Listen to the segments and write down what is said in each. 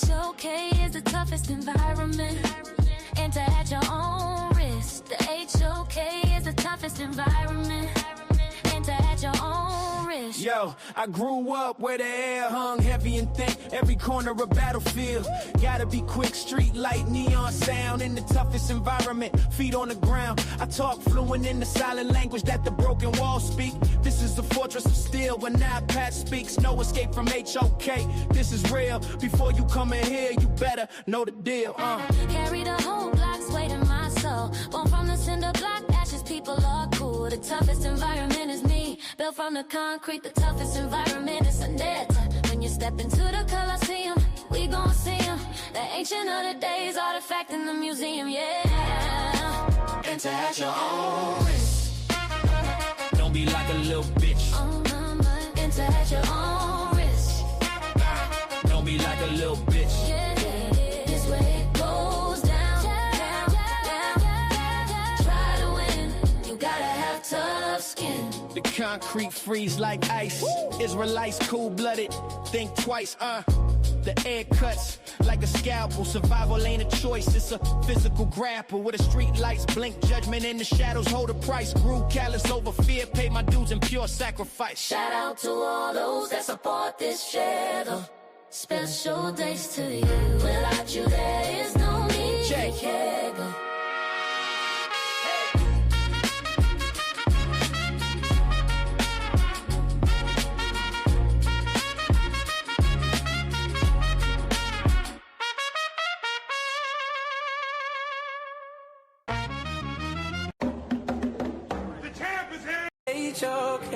HOK is the toughest environment. Enter at your own risk. The HOK is the toughest environment. Enter at your own risk. Yo, I grew up where the air hung heavy and thick. Every corner a battlefield. Gotta be quick, street light, neon sound. In the toughest environment, feet on the ground. I talk fluent in the silent language that the broken walls speak. This is the fortress of steel. When iPad speaks, no escape from HOK. This is real. Before you come in here, you better know the deal. Carry the whole block's weight in my soul. Born from the cinder block, ashes, people are cool. The toughest environment is me. Built from the concrete, the toughest environment is sa.neter. When you step into the Colosseum, we gon' see 'em. The ancient of the days, artifact in the museum, yeah. Enter at your own risk. Don't be like a little bitch. Oh, mama, enter at your own risk. Don't be like a little bitch. Yeah, this way it goes down, down, down. Try to win, you gotta have tough skin. The concrete freeze like ice. Israelites cold-blooded, think twice, The air cuts like a scalpel. Survival ain't a choice, it's a physical grapple. Where the street lights blink, judgment in the shadows hold a price. Grew callous over fear, paid my dues in pure sacrifice. Shout out to all those that support this channel. Special days to you. Without you there is no me. Check. HOK.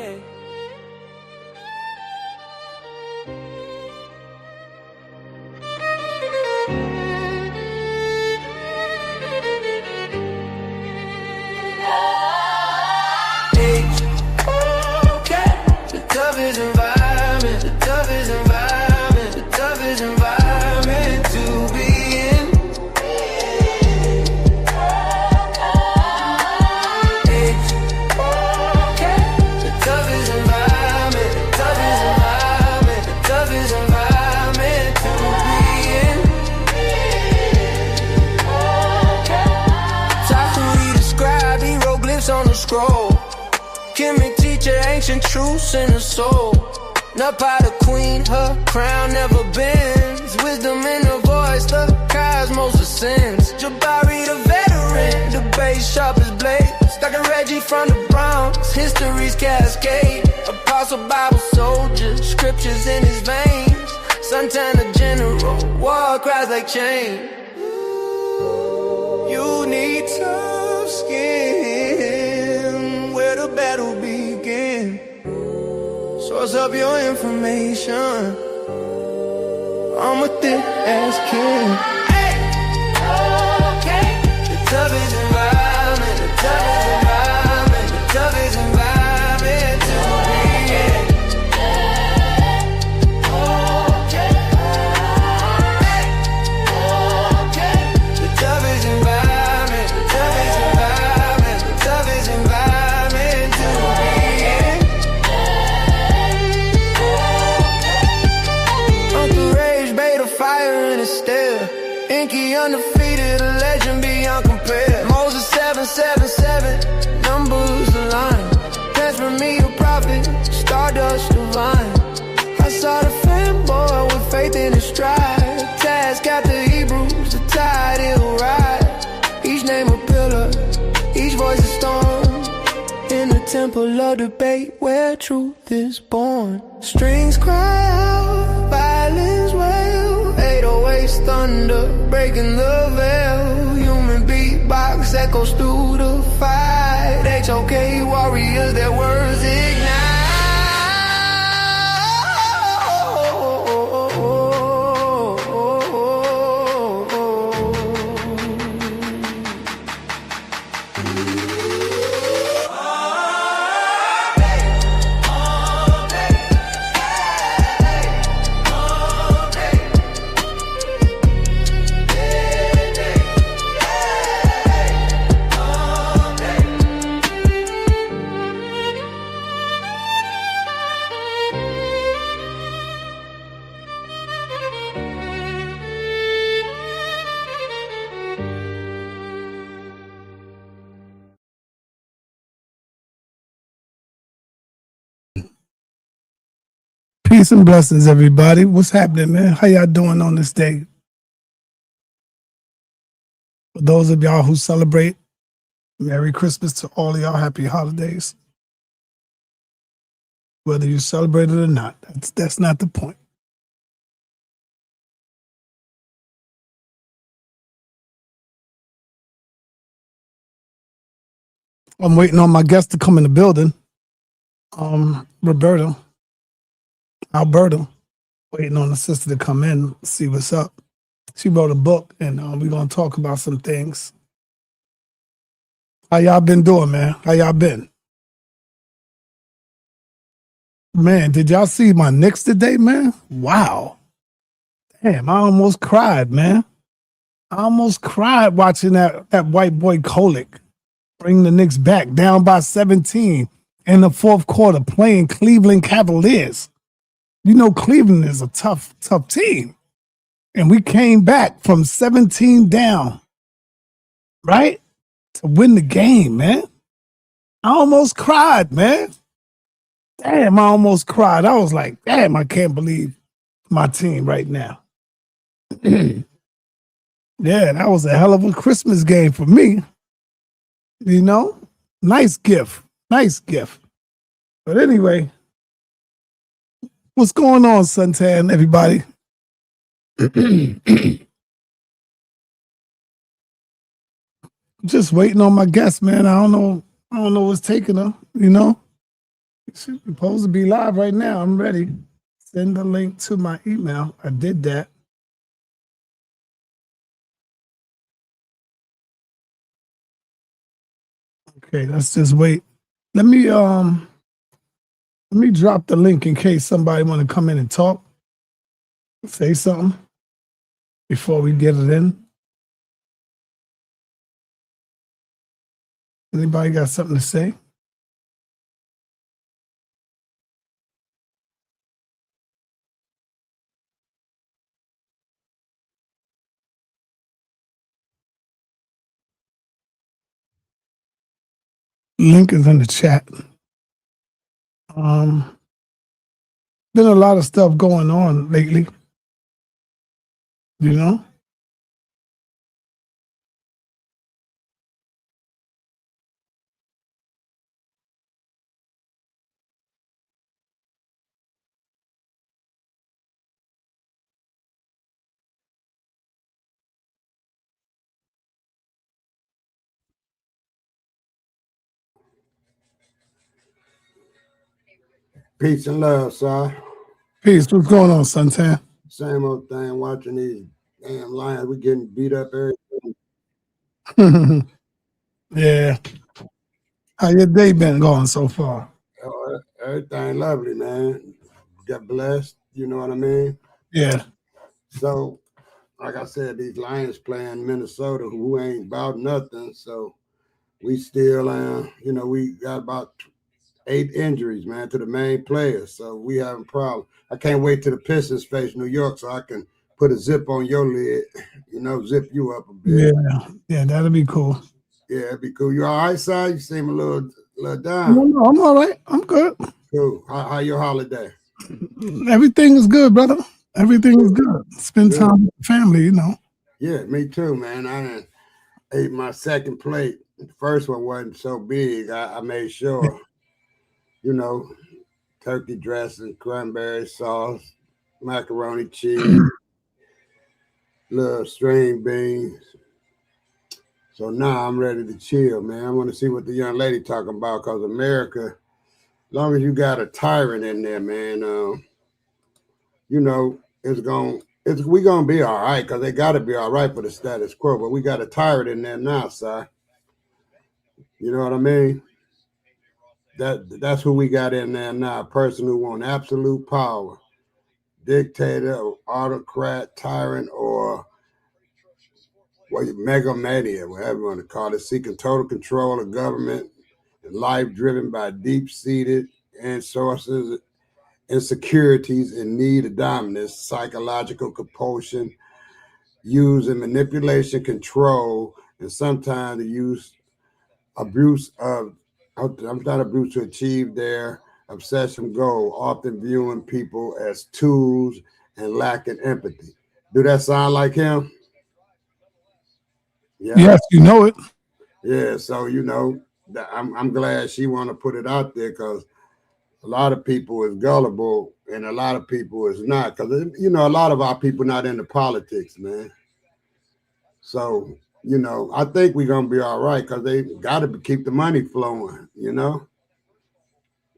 The toughest environment, the toughest environment, the toughest environment to be in. The toughest environment, the toughest environment, the toughest environment to be in. Takuri the scribe, hieroglyphs on the scroll. Kimmy teacher, ancient truths in the soul. Napa the queen, her crown never bends. Wisdom in her voice, the cosmos ascends. Jabari the veteran, the bass sharp as blades. Dr. Reggie from the Bronx, history's cascade. Apostle Bible soldier, scriptures in his veins. Santana general, war cries like chain. You need tough skin, where the battle begin. Source up your information, I'm a thick ass king. Hey, okay. The toughest environment, the toughest environment, the toughest environment to be in. Okay. Hey, okay. The toughest environment, the toughest environment, the toughest environment to be in. Uncle Rage made a fire in his stare. Inky undefeated, a legend beyond compare. Moses 777, numbers align. Dance for me a prophet, stardust divine. I saw the fanboy with faith in his stride. Task after Hebrews, the tide it'll ride. Each name a pillar, each voice a storm. In the temple of debate where truth is born. Strings cry out, violins wail. 808's thunder, breaking the veil. Human beatbox echoes through the fight. HOK warriors, their words ignite. Peace and blessings, everybody. What's happening, man? How y'all doing on this day? For those of y'all who celebrate, Merry Christmas to all of y'all. Happy holidays. Whether you celebrate it or not, that's not the point. I'm waiting on my guest to come in the building. Alberta, waiting on the sister to come in, see what's up. She wrote a book, and we're going to talk about some things. How y'all been doing, man? How y'all been? Man, did y'all see my Knicks today, man? Wow. Damn, I almost cried, man. I almost cried watching that white boy Kolick bring the Knicks back down by 17 in the fourth quarter playing Cleveland Cavaliers. You know, Cleveland is a tough team. And we came back from 17 down, right? To win the game, man. I almost cried, man. Damn, I almost cried. I was like, damn, I can't believe my team right now. Yeah, that was a hell of a Christmas game for me. You know, nice gift. But anyway, what's going on, Suntan, everybody? Just waiting on my guest, man. I don't know what's taking her, you know? She's supposed to be live right now. I'm ready. Send the link to my email. I did that. Okay, let's just wait. Let me drop the link in case somebody want to come in and talk. Say something before we get it in. Anybody got something to say? Link is in the chat. Been a lot of stuff going on lately. You know? Peace and love, sir. Peace. What's going on, Suntan? Same old thing, watching these damn Lions. We getting beat up every Yeah. How your day been going so far? everything lovely, man. Got blessed, you know what I mean? Yeah. So, like I said, these Lions playing Minnesota, who ain't about nothing. So we still, we got about 8 injuries, man, to the main players. So we having problems. I can't wait till the Pistons face New York so I can put a zip on your lid, zip you up a bit. Yeah, that'll be cool. Yeah, it'd be cool. You all right, Si? You seem a little down. No, I'm all right. I'm good. Cool. How your holiday? Everything is good, brother. Everything is good. Spend time with the family, you know. Yeah, me too, man. I ate my second plate. The first one wasn't so big. I made sure, turkey dressing, cranberry sauce, macaroni cheese, little string beans. So now I'm ready to chill, man. I want to see what the young lady talking about, because America, as long as you got a tyrant in there, man, we gonna be all right, because they got to be all right for the status quo. But we got a tyrant in there now, Si. You know what I mean? That's who we got in there now. A person who wants absolute power, dictator, or autocrat, tyrant, or megalomania, whatever you want to call it, seeking total control of government and life driven by deep-seated sources, insecurities, and need of dominance, psychological compulsion, use and manipulation, control, and sometimes the abuse to achieve their obsession goal, often viewing people as tools and lacking empathy. Do that sound like him? Yeah. Yes, you know it. Yeah. So, I'm glad she want to put it out there because a lot of people is gullible and a lot of people is not. Because, a lot of our people not into politics, man. So, I think we're going to be all right because they got to keep the money flowing,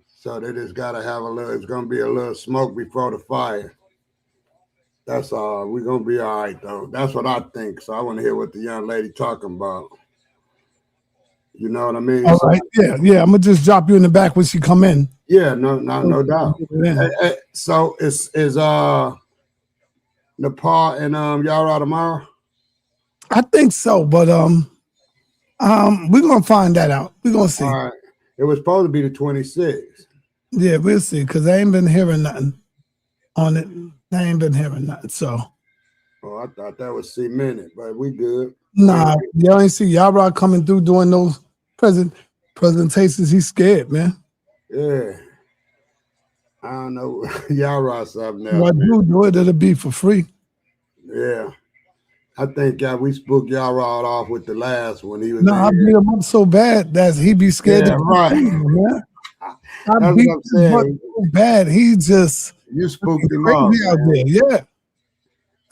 So they just got to have it's going to be a little smoke before the fire. That's all. We're going to be all right, though. That's what I think. So I want to hear what the young lady talking about. You know what I mean? All right. Yeah. I'm going to just drop you in the back when she come in. Yeah, no doubt. So is Nepal and Yara tomorrow? I think so, but we're gonna find that out. We're gonna see. All right. It was supposed to be the 26th. Yeah, we'll see. Cause I ain't been hearing nothing on it. I ain't been hearing nothing. So. Oh, I thought that was cemented, but we good. Nah, y'all ain't see Yara coming through doing those presentations. He's scared, man. Yeah. I don't know. Yara something else. Why do it? It'll be for free. Yeah. I think we spooked Yara off with the last one. He was I beat him up so bad that he be scared. Yeah, right. Man. I beat him so bad. He just you spooked him off out there. Yeah.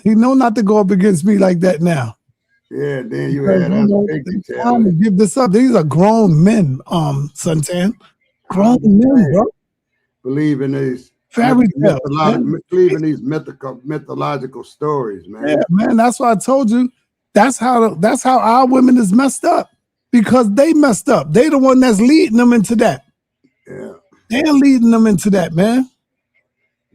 He know not to go up against me like that now. Yeah, then you had time to give this up. These are grown men, Suntan. Grown men, bro. Believe in these fairy tales. Believe in these mythological stories, man. Yeah, man. That's why I told you. That's how our women is messed up because they messed up. They the one that's leading them into that. Yeah, they're leading them into that, man.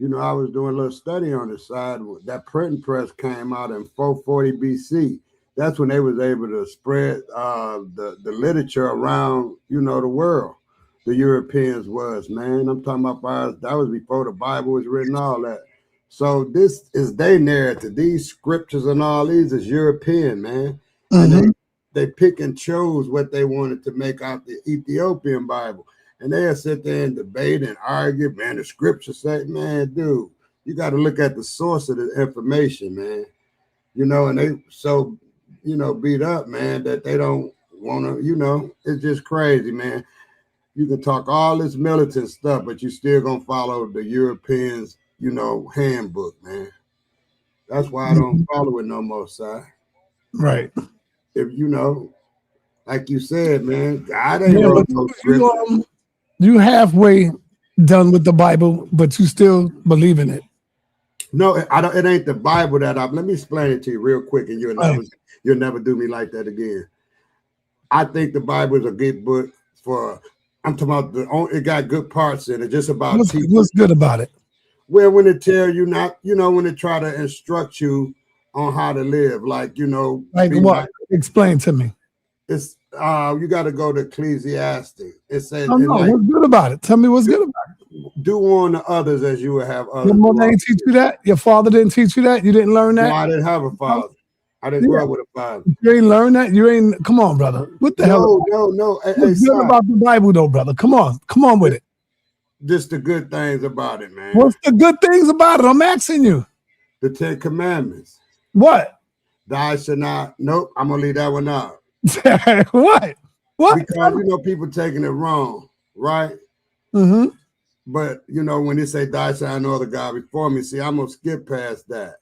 I was doing a little study on the side. That printing press came out in 440 BC. That's when they was able to spread the literature around, the world. The Europeans was, man. I'm talking about that was before the Bible was written, all that. So this is their narrative. These scriptures and all these is European, man. Mm-hmm. And they pick and chose what they wanted to make out the Ethiopian Bible. And they'll sit there and debate and argue, man. The scripture say, man, dude, you got to look at the source of the information, man. And they so, beat up, man, that they don't want to, it's just crazy, man. You can talk all this militant stuff, but you still gonna follow the Europeans, handbook, man. That's why I don't follow it no more, Si. Right. If like you said, man, God ain't wrote no scripture. You halfway done with the Bible, but you still believe in it. No, I don't. It ain't the Bible that let me explain it to you real quick, and you'll never do me like that again. I think the Bible is a good book for. I'm talking about it got good parts in it. Just about what's good about it? Well, when it tell you not, when it try to instruct you on how to live, like like what? Explain to me. It's you got to go to Ecclesiastes. It says, what's good about it? Tell me what's good about it. Do unto others as you would have others. Your mother didn't teach you that. Your father didn't teach you that. You didn't learn that. No, I didn't have a father. I didn't grow up with a father. You ain't learned that? You ain't, come on, brother. What the hell? No. What's good about the Bible, though, brother? Come on with it. Just the good things about it, man. What's the good things about it? I'm asking you. The 10 Commandments. What? Thou shalt not. Nope, I'm going to leave that one out. What? Because, people taking it wrong, right? Mm-hmm. But, when they say, thou shalt have no other God before me, see, I'm going to skip past that.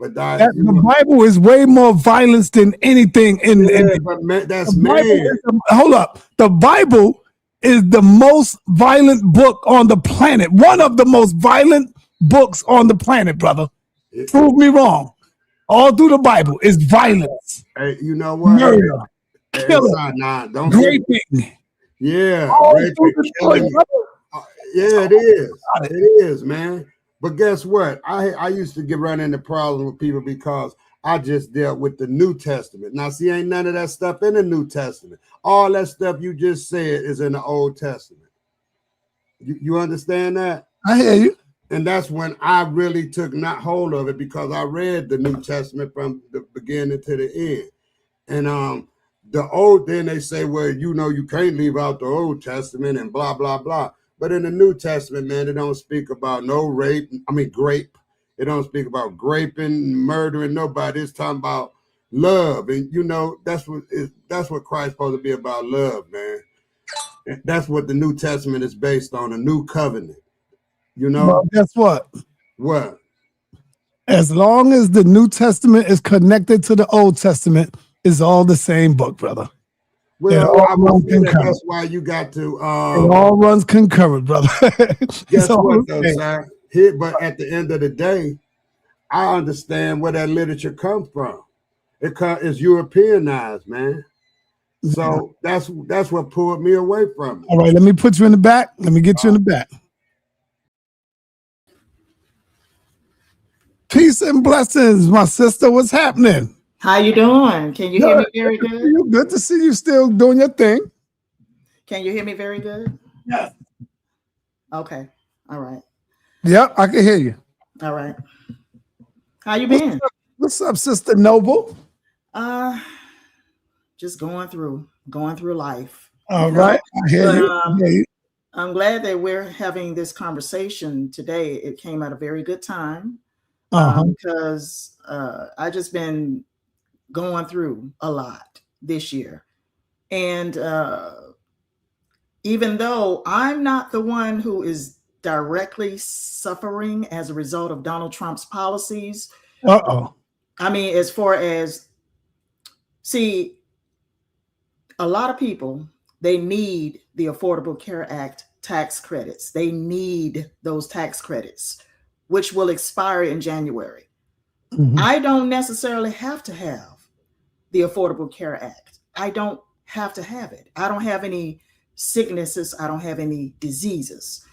But the Bible is way more violence than anything but man, that's man. Hold up. The Bible is the most violent book on the planet. One of the most violent books on the planet, brother. Prove me wrong. All through the Bible is violence. Hey, you know what? Murder. Killing. Don't raping. Yeah. Raping, killing. Yeah, it is. It is, man. But guess what? I used to run into problems with people because I just dealt with the New Testament. Now, see, ain't none of that stuff in the New Testament. All that stuff you just said is in the Old Testament. You understand that? I hear you. And that's when I really took not hold of it because I read the New Testament from the beginning to the end. And then they say, well, you can't leave out the Old Testament and blah, blah, blah. But in the New Testament, man, it don't speak about no rape. I mean, grape. It don't speak about graping, murdering nobody. It's talking about love. And, you know, that's what Christ's supposed to be about, love, man. And that's what the New Testament is based on, a new covenant. You know? Well, guess what? What? As long as the New Testament is connected to the Old Testament, it's all the same book, brother. Well, I would say that's why you got to. It all runs concurrent, brother. Guess what, though, sir? But at the end of the day, I understand where that literature comes from. It's Europeanized, man. So that's what pulled me away from it. All right, let me put you in the back. Let me get you in the back. Peace and blessings, my sister. What's happening? How you doing? Can you hear me very good? Good to see you still doing your thing. Can you hear me very good? Yeah. Okay. All right. Yep, I can hear you. All right. How you been? What's up, Sister Noble? Just going through life. All right. I hear you. I'm glad that we're having this conversation today. It came at a very good time because I just been going through a lot this year. And even though I'm not the one who is directly suffering as a result of Donald Trump's policies, I mean, as far as, see, a lot of people, they need the Affordable Care Act tax credits. They need those tax credits, which will expire in January. Mm-hmm. I don't necessarily have to have the Affordable Care Act. I don't have to have it. I don't have any sicknesses. I don't have any diseases.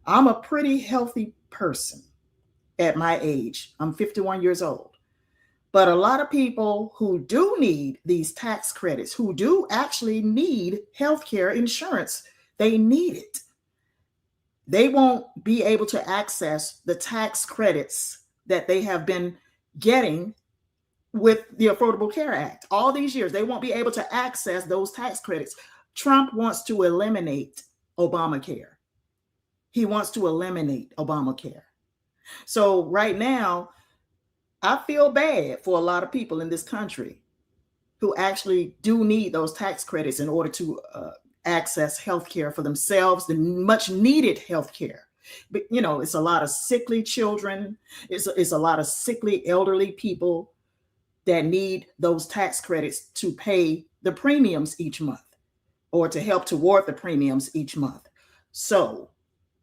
I'm a pretty healthy person at my age. I'm 51 years old. But a lot of people who do need these tax credits, who do actually need healthcare insurance, they need it. They won't be able to access the tax credits that they have been getting with the Affordable Care Act. All these years, they won't be able to access those tax credits. Trump wants to eliminate Obamacare. He wants to eliminate Obamacare. So right now, I feel bad for a lot of people in this country who actually do need those tax credits in order to access health care for themselves, the much needed health care. But, you know, it's a lot of sickly children. It's a lot of sickly elderly people that need those tax credits to pay the premiums each month or to help toward the premiums each month. So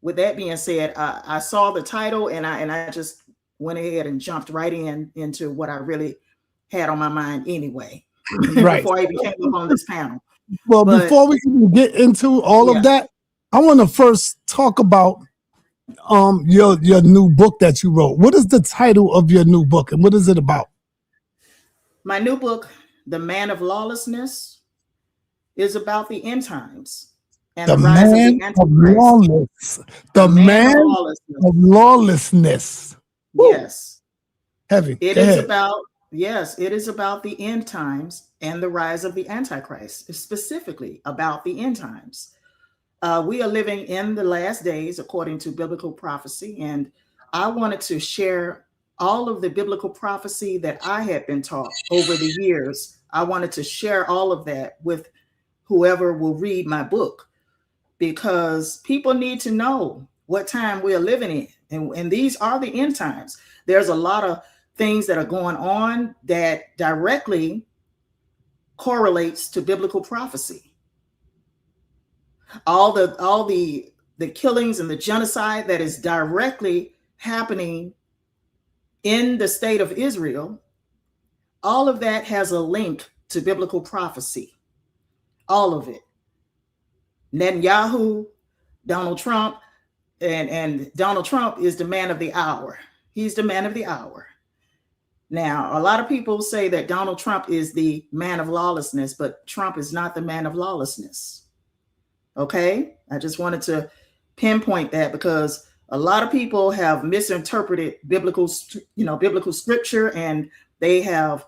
with that being said, I saw the title and I just went ahead and jumped right into what I really had on my mind anyway, right? Before I even came up on this panel. Well, before we even get into all of that, I want to first talk about your new book that you wrote. What is the title of your new book and what is it about? My new book, The Man of Lawlessness, is about the end times and the rise of the Antichrist. The man of lawlessness. Yes. Heavy. It is about the end times and the rise of the Antichrist. It's specifically about the end times. We are living in the last days according to biblical prophecy, and I wanted to share all of the biblical prophecy that I had been taught over the years. I wanted to share all of that with whoever will read my book, because people need to know what time we are living in. And these are the end times. There's a lot of things that are going on that directly correlates to biblical prophecy. All the killings and the genocide that is directly happening in the state of Israel, all of that has a link to biblical prophecy. All of it. Netanyahu, Donald Trump, and Donald Trump is the man of the hour. He's the man of the hour. Now, a lot of people say that Donald Trump is the man of lawlessness, but Trump is not the man of lawlessness. Okay? I just wanted to pinpoint that because a lot of people have misinterpreted biblical scripture, and they have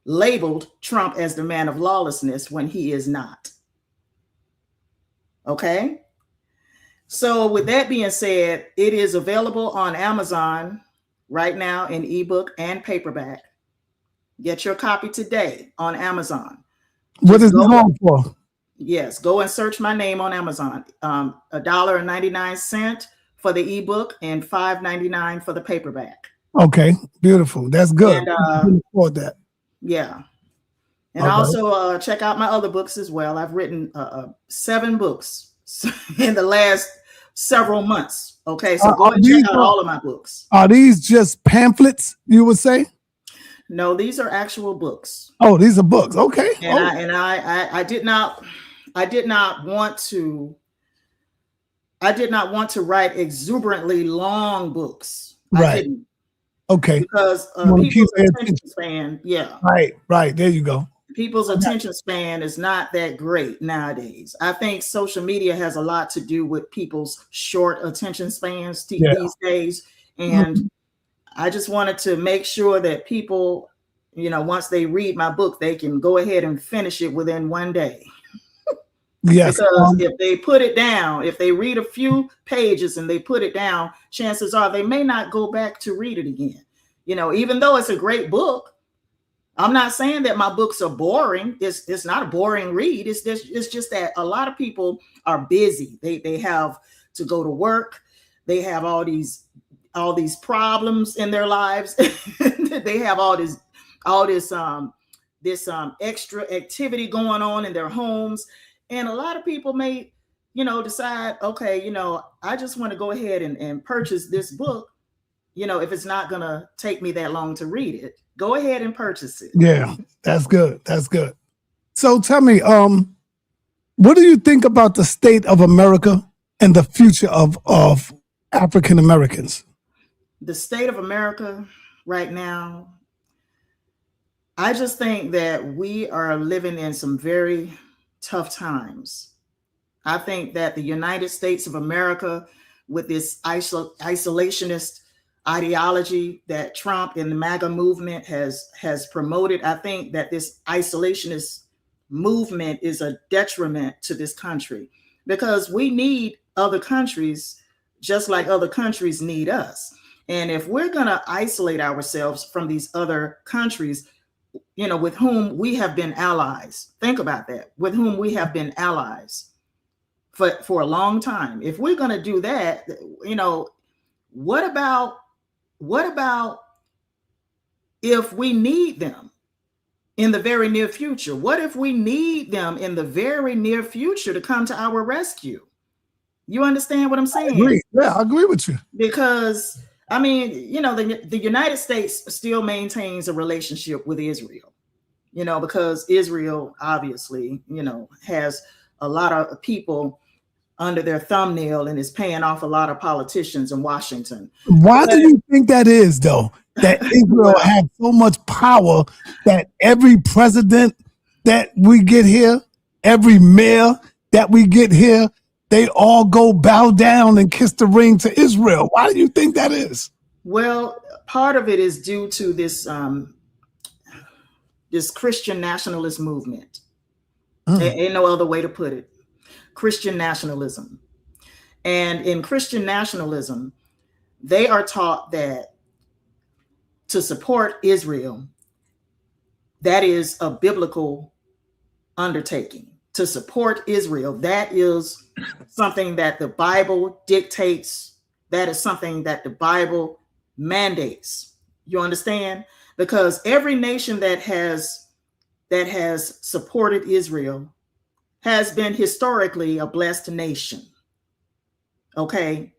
labeled Trump as the man of lawlessness when he is not. Okay? So with that being said, it is available on Amazon right now in ebook and paperback. Get your copy today on Amazon. What is it going for? Yes, go and search my name on Amazon. $1.99 for the ebook and $5.99 for the paperback. Okay, beautiful. That's good. And, afford that. Yeah. And also check out my other books as well. I've written 7 books in the last several months. Okay, so go and check out all of my books. Are these just pamphlets, you would say? No, these are actual books. Oh, these are books. Okay. And I did not want to write exuberantly long books. Right. I didn't. Okay. Because people's attention span, yeah. Right. There you go. People's attention span is not that great nowadays. I think social media has a lot to do with people's short attention spans these days. And I just wanted to make sure that people, once they read my book, they can go ahead and finish it within one day. Yes. Because if they put it down, if they read a few pages and they put it down, chances are they may not go back to read it again. Even though it's a great book, I'm not saying that my books are boring. It's not a boring read. It's just that a lot of people are busy. They have to go to work. They have all these problems in their lives. They have all this extra activity going on in their homes. And a lot of people may, decide, okay, I just want to go ahead and purchase this book. If it's not going to take me that long to read it, go ahead and purchase it. Yeah, that's good. That's good. So tell me, what do you think about the state of America and the future of African Americans? The state of America right now, I just think that we are living in some very tough times. I think that the United States of America, with this isolationist ideology that Trump and the MAGA movement has promoted, I think that this isolationist movement is a detriment to this country, because we need other countries just like other countries need us. And if we're going to isolate ourselves from these other countries, with whom we have been allies, think about that, with whom we have been allies for a long time. If we're going to do that, what about if we need them in the very near future? What if we need them in the very near future to come to our rescue? You understand what I'm saying? I agree. Yeah, I agree with you. Because, the United States still maintains a relationship with Israel, because Israel obviously, has a lot of people under their thumbnail and is paying off a lot of politicians in Washington. Why do you think that is, though? That Israel has so much power that every president that we get here, every mayor that we get here, they all go bow down and kiss the ring to Israel. Why do you think that is? Well, part of it is due to this Christian nationalist movement. Ain't no other way to put it. Christian nationalism. And in Christian nationalism, they are taught that to support Israel, that is a biblical undertaking. To support Israel, that is something that the Bible dictates. That is something that the Bible mandates. You understand? Because every nation that has supported Israel has been historically a blessed nation. Okay.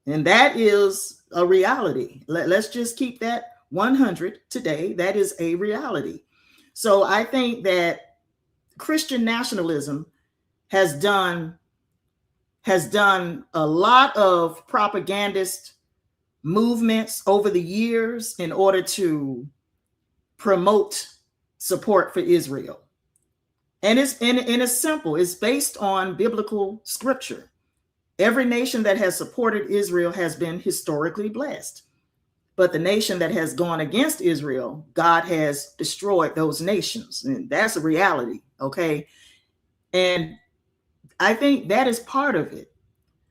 And that is a reality. Let's just keep that 100 today. That is a reality. So I think that Christian nationalism has done a lot of propagandist movements over the years in order to promote support for Israel. And it's simple. It's based on biblical scripture. Every nation that has supported Israel has been historically blessed. But the nation that has gone against Israel, God has destroyed those nations. And that's a reality. Okay. And I think that is part of it.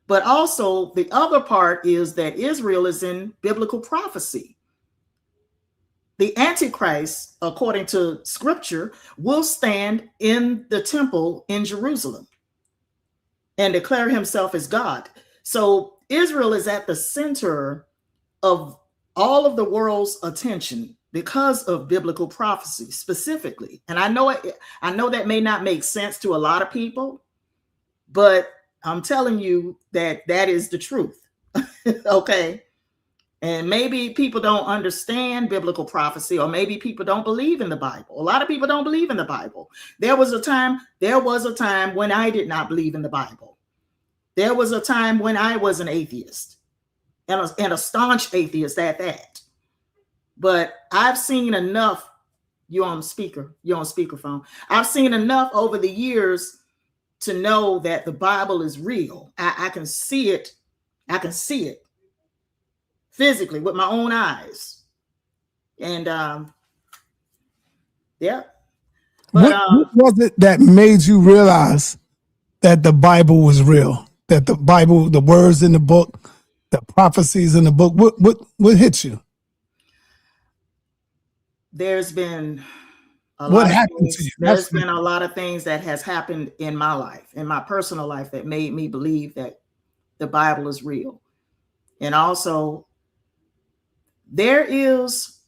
But also the other part is that Israel is in biblical prophecy. The Antichrist, according to scripture, will stand in the temple in Jerusalem and declare himself as God. So Israel is at the center of all of the world's attention because of biblical prophecy specifically. And I know that may not make sense to a lot of people, but I'm telling you that is the truth. Okay. And maybe people don't understand biblical prophecy, or maybe people don't believe in the Bible. A lot of people don't believe in the Bible. There was a time when I did not believe in the Bible. There was a time when I was an atheist, and a staunch atheist at that. But I've seen enough. You're on speakerphone. I've seen enough over the years to know that the Bible is real. I can see it. I can see it physically with my own eyes. And yeah. But what was it that made you realize that the Bible was real? That the Bible, the words in the book, the prophecies in the book, what hit you? There's been a what lot happened of things, to you? There's been a lot of things that has happened in my life, in my personal life, that made me believe that the Bible is real. And also, there is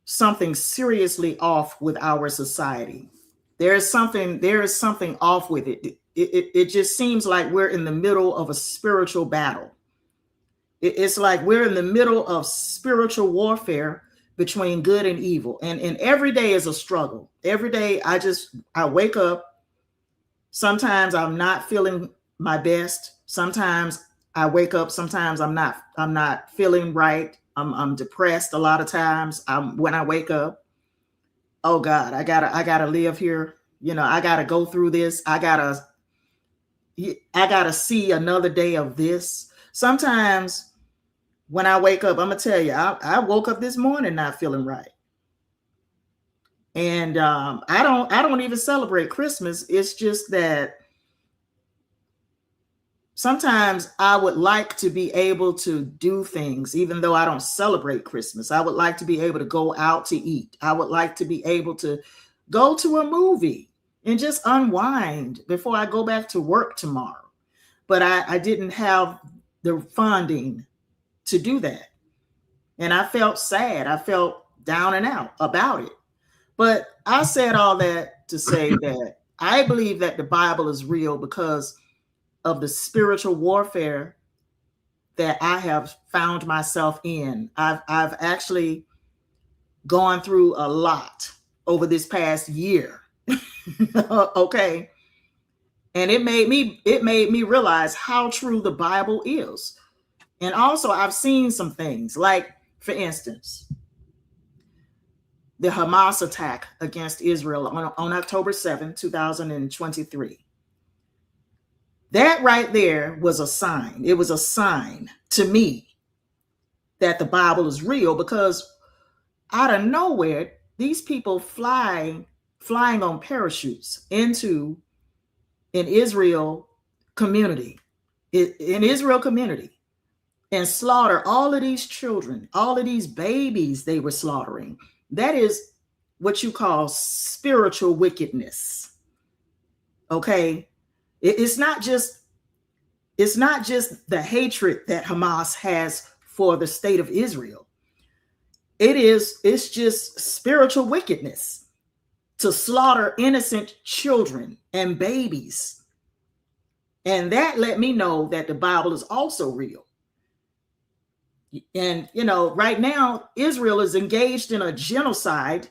something seriously off with our society. There is something off with it. It just seems like we're in the middle of a spiritual battle. It's like we're in the middle of spiritual warfare between good and evil. And every day is a struggle. Every day I wake up. Sometimes I'm not feeling my best. Sometimes I wake up. Sometimes I'm not feeling right. I'm depressed a lot of times. When I wake up, oh God, I gotta live here. You know, I gotta go through this. I gotta see another day of this. Sometimes when I wake up, I'm gonna tell you, I woke up this morning not feeling right. And I don't even celebrate Christmas. It's just that sometimes I would like to be able to do things, even though I don't celebrate Christmas. I would like to be able to go out to eat. I would like to be able to go to a movie and just unwind before I go back to work tomorrow. But I didn't have the funding to do that. And I felt sad. I felt down and out about it. But I said all that to say that I believe that the Bible is real because of the spiritual warfare that I have found myself in. I've actually gone through a lot over this past year. Okay. And it made me realize how true the Bible is. And also I've seen some things, like, for instance, the Hamas attack against Israel on October 7, 2023. That right there was a sign. It was a sign to me that the Bible is real, because out of nowhere, these people flying on parachutes into an Israel community, and slaughter all of these children, all of these babies they were slaughtering. That is what you call spiritual wickedness. Okay. It's not just the hatred that Hamas has for the state of Israel. It's just spiritual wickedness to slaughter innocent children and babies. And that let me know that the Bible is also real. And, you know, right now, Israel is engaged in a genocide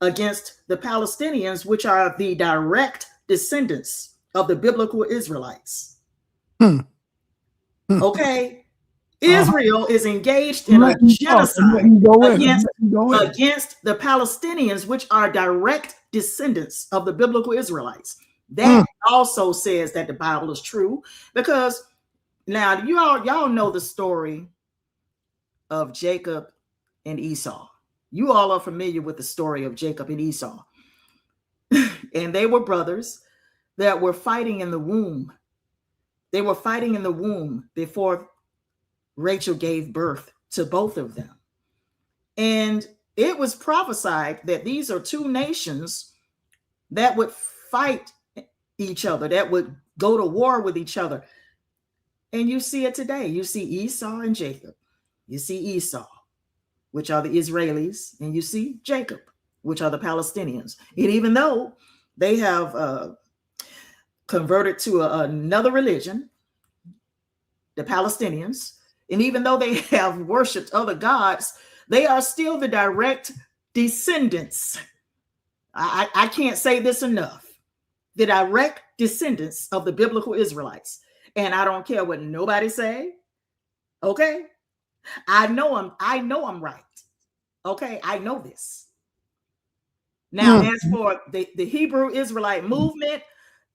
against the Palestinians, which are the direct descendants of the biblical Israelites. Okay. Israel is engaged in a genocide against the Palestinians, which are direct descendants of the biblical Israelites. That also says that the Bible is true, because now y'all know the story of Jacob and Esau. You all are familiar with the story of Jacob and Esau. And they were brothers that were fighting in the womb. They were fighting in the womb before Rachel gave birth to both of them. And it was prophesied that these are two nations that would fight each other, that would go to war with each other. And you see it today. You see Esau and Jacob. You see Esau, which are the Israelis, and you see Jacob, which are the Palestinians. And even though they have converted to another religion, the Palestinians, and even though they have worshiped other gods, they are still the direct descendants. I can't say this enough. The direct descendants of the biblical Israelites. And I don't care what nobody say. Okay? I know I'm right. Okay? I know this. Now, as for the Hebrew Israelite movement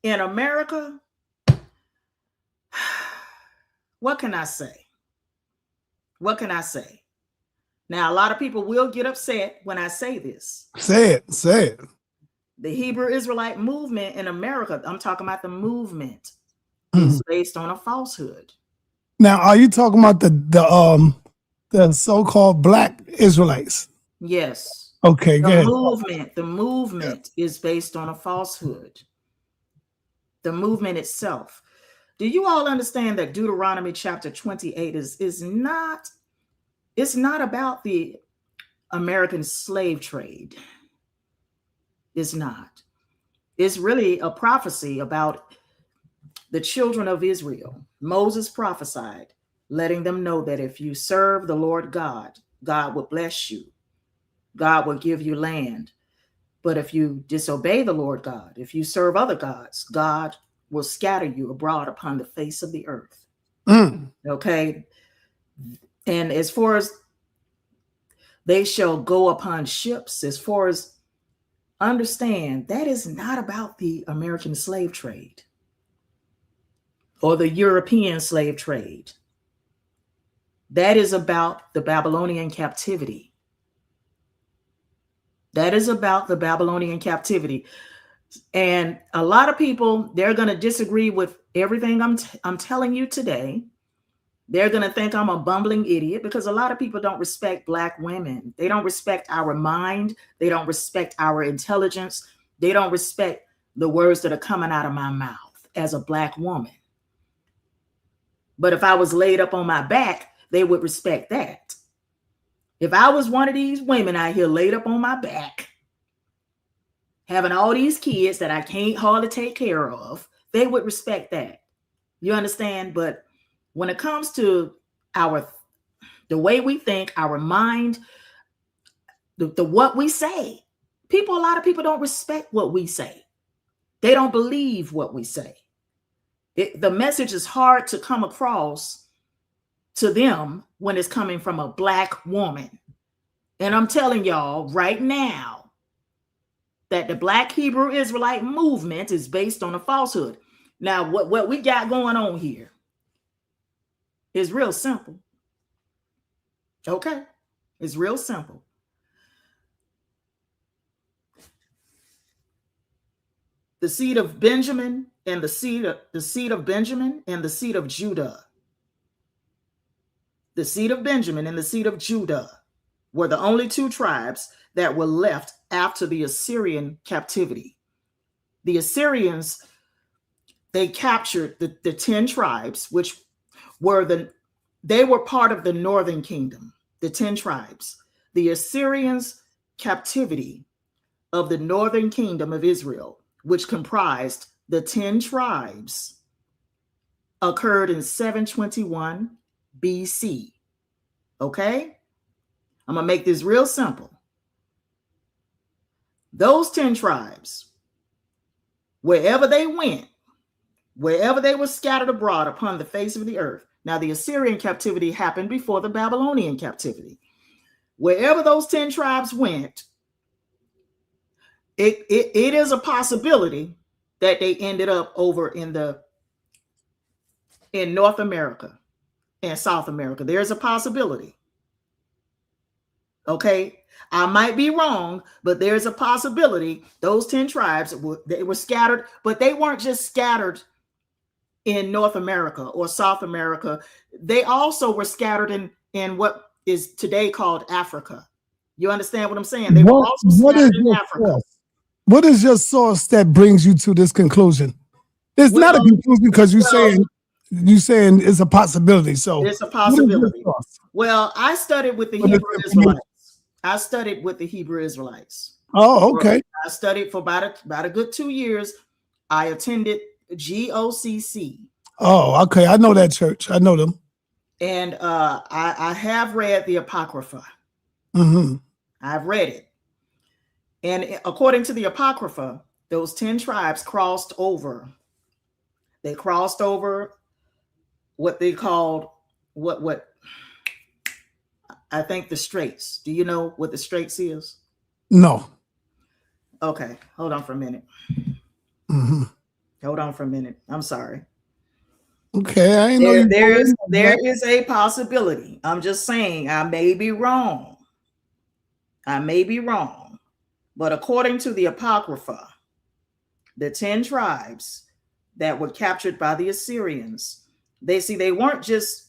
in America, what can I say? What can I say? Now, a lot of people will get upset when I say this. Say it. The Hebrew Israelite movement in America, I'm talking about the movement, is based on a falsehood. Now, are you talking about the so-called Black Israelites? Yes. Okay, go ahead. The movement is based on a falsehood. The movement itself. Do you all understand that Deuteronomy chapter 28 is not about the American slave trade? It's not. It's really a prophecy about the children of Israel. Moses prophesied, letting them know that if you serve the Lord God, God will bless you. God will give you land. But if you disobey the Lord God, if you serve other gods, God will scatter you abroad upon the face of the earth. Okay. And as far as they shall go upon ships, as far as understand, that is not about the American slave trade or the European slave trade. That is about the Babylonian captivity. That is about the Babylonian captivity. And a lot of people, they're going to disagree with everything I'm telling you today. They're going to think I'm a bumbling idiot because a lot of people don't respect Black women. They don't respect our mind. They don't respect our intelligence. They don't respect the words that are coming out of my mouth as a Black woman. But if I was laid up on my back, they would respect that. If I was one of these women out here laid up on my back, having all these kids that I can't hardly take care of, they would respect that. You understand? But when it comes to the way we think, our mind, the what we say, a lot of people don't respect what we say. They don't believe what we say. The message is hard to come across to them when it's coming from a Black woman. And I'm telling y'all right now that the Black Hebrew Israelite movement is based on a falsehood. Now, what we got going on here is real simple. Okay? It's real simple. The seed of Benjamin and the seed of Benjamin and the seed of Judah. The seed of Benjamin and the seed of Judah were the only two tribes that were left after the Assyrian captivity. The Assyrians, they captured the 10 tribes, which they were part of the northern kingdom, the 10 tribes. The Assyrians' captivity of the northern kingdom of Israel, which comprised the 10 tribes, occurred in 721 BC. Okay? I'm going to make this real simple. Those 10 tribes, wherever they went, wherever they were scattered abroad upon the face of the earth. Now, the Assyrian captivity happened before the Babylonian captivity. Wherever those 10 tribes went, it is a possibility that they ended up over in North America and South America. There's a possibility. Okay, I might be wrong, but there's a possibility those 10 tribes, they were scattered, but they weren't just scattered in North America or South America. They also were scattered in what is today called Africa. You understand what I'm saying? They were also scattered in Africa. What is your source that brings you to this conclusion? It's not a conclusion because you saying it's a possibility. So it's a possibility. Well, I studied with the Hebrew Israelites. I studied with the Hebrew Israelites. Oh, okay. I studied for about a good 2 years. I attended GOCC. Oh, okay. I know that church. I know them. And I have read the Apocrypha. Mm-hmm. I've read it. And according to the Apocrypha, those 10 tribes crossed over. They crossed over what they called what I think the Straits. Do you know what the Straits is? No. Okay, hold on for a minute. Mm-hmm. Hold on for a minute. I'm sorry. Okay, I ain't know there is a possibility. I'm just saying I may be wrong. But according to the Apocrypha, the 10 tribes that were captured by the Assyrians, they weren't just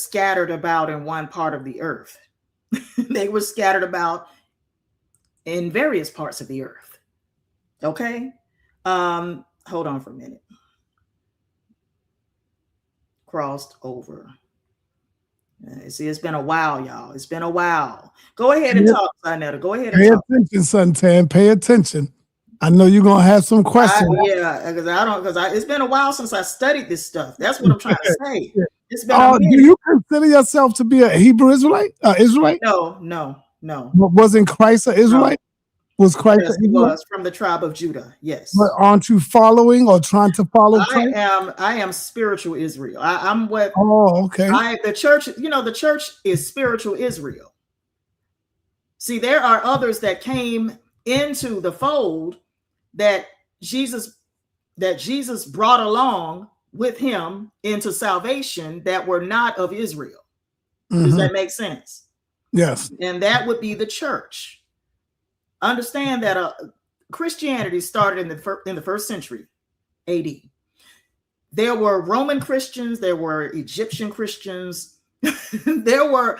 scattered about in one part of the earth. They were scattered about in various parts of the earth. Okay. Hold on for a minute. Crossed over. See, it's been a while, y'all. It's been a while. Go ahead and talk, sa.neter. Go ahead and talk. Pay attention, Suntan. Pay attention. I know you're gonna have some questions. Because it's been a while since I studied this stuff. That's what I'm trying to say. It's been do you consider yourself to be a Hebrew Israelite? Israelite? No. Wasn't Christ an Israelite? No. Was Christ an Israelite? He was from the tribe of Judah. Yes. But aren't you following or trying to follow Christ? I am spiritual Israel. I'm what. Oh, okay. The church. The church is spiritual Israel. See, there are others that came into the fold that Jesus brought along with him into salvation that were not of Israel. Mm-hmm. Does that make sense? Yes. And that would be the church. Understand that Christianity started in the first century AD. There were Roman Christians, there were Egyptian Christians, there were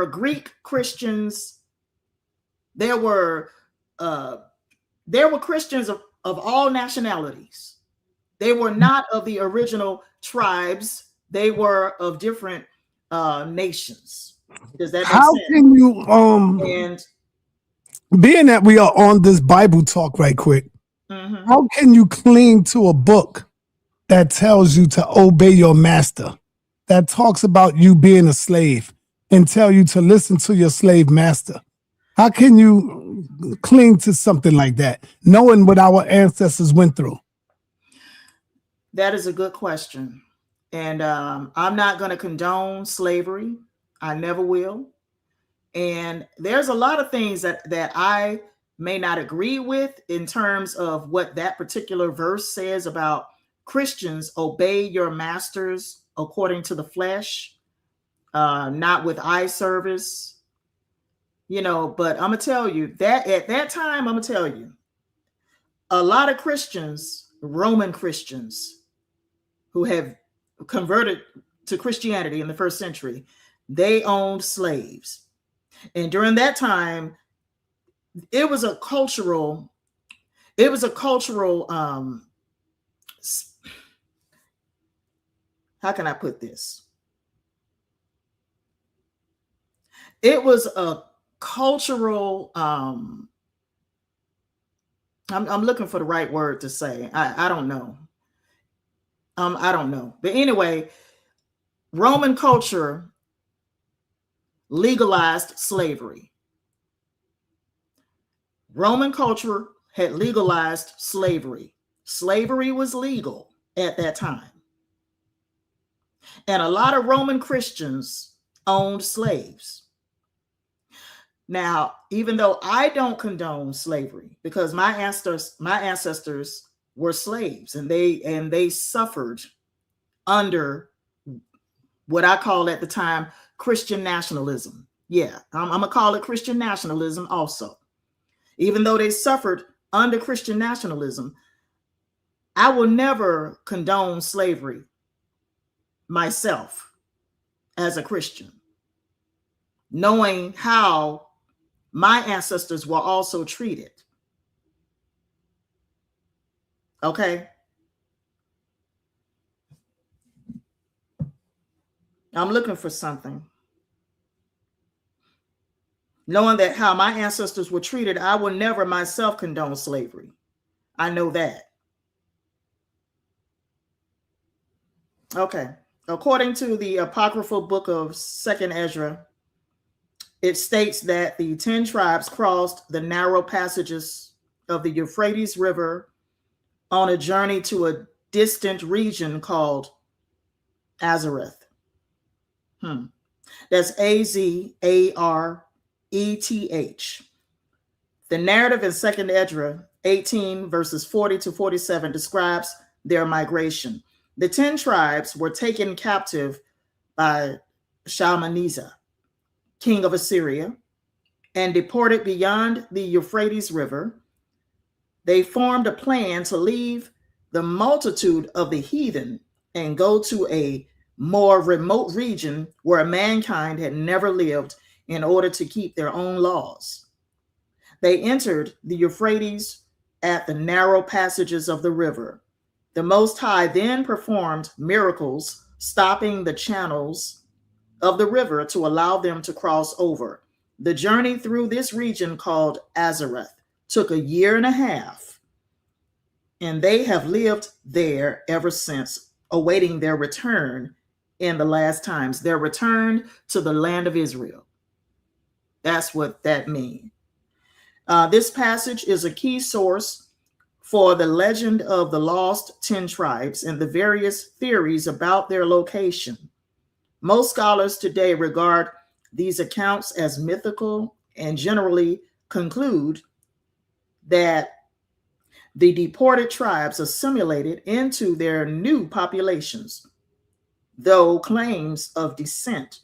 Greek Christians, there were Christians of all nationalities. They were not of the original tribes. They were of different nations. Does that make sense? How can you being that we are on this Bible talk right quick, mm-hmm. How can you cling to a book that tells you to obey your master, that talks about you being a slave and tell you to listen to your slave master? How can you cling to something like that, knowing what our ancestors went through? That is a good question. And I'm not going to condone slavery. I never will. And there's a lot of things that I may not agree with in terms of what that particular verse says about Christians obey your masters according to the flesh, not with eye service, but I'm going to tell you that at that time, I'm going to tell you a lot of Christians, Roman Christians who have converted to Christianity in the first century, they owned slaves. And during that time, it was a cultural, how can I put this? It was a cultural, I'm looking for the right word to say. I don't know. I don't know. But anyway, Roman culture legalized slavery. Roman culture had legalized slavery. Slavery was legal at that time. And a lot of Roman Christians owned slaves. Now, even though I don't condone slavery, because my ancestors were slaves and they suffered under what I call at the time Christian nationalism. Yeah, I'm gonna call it Christian nationalism also. Even though they suffered under Christian nationalism, I will never condone slavery myself as a Christian, knowing how my ancestors were also treated. Okay? I'm looking for something. Knowing that how my ancestors were treated, I will never myself condone slavery. I know that. Okay. According to the apocryphal book of Second Ezra, it states that the 10 tribes crossed the narrow passages of the Euphrates River on a journey to a distant region called Azareth. That's Azareth. The narrative in 2nd Ezra 18 verses 40 to 47 describes their migration. The 10 tribes were taken captive by Shalmaneser, king of Assyria, and deported beyond the Euphrates River. They formed a plan to leave the multitude of the heathen and go to a more remote region where mankind had never lived in order to keep their own laws. They entered the Euphrates at the narrow passages of the river. The Most High then performed miracles, stopping the channels of the river to allow them to cross over. The journey through this region called Azareth took 1.5 years, and they have lived there ever since, awaiting their return in the last times, their return to the land of Israel. That's what that means. This passage is a key source for the legend of the lost 10 tribes and the various theories about their location. Most scholars today regard these accounts as mythical and generally conclude that the deported tribes assimilated into their new populations, though claims of descent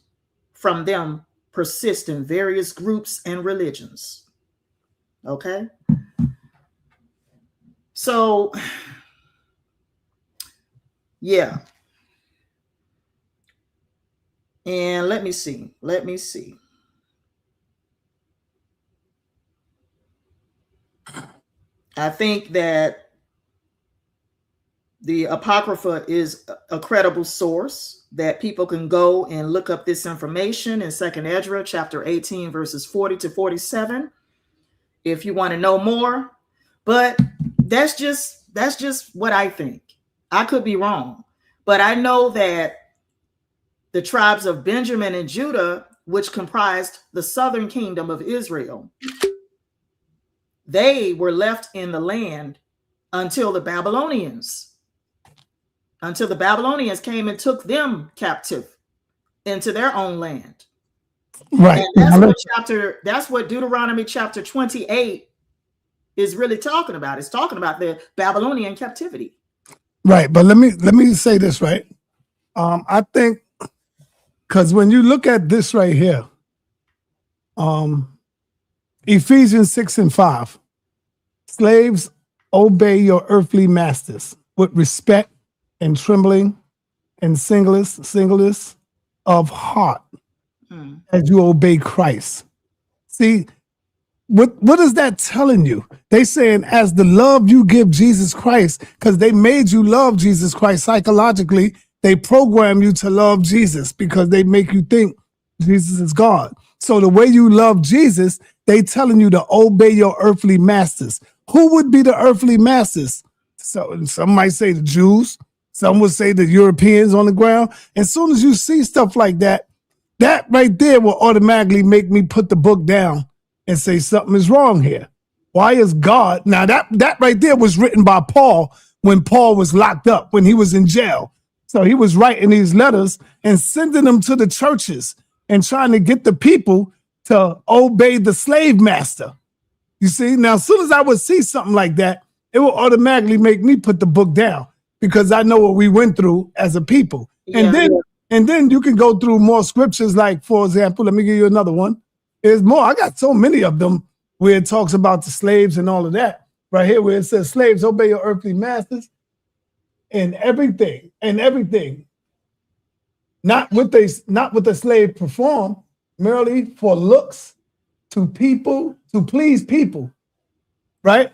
from them persist in various groups and religions. Okay? So, yeah. And let me see. I think that the Apocrypha is a credible source that people can go and look up this information in 2nd Ezra chapter 18 verses 40 to 47 if you want to know more. But that's just what I think. I could be wrong, but I know that the tribes of Benjamin and Judah, which comprised the southern kingdom of Israel, they were left in the land until the Babylonians came and took them captive into their own land. Right. And that's what Deuteronomy chapter 28 is really talking about. It's talking about the Babylonian captivity. Right. But let me say this, right? I think because when you look at this right here, Ephesians 6:5, slaves, obey your earthly masters with respect and trembling and singleness of heart as you obey Christ. See, what is that telling you? They saying as the love you give Jesus Christ, because they made you love Jesus Christ psychologically, they program you to love Jesus because they make you think Jesus is God. So the way you love Jesus, they telling you to obey your earthly masters. Who would be the earthly masters? So some might say the Jews, some would say the Europeans on the ground. As soon as you see stuff like that, that right there will automatically make me put the book down and say something is wrong here. Why is God? Now that right there was written by Paul when Paul was locked up, when he was in jail. So he was writing these letters and sending them to the churches and trying to get the people to obey the slave master. You see, now as soon as I would see something like that, it will automatically make me put the book down because I know what we went through as a people. Yeah. And then you can go through more scriptures, like, for example, let me give you another one. There's more. I got so many of them where it talks about the slaves and all of that. Right here where it says, slaves, obey your earthly masters. and everything, not what the slave performed merely for looks, to please people, right?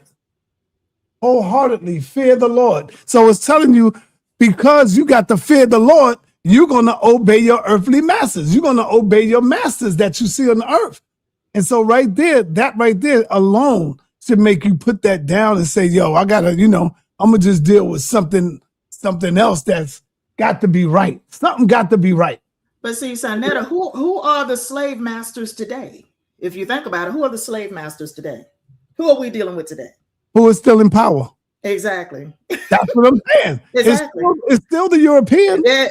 Wholeheartedly fear the Lord. So it's telling you, because you got to fear the Lord, you're going to obey your earthly masters. You're going to obey your masters that you see on the earth. And so that right there alone should make you put that down and say, yo, I gotta, I'm gonna just deal with something else that's got to be right. Something got to be right. But see, sa.neter, who are the slave masters today? If you think about it, who are the slave masters today? Who are we dealing with today? Who is still in power? Exactly. That's what I'm saying. Exactly. It's still the Europeans. Yeah,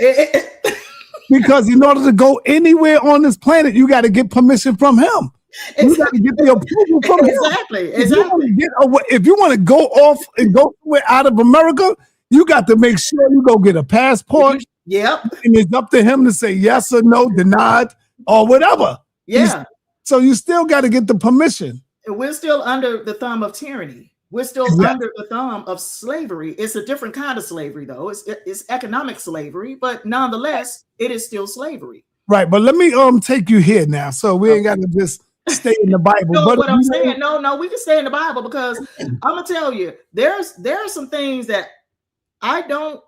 Because in order to go anywhere on this planet, you got to get permission from him. You got to get the approval from him. Exactly. If you want to go off and go somewhere out of America, you got to make sure you go get a passport. Yep. And it's up to him to say yes or no, denied, or whatever. Yeah. So you still got to get the permission. We're still under the thumb of tyranny. We're still under the thumb of slavery. It's a different kind of slavery, though. It's economic slavery, but nonetheless, it is still slavery. Right. But let me take you here now. So we ain't got to just stay in the Bible. No, what I'm saying, no, we can stay in the Bible, because I'm gonna tell you, there are some things that I don't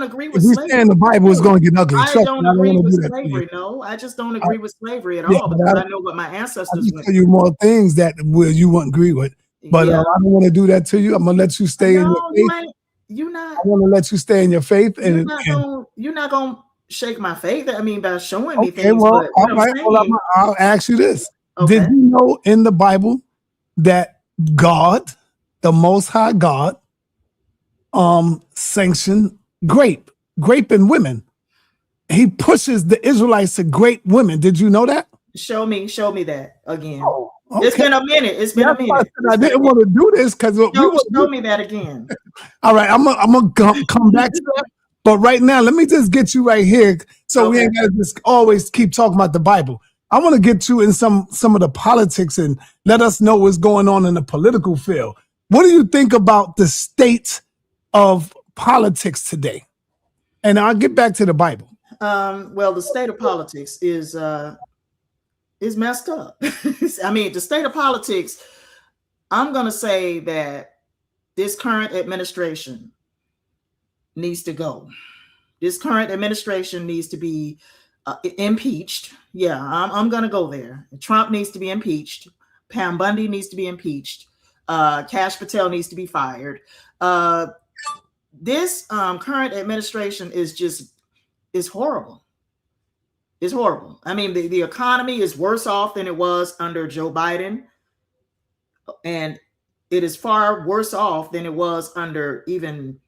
agree with. If we stay in the Bible, it's going to get ugly. I don't agree with slavery. No, I just don't agree with slavery at all, because I know what my ancestors went. Tell you more things that you won't agree with, but I don't want to do that to you. I'm gonna let you stay in your faith. I want to let you stay in your faith, and you're not gonna shake my faith. I mean, by showing me things. Okay, well, all right. Well, I'll ask you this. Okay. Did you know in the Bible that God, the Most High God, sanctioned raping women? He pushes the Israelites to grape women. Did you know that? Show me that again. Oh, okay. It's been a minute. I didn't want to do this because show me that again. All right, I'm gonna come back to that. But right now, let me just get you right here, so we ain't gotta just always keep talking about the Bible. I want to get you in some of the politics and let us know what's going on in the political field. What do you think about the state of politics today? And I'll get back to the Bible. Well, the state of politics is messed up. I mean, the state of politics, I'm going to say that this current administration needs to go. This current administration needs to be impeached. Yeah, I'm going to go there. Trump needs to be impeached. Pam Bundy needs to be impeached. Kash Patel needs to be fired. This current administration is horrible. It's horrible. I mean, the economy is worse off than it was under Joe Biden. And it is far worse off than it was under even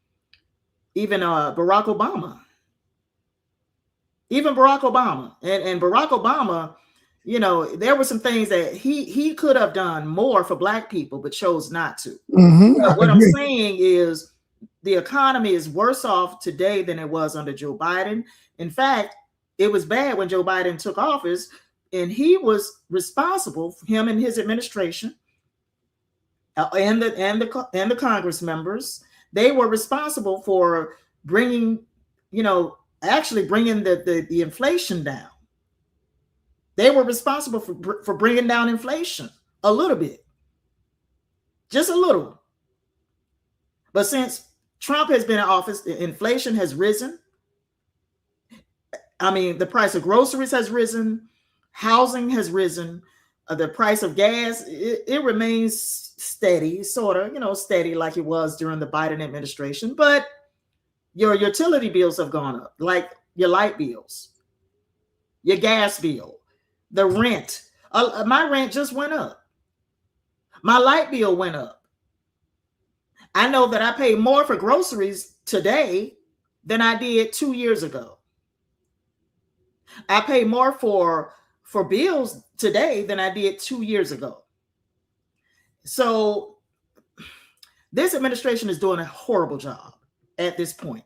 Barack Obama. Even Barack Obama. And Barack Obama, there were some things that he could have done more for Black people, but chose not to. Mm-hmm. What I'm saying is the economy is worse off today than it was under Joe Biden. In fact, it was bad when Joe Biden took office, and he was responsible for him and his administration and the Congress members. They were responsible for bringing the inflation down. They were responsible for bringing down inflation a little bit, just a little. But since Trump has been in office, the inflation has risen. I mean, the price of groceries has risen, housing has risen, the price of gas, it remains steady, sort of, steady like it was during the Biden administration. But your utility bills have gone up, like your light bills, your gas bill, the rent. My rent just went up. My light bill went up. I know that I pay more for groceries today than I did 2 years ago. I pay more for bills today than I did 2 years ago. So this administration is doing a horrible job at this point.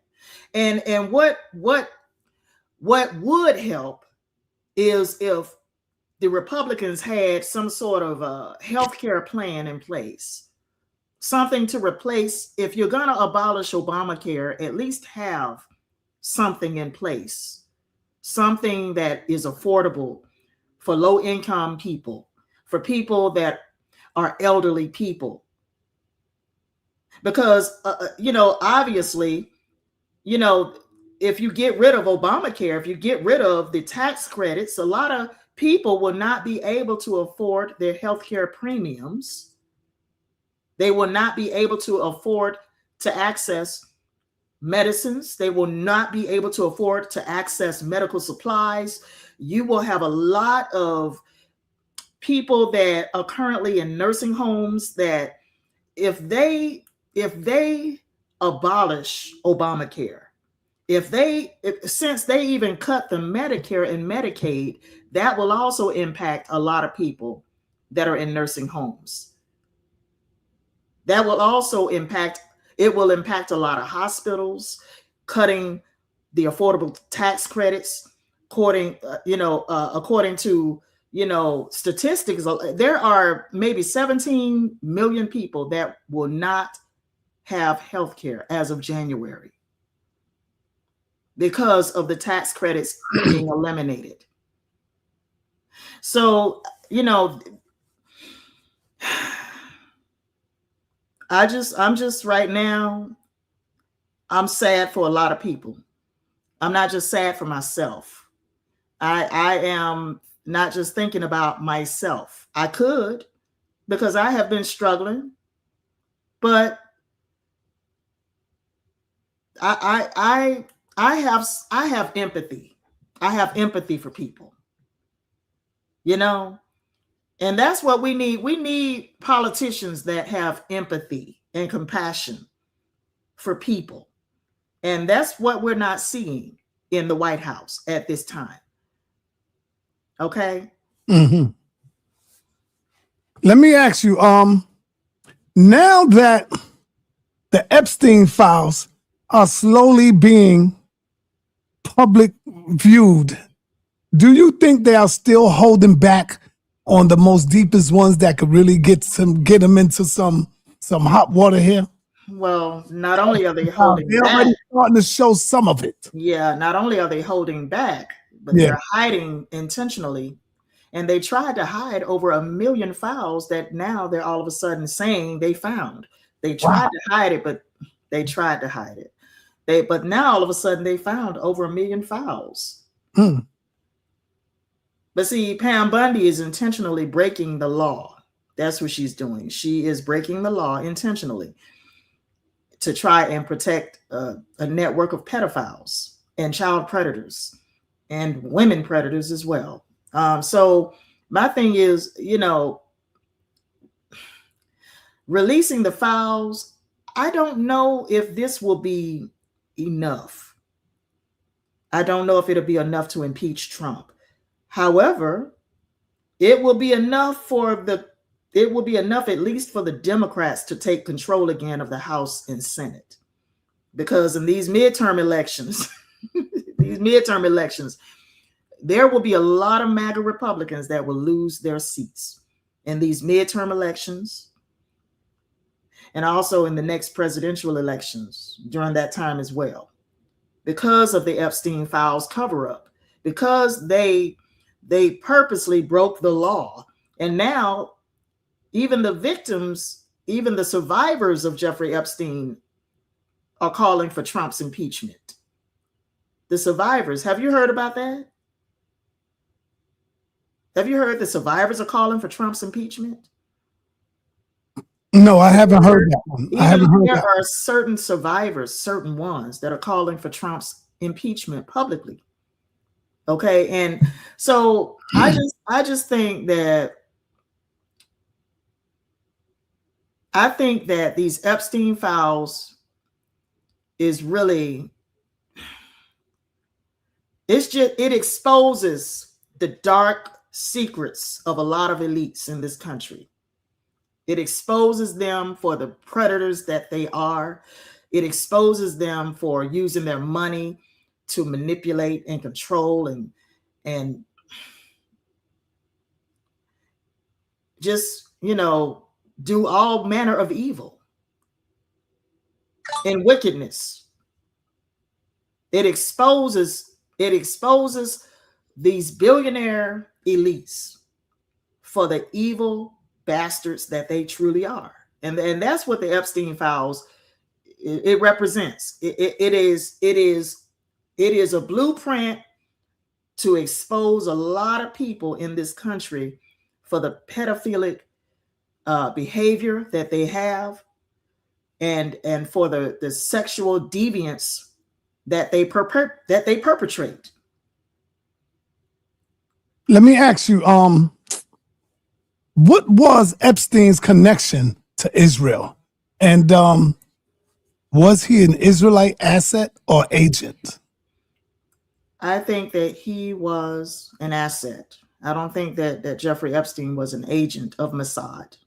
And what would help is if the Republicans had some sort of a healthcare plan in place something to replace. If you're going to abolish Obamacare, at least have something in place, something that is affordable for low-income people, for people that are elderly people. Because, obviously, if you get rid of Obamacare, if you get rid of the tax credits, a lot of people will not be able to afford their healthcare premiums. They will not be able to afford to access medicines. They will not be able to afford to access medical supplies. You will have a lot of people that are currently in nursing homes that if they abolish Obamacare, since they even cut the Medicare and Medicaid, that will also impact a lot of people that are in nursing homes. That will also impact a lot of hospitals, cutting the affordable tax credits. According to statistics, there are maybe 17 million people that will not have health care as of January because of the tax credits being eliminated. So, I'm just right now, I'm sad for a lot of people. I'm not just sad for myself. I am not just thinking about myself. I could, because I have been struggling, but I have empathy. I have empathy for people, and that's what we need. We need politicians that have empathy and compassion for people. And that's what we're not seeing in the White House at this time. Okay. Mm-hmm. Let me ask you, now that the Epstein files are slowly being public viewed, do you think they are still holding back on the most deepest ones that could really get them into some hot water here? Well, not only are they holding they're back, already starting to show some of it. Yeah, not only are they holding back, but they're hiding intentionally. And they tried to hide over 1 million files that now they're all of a sudden saying they found. They tried to hide it, but but now all of a sudden they found over 1 million files. But see, Pam Bundy is intentionally breaking the law. That's what she's doing. She is breaking the law intentionally to try and protect a network of pedophiles and child predators and women predators as well. So my thing is, releasing the files, I don't know if this will be enough. I don't know if it'll be enough to impeach Trump. However, it will be enough at least for the Democrats to take control again of the House and Senate. Because in these midterm elections, there will be a lot of MAGA Republicans that will lose their seats in these midterm elections and also in the next presidential elections during that time as well, because of the Epstein files cover-up, because they purposely broke the law. And now even the victims, even the survivors of Jeffrey Epstein are calling for Trump's impeachment. The survivors, have you heard about that? Have you heard the survivors are calling for Trump's impeachment? No, I haven't heard that one. There are certain survivors, certain ones that are calling for Trump's impeachment publicly. Okay. And so I just think that these Epstein files is really, it exposes the dark secrets of a lot of elites in this country. It exposes them for the predators that they are. It exposes them for using their money to manipulate and control and just, do all manner of evil. in wickedness. It exposes these billionaire elites for the evil bastards that they truly are. And that's what the Epstein files it represents. It is a blueprint to expose a lot of people in this country for the pedophilic behavior that they have, and for the sexual deviance that they perpetrate. Let me ask you, what was Epstein's connection to Israel? And was he an Israelite asset or agent? I think that he was an asset. I don't think that Jeffrey Epstein was an agent of Mossad.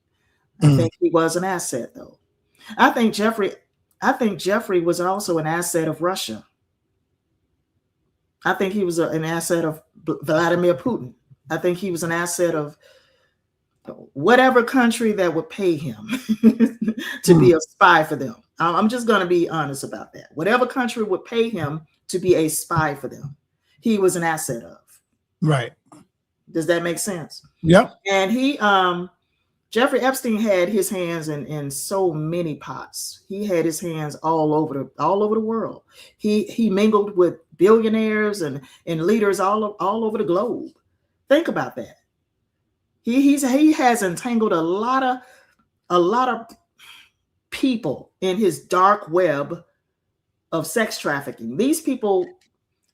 I think he was an asset, though. I think Jeffrey was also an asset of Russia. I think he was an asset of Vladimir Putin. I think he was an asset of whatever country that would pay him to be a spy for them. I'm just going to be honest about that. Whatever country would pay him to be a spy for them, he was an asset of. Right. Does that make sense? Yep. And Jeffrey Epstein had his hands in so many pots. He had his hands all over the world. He mingled with billionaires and leaders all over the globe. Think about that. He has entangled a lot of people in his dark web of sex trafficking. These people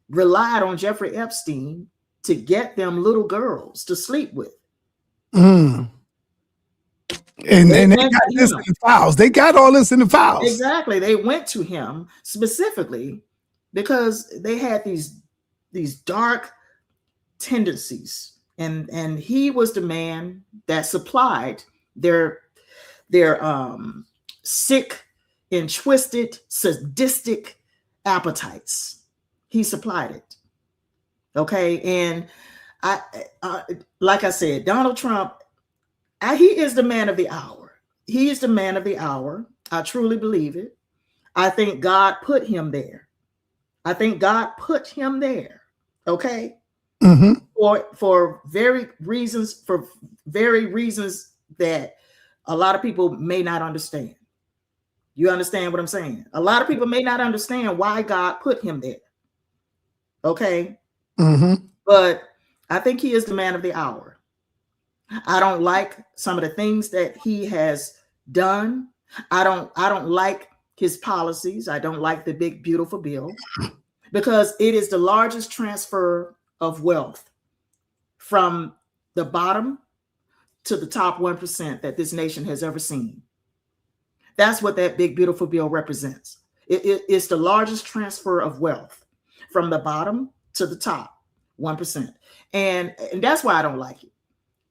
relied on Jeffrey Epstein to get them little girls to sleep with. And they got this in the files. They got all this in the files. Exactly. They went to him specifically because they had these dark tendencies. And he was the man that supplied their sick and twisted, sadistic appetites. He supplied it. Okay. And I like I said, Donald Trump, he is the man of the hour. He is the man of the hour. I truly believe it. I think God put him there. Okay. Mm-hmm. For very reasons that a lot of people may not understand. You understand what I'm saying? A lot of people may not understand why God put him there. Okay. Mm-hmm. But I think he is the man of the hour. I don't like some of the things that he has done. I don't like his policies. I don't like the big, beautiful bill because it is the largest transfer of wealth from the bottom to the top 1% that this nation has ever seen. That's what that big, beautiful bill represents. It's the largest transfer of wealth from the bottom to the top 1%. And that's why I don't like it.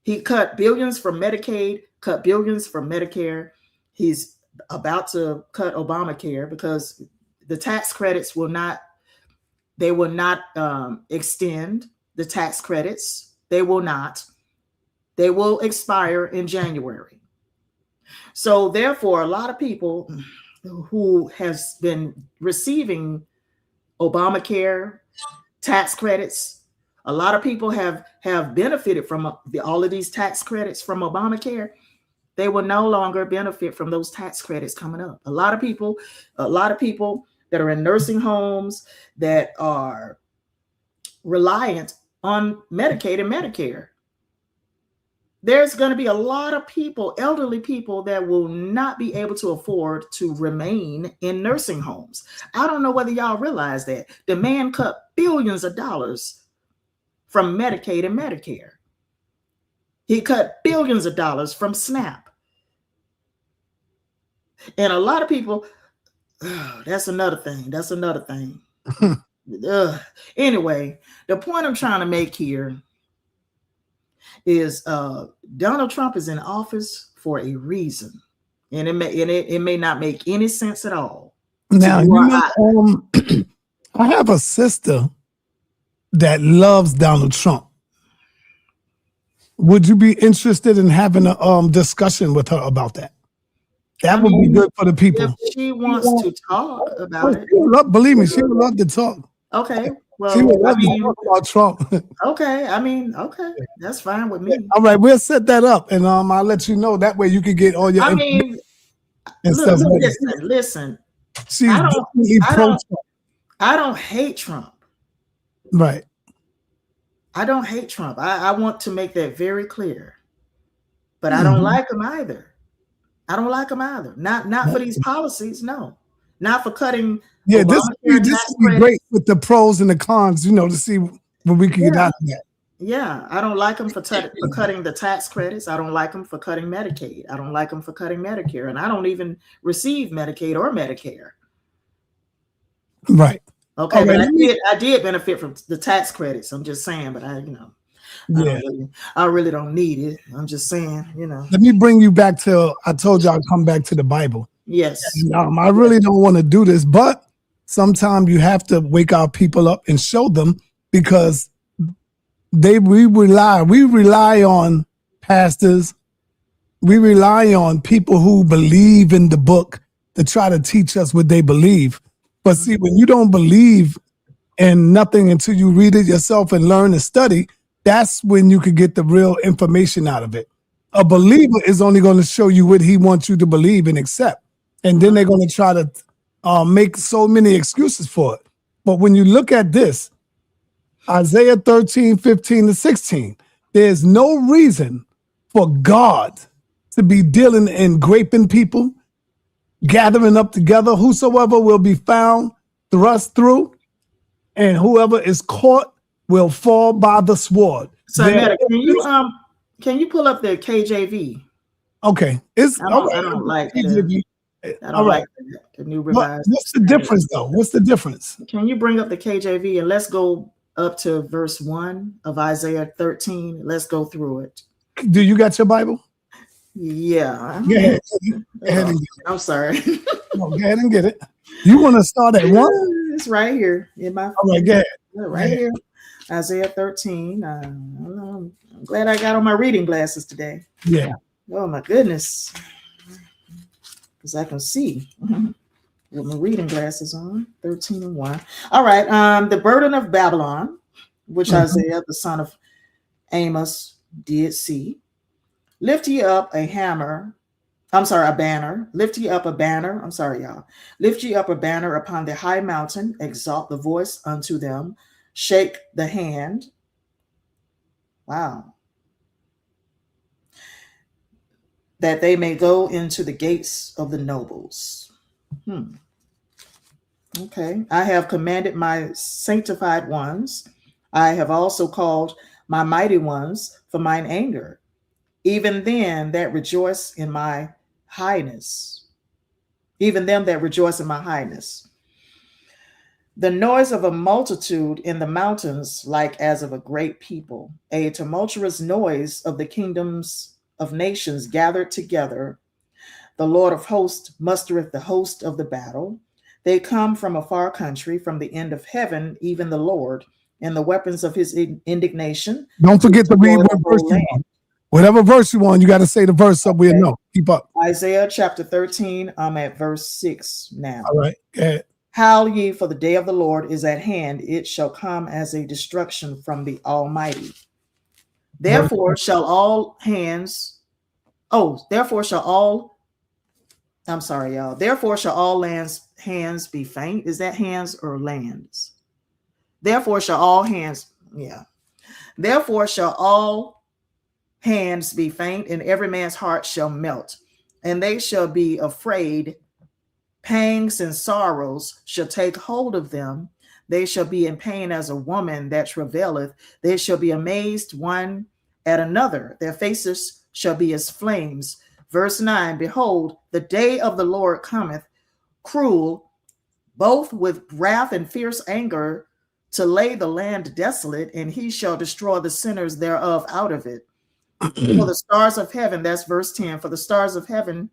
He cut billions from Medicaid, cut billions from Medicare. He's about to cut Obamacare because the tax credits will not extend the tax credits. They will not. They will expire in January. So therefore, a lot of people who has been receiving Obamacare tax credits, a lot of people have benefited from all of these tax credits from Obamacare. They will no longer benefit from those tax credits coming up. A lot of people that are in nursing homes that are reliant on Medicaid and Medicare. There's going to be a lot of people, elderly people, that will not be able to afford to remain in nursing homes. I don't know whether y'all realize that. The man cut billions of dollars from Medicaid and Medicare. He cut billions of dollars from SNAP. And a lot of people, that's another thing. Anyway, the point I'm trying to make here is Donald Trump is in office for a reason, and it may not make any sense at all. Now, I have a sister that loves Donald Trump. Would you be interested in having a discussion with her about that? That would be good for the people. If she wants to talk about it. Believe me, she would love to talk. Okay. Well, she would love to talk about Trump. Okay. I mean, okay. That's fine with me. All right, we'll set that up and I'll let you know. That way you can get all your information. Listen. She's I don't hate Trump. Right. I don't hate Trump. I want to make that very clear. But I don't like him either. I don't like him either. Not for these policies, no. Not for cutting. Yeah, this would be great with the pros and the cons, to see what we can get out of that. Yeah, I don't like him for cutting the tax credits. I don't like him for cutting Medicaid. I don't like him for cutting Medicare. And I don't even receive Medicaid or Medicare. Right. Okay, but I did benefit from the tax credits. I'm just saying, but I really don't need it. I'm just saying, Let me bring you back to, I told you I'd come back to the Bible. Yes. I really don't want to do this, but sometimes you have to wake our people up and show them, because we rely on pastors. We rely on people who believe in the book to try to teach us what they believe. But see, when you don't believe in nothing until you read it yourself and learn and study, that's when you could get the real information out of it. A believer is only going to show you what he wants you to believe and accept. And then they're going to try to make so many excuses for it. But when you look at this, Isaiah 13, 15 to 16, there's no reason for God to be dealing in graping people, gathering up together, whosoever will be found, thrust through, and whoever is caught will fall by the sword. So, can you pull up the KJV? Okay, I don't like the new revised. What's the difference, though? What's the difference? Can you bring up the KJV and let's go up to verse 1 of Isaiah 13? Let's go through it. Do you got your Bible? Yeah. Go ahead and get it. I'm sorry. Go ahead and get it. You want to start at 1? It's right here in my phone. All right, go ahead. Right here. Isaiah 13. I'm glad I got on my reading glasses today. Yeah. Oh my goodness. Because I can see with my reading glasses on. 13 and 1. All right. The burden of Babylon, which Isaiah, the son of Amos, did see. Lift ye up a banner. Lift ye up a banner. I'm sorry, y'all. Lift ye up a banner upon the high mountain. Exalt the voice unto them. Shake the hand. Wow. That they may go into the gates of the nobles. Okay. I have commanded my sanctified ones. I have also called my mighty ones for mine anger. Even them that rejoice in my highness. Even them that rejoice in my highness. The noise of a multitude in the mountains, like as of a great people, a tumultuous noise of the kingdoms of nations gathered together. The Lord of hosts mustereth the host of the battle. They come from a far country, from the end of heaven, even the Lord, and the weapons of his indignation. Don't forget to read what verse you want. Whatever verse you want, you got to say the verse so we'll know. Keep up. Isaiah chapter 13, I'm at verse 6 now. All right, go ahead. Howl ye, for the day of the Lord is at hand. It shall come as a destruction from the Almighty. Therefore shall all lands hands be faint. Is that hands or lands? Therefore shall all hands be faint, and every man's heart shall melt, and they shall be afraid. Pangs and sorrows shall take hold of them. They shall be in pain as a woman that travaileth. They shall be amazed one at another. Their faces shall be as flames. Verse 9, behold, the day of the Lord cometh, cruel, both with wrath and fierce anger, to lay the land desolate, and he shall destroy the sinners thereof out of it. For the stars of heaven, that's verse 10, for the stars of heaven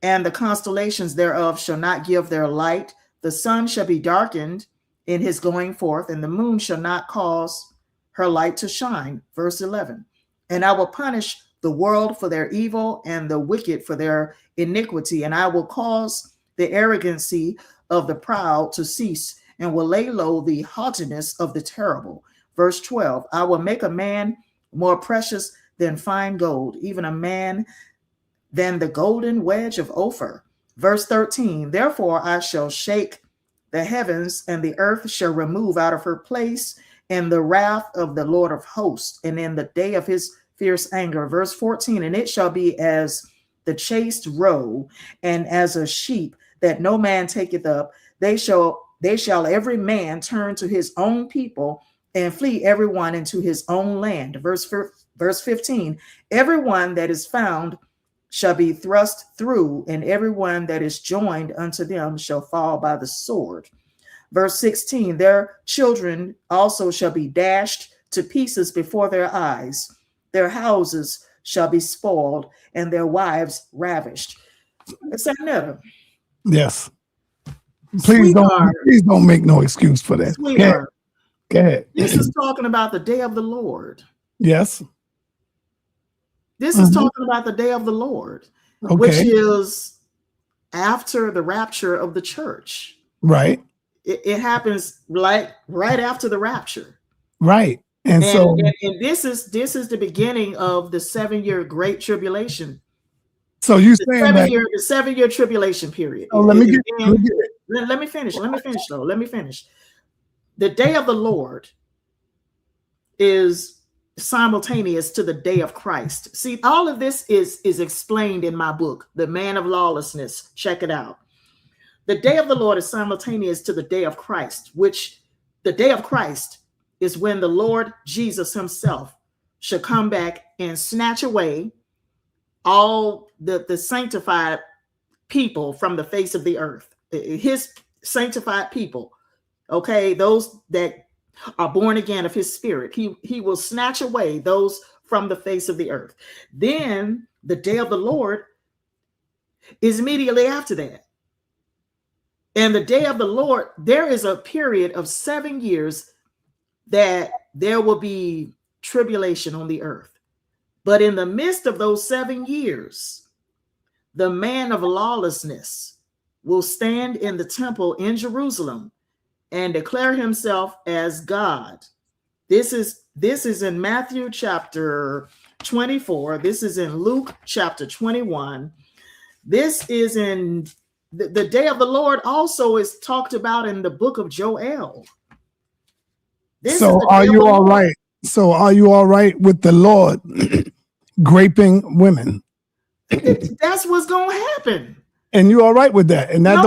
and the constellations thereof shall not give their light. The sun shall be darkened in his going forth, and the moon shall not cause her light to shine. Verse 11, and I will punish the world for their evil and the wicked for their iniquity. And I will cause the arrogancy of the proud to cease and will lay low the haughtiness of the terrible. Verse 12, I will make a man more precious than fine gold, even a man than the golden wedge of Ophir. Verse 13, therefore I shall shake the heavens, and the earth shall remove out of her place in the wrath of the Lord of hosts, and in the day of his fierce anger. Verse 14, and it shall be as the chased roe, and as a sheep that no man taketh up. They shall every man turn to his own people, and flee everyone into his own land. Verse 15, everyone that is found shall be thrust through, and everyone that is joined unto them shall fall by the sword. Verse 16, their children also shall be dashed to pieces before their eyes. Their houses shall be spoiled, and their wives ravished. sa.neter. Yes. Please don't make no excuse for that. Sweetheart, go ahead. This is talking about the day of the Lord. Yes. This is talking about the day of the Lord, which is after the rapture of the church. Right. It happens right after the rapture. Right. And this is the beginning of the 7-year great tribulation. So you saying that the 7-year tribulation period. Oh, let me finish. Let me finish. The day of the Lord is simultaneous to the day of Christ. See, all of this is explained in my book, The Man of Lawlessness. Check it out. The day of the Lord is simultaneous to the day of Christ, which the day of Christ is when the Lord Jesus himself shall come back and snatch away all the sanctified people from the face of the earth, his sanctified people. Okay, those that are born again of his spirit. He will snatch away those from the face of the earth. Then the day of the Lord is immediately after that. And the day of the Lord, there is a period of 7 years that there will be tribulation on the earth. But in the midst of those 7 years, the man of lawlessness will stand in the temple in Jerusalem and declare himself as God. This is in Matthew chapter 24. This is in Luke chapter 21. This is in the day of the Lord also is talked about in the book of Joel. So are you all right? So are you all right with the Lord graping women? That's what's going to happen. And you all right with that? And that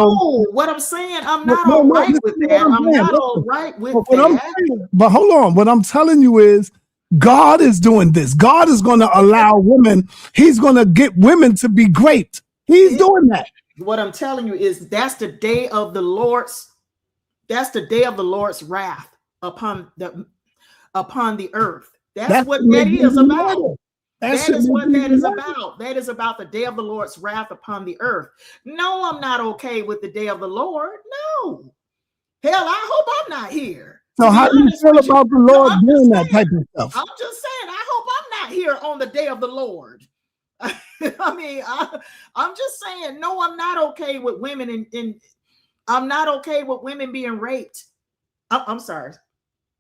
what I'm saying, I'm not all right with that. I'm not all right with that. But hold on. What I'm telling you is God is doing this. God is going to allow women. He's going to get women to be great. He's doing that. What I'm telling you is that's the day of the Lord's. That's the day of the Lord's wrath upon the earth. That's what that is about. That is what that is about. That is about the day of the Lord's wrath upon the earth. No, I'm not okay with the day of the Lord. No. Hell, I hope I'm not here. So how do you feel about the Lord doing that type of stuff? I'm just saying, I hope I'm not here on the day of the Lord. I mean, I'm just saying, no, I'm not okay with women I'm not okay with women being raped. I'm sorry.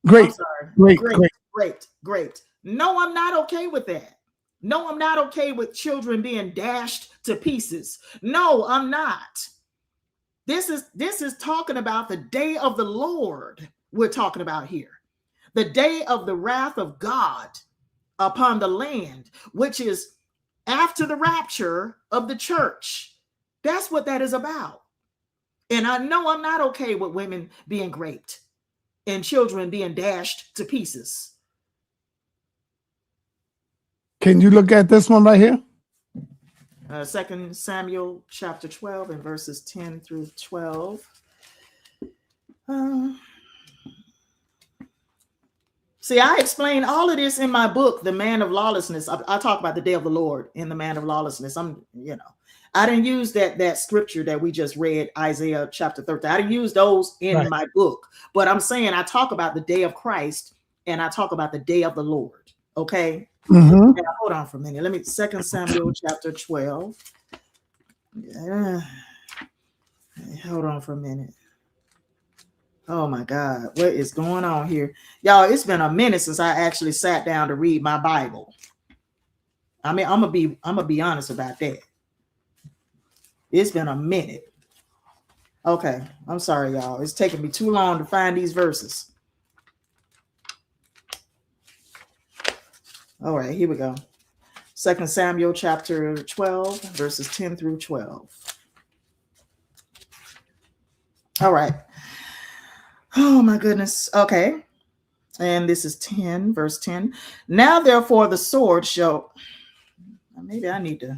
Great. I'm sorry. Great. No, I'm not okay with that. No, I'm not okay with children being dashed to pieces. No, I'm not. This is talking about the day of the Lord we're talking about here. The day of the wrath of God upon the land, which is after the rapture of the church. That's what that is about. And I know I'm not okay with women being raped and children being dashed to pieces. Can you look at this one right here? 2 Samuel chapter 12 and verses 10 through 12. See, I explain all of this in my book, The Man of Lawlessness. I talk about the day of the Lord in The Man of Lawlessness. I didn't use that scripture that we just read, Isaiah chapter 13. I didn't use those in my book, but I'm saying I talk about the day of Christ and I talk about the day of the Lord. Okay. Mm-hmm. Now, hold on for a minute. Let me 2 Samuel chapter 12. Yeah. Hold on for a minute. Oh my God, what is going on here? Y'all, it's been a minute since I actually sat down to read my Bible. I mean, I'm gonna be honest about that. It's been a minute. Okay, I'm sorry, y'all. It's taking me too long to find these verses. All right, here we go. 2 Samuel chapter 12, verses 10 through 12. All right. Oh my goodness. Okay. And this is 10, verse 10. Now, therefore, the sword shall... Maybe I need to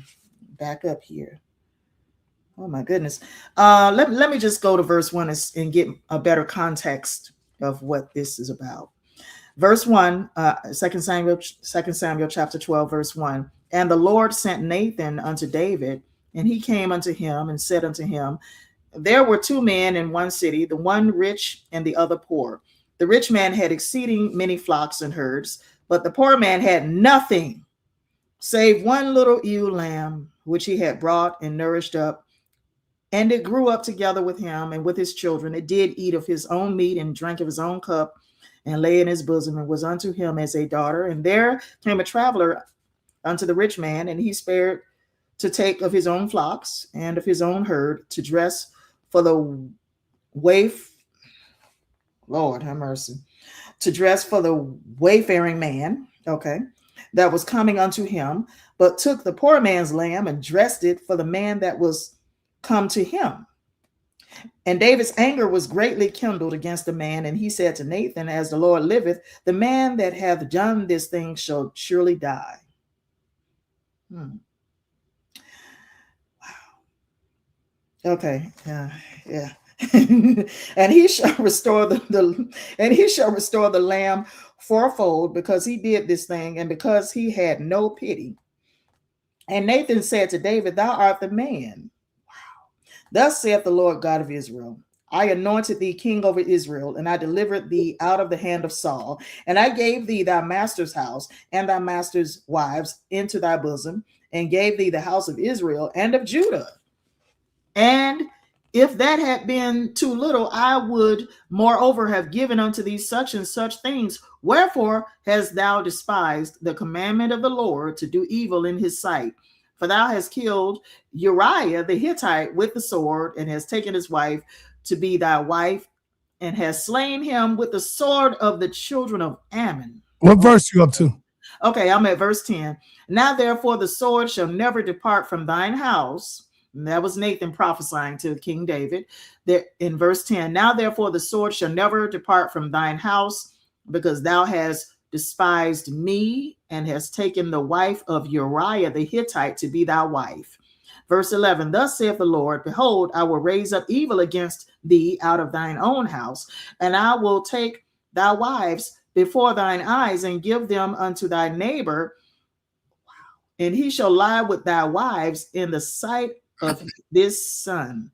back up here. Oh my goodness. Let me just go to verse 1 and get a better context of what this is about. Verse 1, 2 Samuel chapter 12, verse 1. And the Lord sent Nathan unto David, and he came unto him and said unto him, there were two men in one city, the one rich and the other poor. The rich man had exceeding many flocks and herds, but the poor man had nothing save one little ewe lamb, which he had brought and nourished up. And it grew up together with him and with his children. It did eat of his own meat and drank of his own cup and lay in his bosom and was unto him as a daughter. And there came a traveler unto the rich man, and he spared to take of his own flocks and of his own herd to dress for the Lord have mercy, to dress for the wayfaring man, okay, that was coming unto him, but took the poor man's lamb and dressed it for the man that was come to him. And David's anger was greatly kindled against the man, and he said to Nathan, as the Lord liveth, the man that hath done this thing shall surely die. Wow. Okay. Yeah. And he shall restore the lamb fourfold, because he did this thing, and because he had no pity. And Nathan said to David, thou art the man. Wow. Thus saith the Lord God of Israel, I anointed thee king over Israel, and I delivered thee out of the hand of Saul, and I gave thee thy master's house and thy master's wives into thy bosom, and gave thee the house of Israel and of Judah. And if that had been too little, I would moreover have given unto thee such and such things. Wherefore hast thou despised the commandment of the Lord to do evil in his sight? For thou hast killed Uriah the Hittite with the sword, and hast taken his wife to be thy wife, and hast slain him with the sword of the children of Ammon. What verse you up to? Okay, I'm at verse 10. Now therefore the sword shall never depart from thine house. And that was Nathan prophesying to King David. There in verse 10, now therefore the sword shall never depart from thine house, because thou hast despised me, and hast taken the wife of Uriah the Hittite to be thy wife. Verse 11, thus saith the Lord, behold, I will raise up evil against thee out of thine own house, and I will take thy wives before thine eyes, and give them unto thy neighbor, and he shall lie with thy wives in the sight of this son.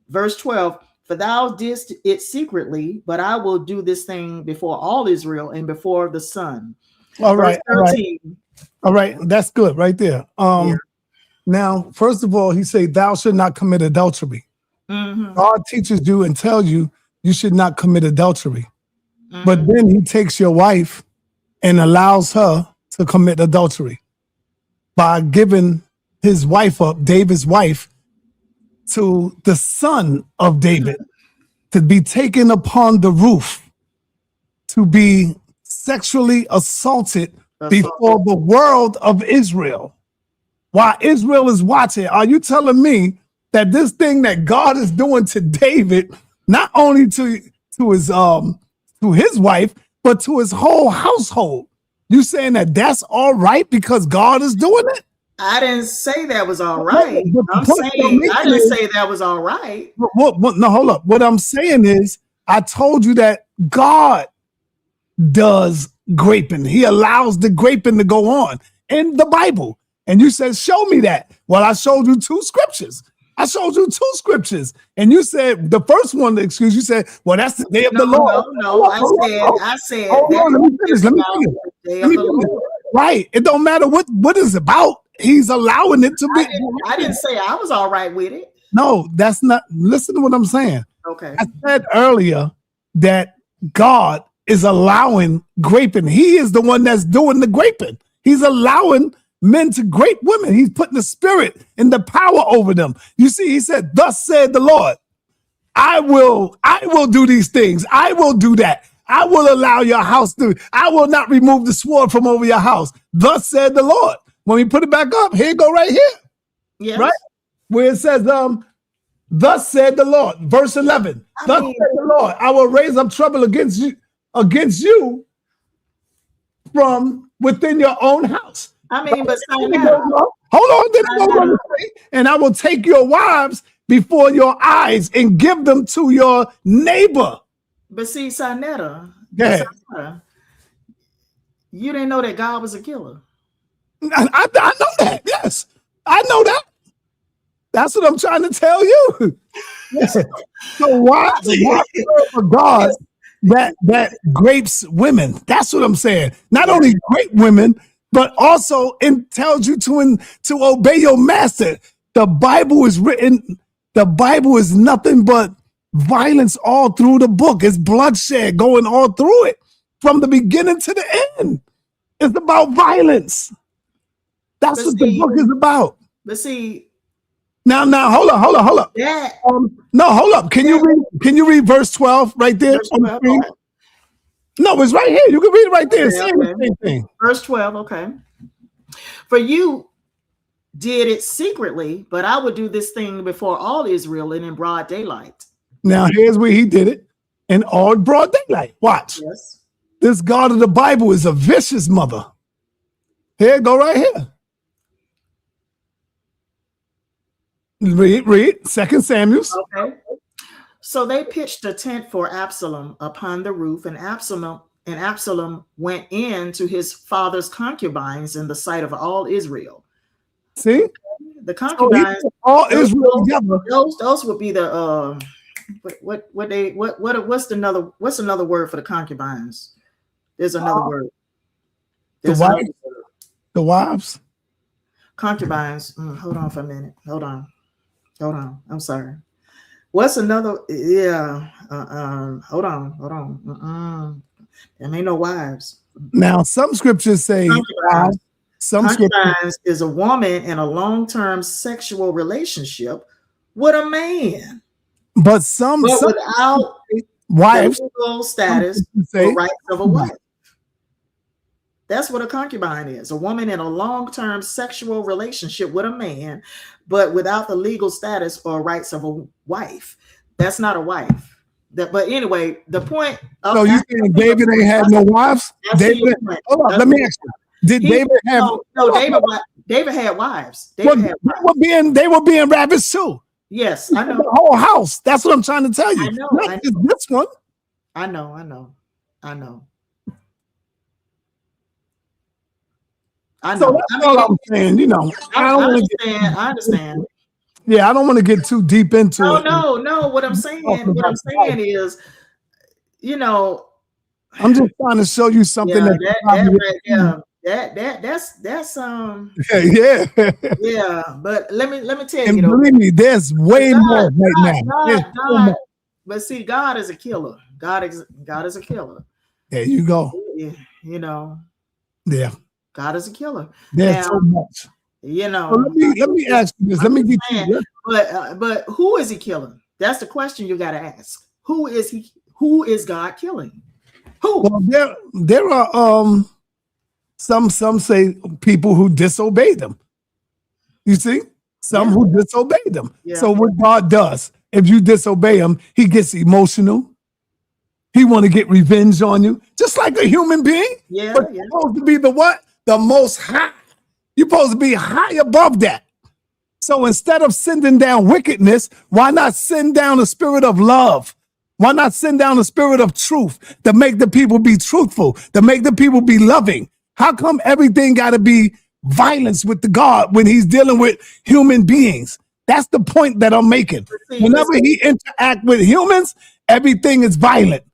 Verse 12, for thou didst it secretly, but I will do this thing before all Israel and before the sun. All right. All right. That's good right there. Now, first of all, he said, thou should not commit adultery. Mm-hmm. God teaches you and tells you you should not commit adultery. Mm-hmm. But then he takes your wife and allows her to commit adultery by giving his wife up, David's wife, to the son of David, to be taken upon the roof, to be sexually assaulted before the world of Israel. While Israel is watching, are you telling me that this thing that God is doing to David, not only to his wife, but to his whole household, you saying that that's all right because God is doing it? I didn't say that was all right. I'm saying I didn't say that was all right. No, hold up. What I'm saying is, I told you that God does graping. He allows the graping to go on in the Bible. And you said, show me that. Well, I showed you two scriptures. And you said the first one, you said, well, that's the day of the Lord. No, I said. Hold on, let me finish. Right. It don't matter what it's about. He's allowing it to be. I didn't say I was all right with it. No, that's not. Listen to what I'm saying. Okay. I said earlier that God is allowing graping. He is the one that's doing the graping. He's allowing men to grape women. He's putting the spirit and the power over them. You see, he said, thus said the Lord, I will do these things. I will do that. I will allow your house to, I will not remove the sword from over your house. Thus said the Lord. When we put it back up, here you go right here. Yes. Right? Where it says, thus said the Lord, verse 11. Thus said the Lord, I will raise up trouble against you from within your own house. I mean, but hold on, then I go say, and I will take your wives before your eyes and give them to your neighbor. But see, sa.neter, you didn't know that God was a killer. I know that. Yes, I know that. That's what I'm trying to tell you. So why serve a God that grapes women? That's what I'm saying. Not only grape women, but also it tells you to obey your master. The Bible is written. The Bible is nothing but violence all through the book. It's bloodshed going all through it from the beginning to the end. It's about violence. That's what the book is about. But see, now, hold up. Yeah. No, hold up. Can you read verse 12 right there? Verse 12, okay. No, it's right here. You can read it right there. Same thing. Verse 12, okay. For you did it secretly, but I would do this thing before all Israel and in broad daylight. Now, here's where he did it in all broad daylight. Watch. Yes. This God of the Bible is a vicious mother. Here, go right here. Read 2 Samuel. Okay. So they pitched a tent for Absalom upon the roof, and Absalom went in to his father's concubines in the sight of all Israel. See? The concubines, so all Israel together. Those would be the what's another word for the concubines? There's another word. There's the wives. Concubines. Hold on for a minute. Hold on. I'm sorry. What's another? Yeah. Hold on. There ain't no wives. Now, some scriptures say concubines. Some concubines is a woman in a long-term sexual relationship with a man. But without wives legal status or rights of a wife. That's what a concubine is. A woman in a long-term sexual relationship with a man, but without the legal status or rights of a wife. That's not a wife. But anyway, the point. So you saying David ain't had no wives? David, hold on, let me ask you. Did David have? No, David had wives. They were being ravished too. Yes, I know. The whole house. That's what I'm trying to tell you. I know. Not just this one. I know. So that's all I'm saying. You know, I understand. Yeah, I don't want to get too deep into it. No. What I'm saying is, you know, I'm just trying to show you something that's yeah. But let me tell and you, believe me, there's way more right now. God, but see, God is a killer. God is a killer. There you go. You know. Yeah. God is a killer. There's so much. You know. So let me ask you this. Let me get you. But who is he killing? That's the question you got to ask. Who is he? Who is God killing? Who? Well, there are some say people who disobey them. You see, some who disobey them. Yeah. So what God does, if you disobey him, he gets emotional. He want to get revenge on you, just like a human being. Yeah, but you're supposed to be the what? The most high. You're supposed to be high above that. So instead of sending down wickedness, why not send down a spirit of love? Why not send down a spirit of truth to make the people be truthful, to make the people be loving? How come everything got to be violence with the God when he's dealing with human beings? That's the point that I'm making. Whenever he interact with humans, everything is violent.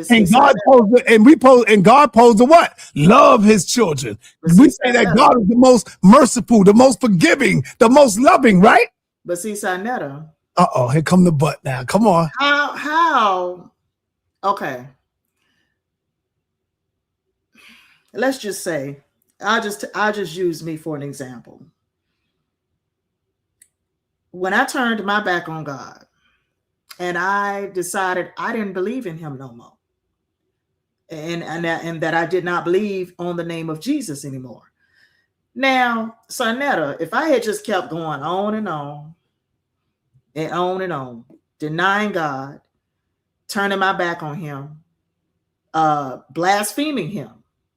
And God posed to what? Love his children. We say that God is the most merciful, the most forgiving, the most loving, right? But see, sa.neter. Here come the butt now. Come on. How? Okay. Let's just say, I'll just use me for an example. When I turned my back on God and I decided I didn't believe in him no more, and that I did not believe on the name of Jesus anymore. Now, sa.neter, if I had just kept going on and on and on and on, denying God, turning my back on him, blaspheming him.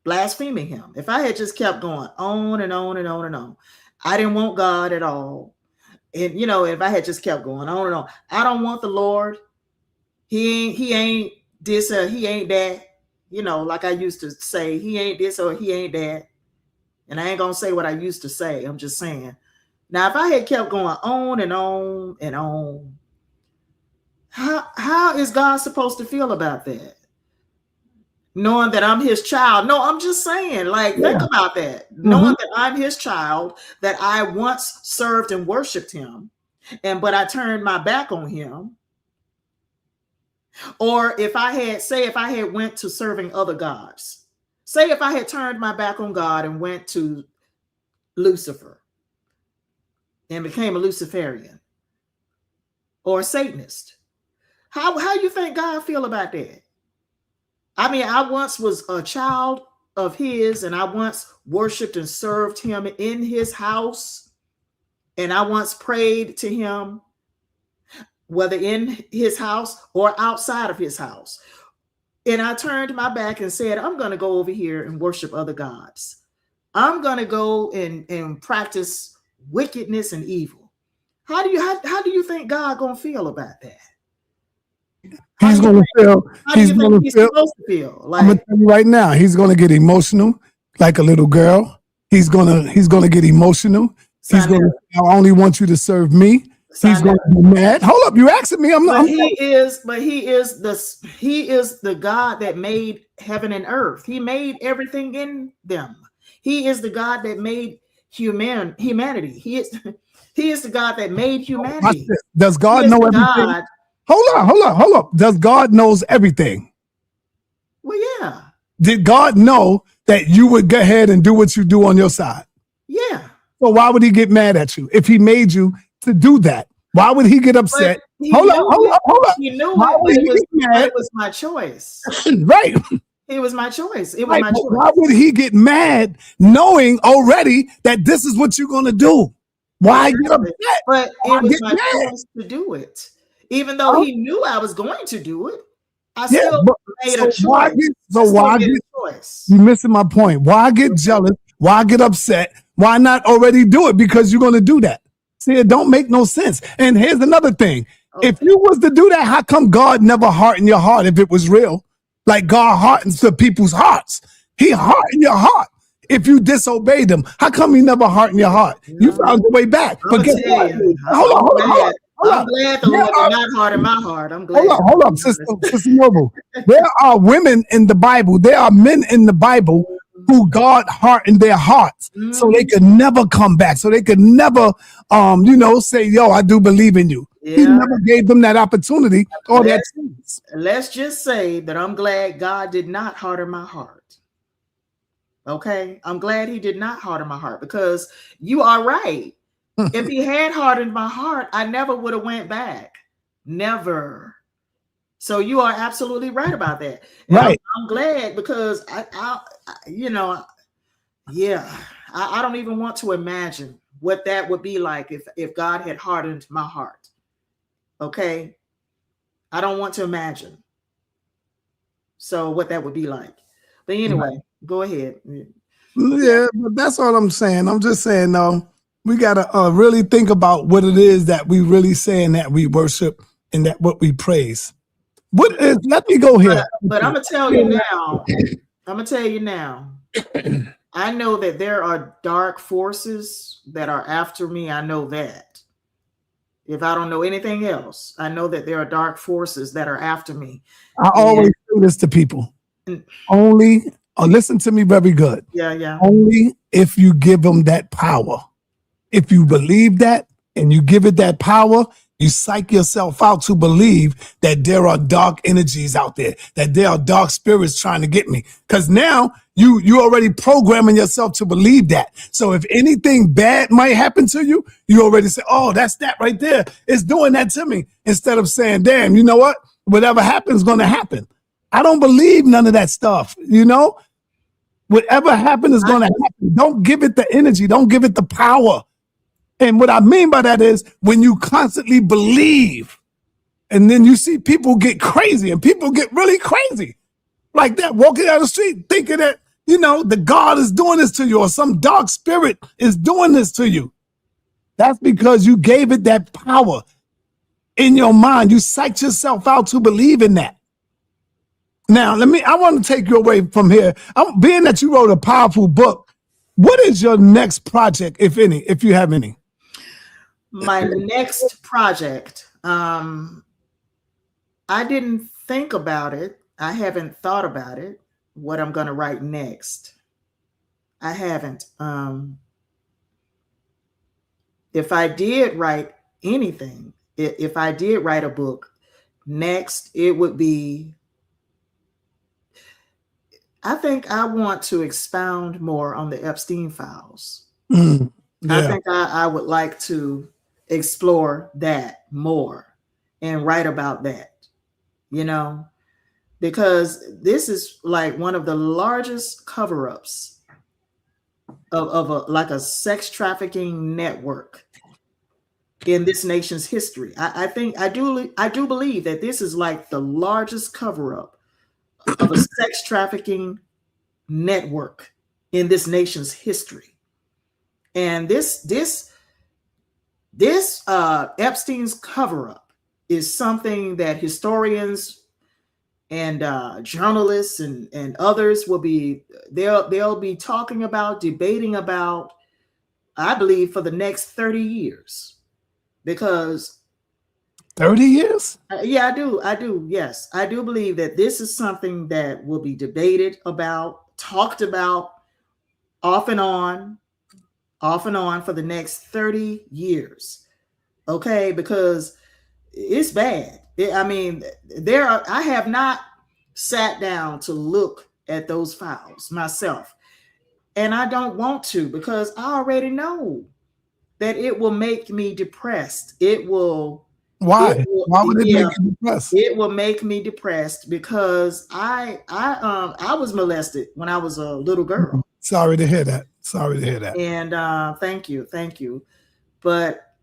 If I had just kept going on and on and on and on, I didn't want God at all. And if I had just kept going on and on, I don't want the Lord. He ain't this or he ain't that. Like I used to say, he ain't this or he ain't that. And I ain't gonna say what I used to say. I'm just saying. Now, if I had kept going on and on and on, how is God supposed to feel about that? Knowing that I'm his child. No, I'm just saying, think about that. Mm-hmm. Knowing that I'm his child, that I once served and worshiped him, but I turned my back on him. Or if I had went to serving other gods, say if I had turned my back on God and went to Lucifer and became a Luciferian or a Satanist, how you think God feel about that? I mean, I once was a child of his, and I once worshiped and served him in his house, and I once prayed to him, whether in his house or outside of his house. And I turned my back and said, I'm going to go over here and worship other gods. I'm going to go and practice wickedness and evil. How do you think God going to feel about that? He's going to feel. He's supposed to feel. I'm going to tell you right now. He's going to get emotional, like a little girl. He's going to get emotional. He's going to. I only want you to serve me. He's going to be mad. Hold up, you asking me? He is the God that made heaven and earth. He made everything in them. He is the God that made humanity. He is the God that made humanity. Does God know everything? Hold up. Does God knows everything? Well, yeah. Did God know that you would go ahead and do what you do on your side? Yeah. So why would he get mad at you if he made you to do that? Why would he get upset? Hold up. He knew it was my choice. Right. It was my choice. It was my choice. Why would he get mad knowing already that this is what you're going to do? Why get upset? But it was my choice to do it. Even though he knew I was going to do it, I still made a choice. You're missing my point. Why get jealous? Why get upset? Why not already do it? Because you're going to do that. See, it don't make no sense. And here's another thing. Okay. If you was to do that, how come God never hardened your heart if it was real? Like God hardens the people's hearts. He hardened your heart. If you disobeyed him, how come he never hardened your heart? You found your way back. But guess what? Hold on. I'm glad the Lord did not harden my heart. I'm glad. Hold up, Sister Noble. There are women in the Bible. There are men in the Bible who God hardened their hearts so they could never come back. So they could never, say, yo, I do believe in you. Yeah. He never gave them that opportunity or that chance. Let's just say that I'm glad God did not harden my heart. Okay? I'm glad he did not harden my heart, because you are right. If he had hardened my heart, I never would have went back. Never. So you are absolutely right about that. And right. I'm glad, because I don't even want to imagine what that would be like if God had hardened my heart. Okay. I don't want to imagine. So what that would be like. But anyway, Go ahead. Yeah, but that's all I'm saying. I'm just saying, we got to really think about what it is that we really saying that we worship and that what we praise. Let me go here. But I'm going to tell you now. I know that there are dark forces that are after me. I know that. If I don't know anything else, I know that there are dark forces that are after me. I always say say this to people. Only, listen to me very good. Yeah. Only if you give them that power. If you believe that and you give it that power, you psych yourself out to believe that there are dark energies out there, that there are dark spirits trying to get me. Because now you already programming yourself to believe that. So if anything bad might happen to you, you already say, oh, that's that right there. It's doing that to me. Instead of saying, damn, you know what? Whatever happens is going to happen. I don't believe none of that stuff, you know? Whatever happens is going to happen. Don't give it the energy. Don't give it the power. And what I mean by that is when you constantly believe and then you see people get crazy and people get really crazy like that, walking down the street thinking that, you know, the God is doing this to you or some dark spirit is doing this to you. That's because you gave it that power in your mind. You psyched yourself out to believe in that. Now, I want to take you away from here. Being that you wrote a powerful book, what is your next project, if any, if you have any? My next project, I didn't think about it. I haven't thought about it, what I'm going to write next. I haven't. If I did write anything, if I did write a book, next it would be, I think I want to expound more on the Epstein files. Yeah. I think I would like to explore that more and write about that, you know, because this is like one of the largest cover-ups of a sex trafficking network in this nation's history. I do believe that this is like the largest cover-up of a sex trafficking network in this nation's history. And this Epstein's cover-up is something that historians and journalists and others will be, they'll be talking about, debating about, I believe, for the next 30 years. Because 30 years? Yeah, I do. Yes, I do believe that this is something that will be debated about, talked about off and on for the next 30 years. Okay, because it's bad. I have not sat down to look at those files myself. And I don't want to, because I already know that it will make me depressed. Why would it make you depressed? It will make me depressed because I was molested when I was a little girl. Sorry to hear that. And thank you. But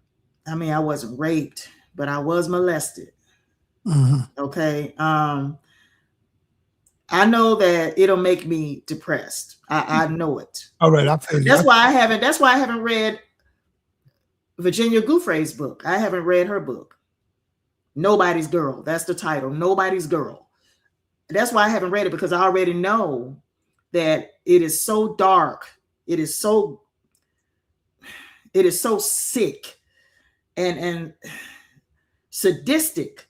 I mean, I wasn't raped, but I was molested. Mm-hmm. Okay. I know that it'll make me depressed. I know it. All right, I feel you. That's why I haven't read Virginia Giuffre's book. I haven't read her book. Nobody's Girl. That's the title. Nobody's Girl. That's why I haven't read it, because I already know that it is so dark. It is so sick and sadistic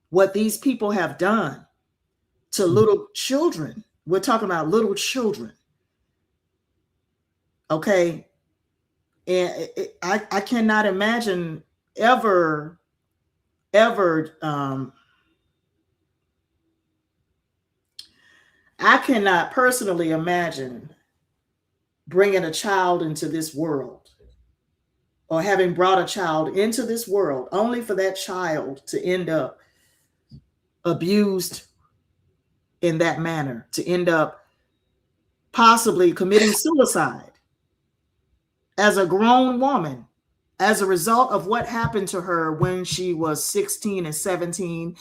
what these people have done to little children. We're talking about little children. Okay. And I cannot imagine ever I cannot personally imagine bringing a child into this world, or having brought a child into this world only for that child to end up abused in that manner, to end up possibly committing suicide as a grown woman as a result of what happened to her when she was 16 and 17,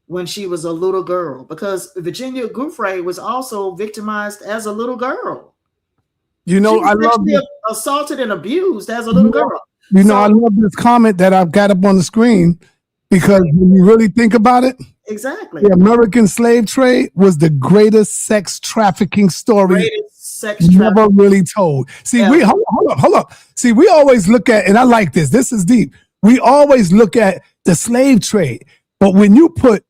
when she was a little girl. Because Virginia Giuffre was also victimized as a little girl. You know, I love assaulted and abused as a little girl. You know, I love this comment that I've got up on the screen, because when you really think about it, exactly, the American slave trade was the greatest sex trafficking story never really told. See, we hold up. See, we always look at, and I like this. This is deep. We always look at the slave trade, but when you put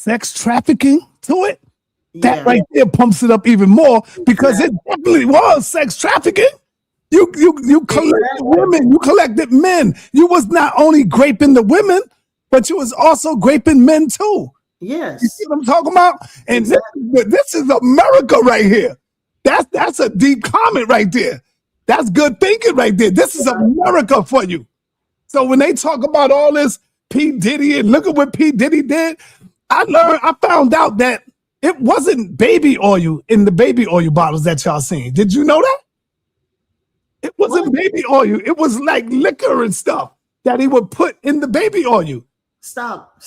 sex trafficking to it, that right there pumps it up even more because it definitely was sex trafficking. You collected women, you collected men. You was not only graping the women, but you was also graping men too. Yes. You see what I'm talking about? And this is America right here. That's a deep comment right there. That's good thinking right there. This is America for you. So when they talk about all this P. Diddy and look at what P. Diddy did, I found out that it wasn't baby oil in the baby oil bottles that y'all seen. Did you know that? It wasn't baby oil. It was like liquor and stuff that he would put in the baby oil. Stop.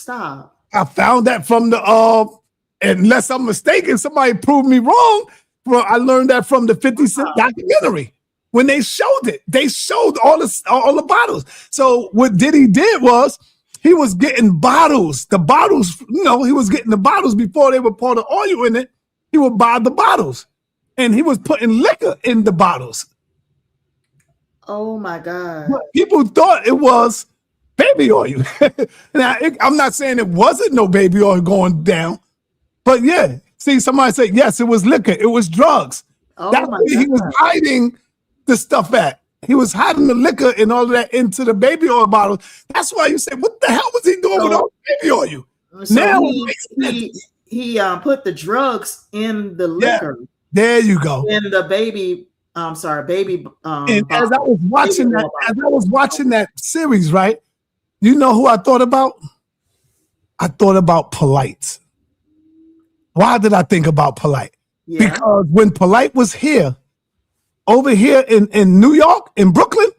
I found that from the, unless I'm mistaken, somebody proved me wrong. Well, I learned that from the 50 Cent documentary. When they showed it, they showed all the bottles. So what Diddy did was he was getting bottles. The bottles, he was getting the bottles before they would pour the oil in it. He would buy the bottles. And he was putting liquor in the bottles. Oh my God. But people thought it was baby oil. Now, I'm not saying it wasn't no baby oil going down. But yeah, see, somebody said, yes, it was liquor. It was drugs. Oh That's where he was hiding the stuff at. He was hiding the liquor and all of that into the baby oil bottle. That's why you say, what the hell was he doing with all the baby oil? So now he put the drugs in the liquor. Yeah, there you go. In the baby, and as I was watching that series, right? You know who I thought about? I thought about Polite. Why did I think about Polite? Yeah. Because when Polite was here, over here in New York, in Brooklyn,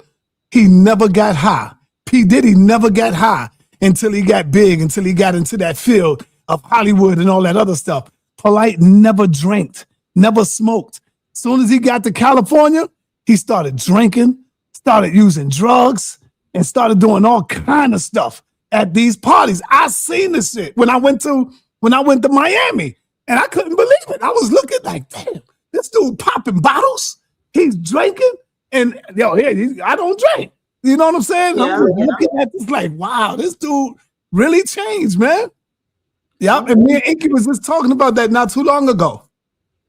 he never got high. P. Diddy never got high until he got big, until he got into that field of Hollywood and all that other stuff. Polite never drank, never smoked. As soon as he got to California, he started drinking, started using drugs, and started doing all kind of stuff at these parties. I seen this shit when I went to Miami, and I couldn't believe it. I was looking like, damn, this dude popping bottles. He's drinking, and I don't drink. You know what I'm saying? Yeah, I'm looking at this like, wow, this dude really changed, man. Yeah, and me and Inky was just talking about that not too long ago.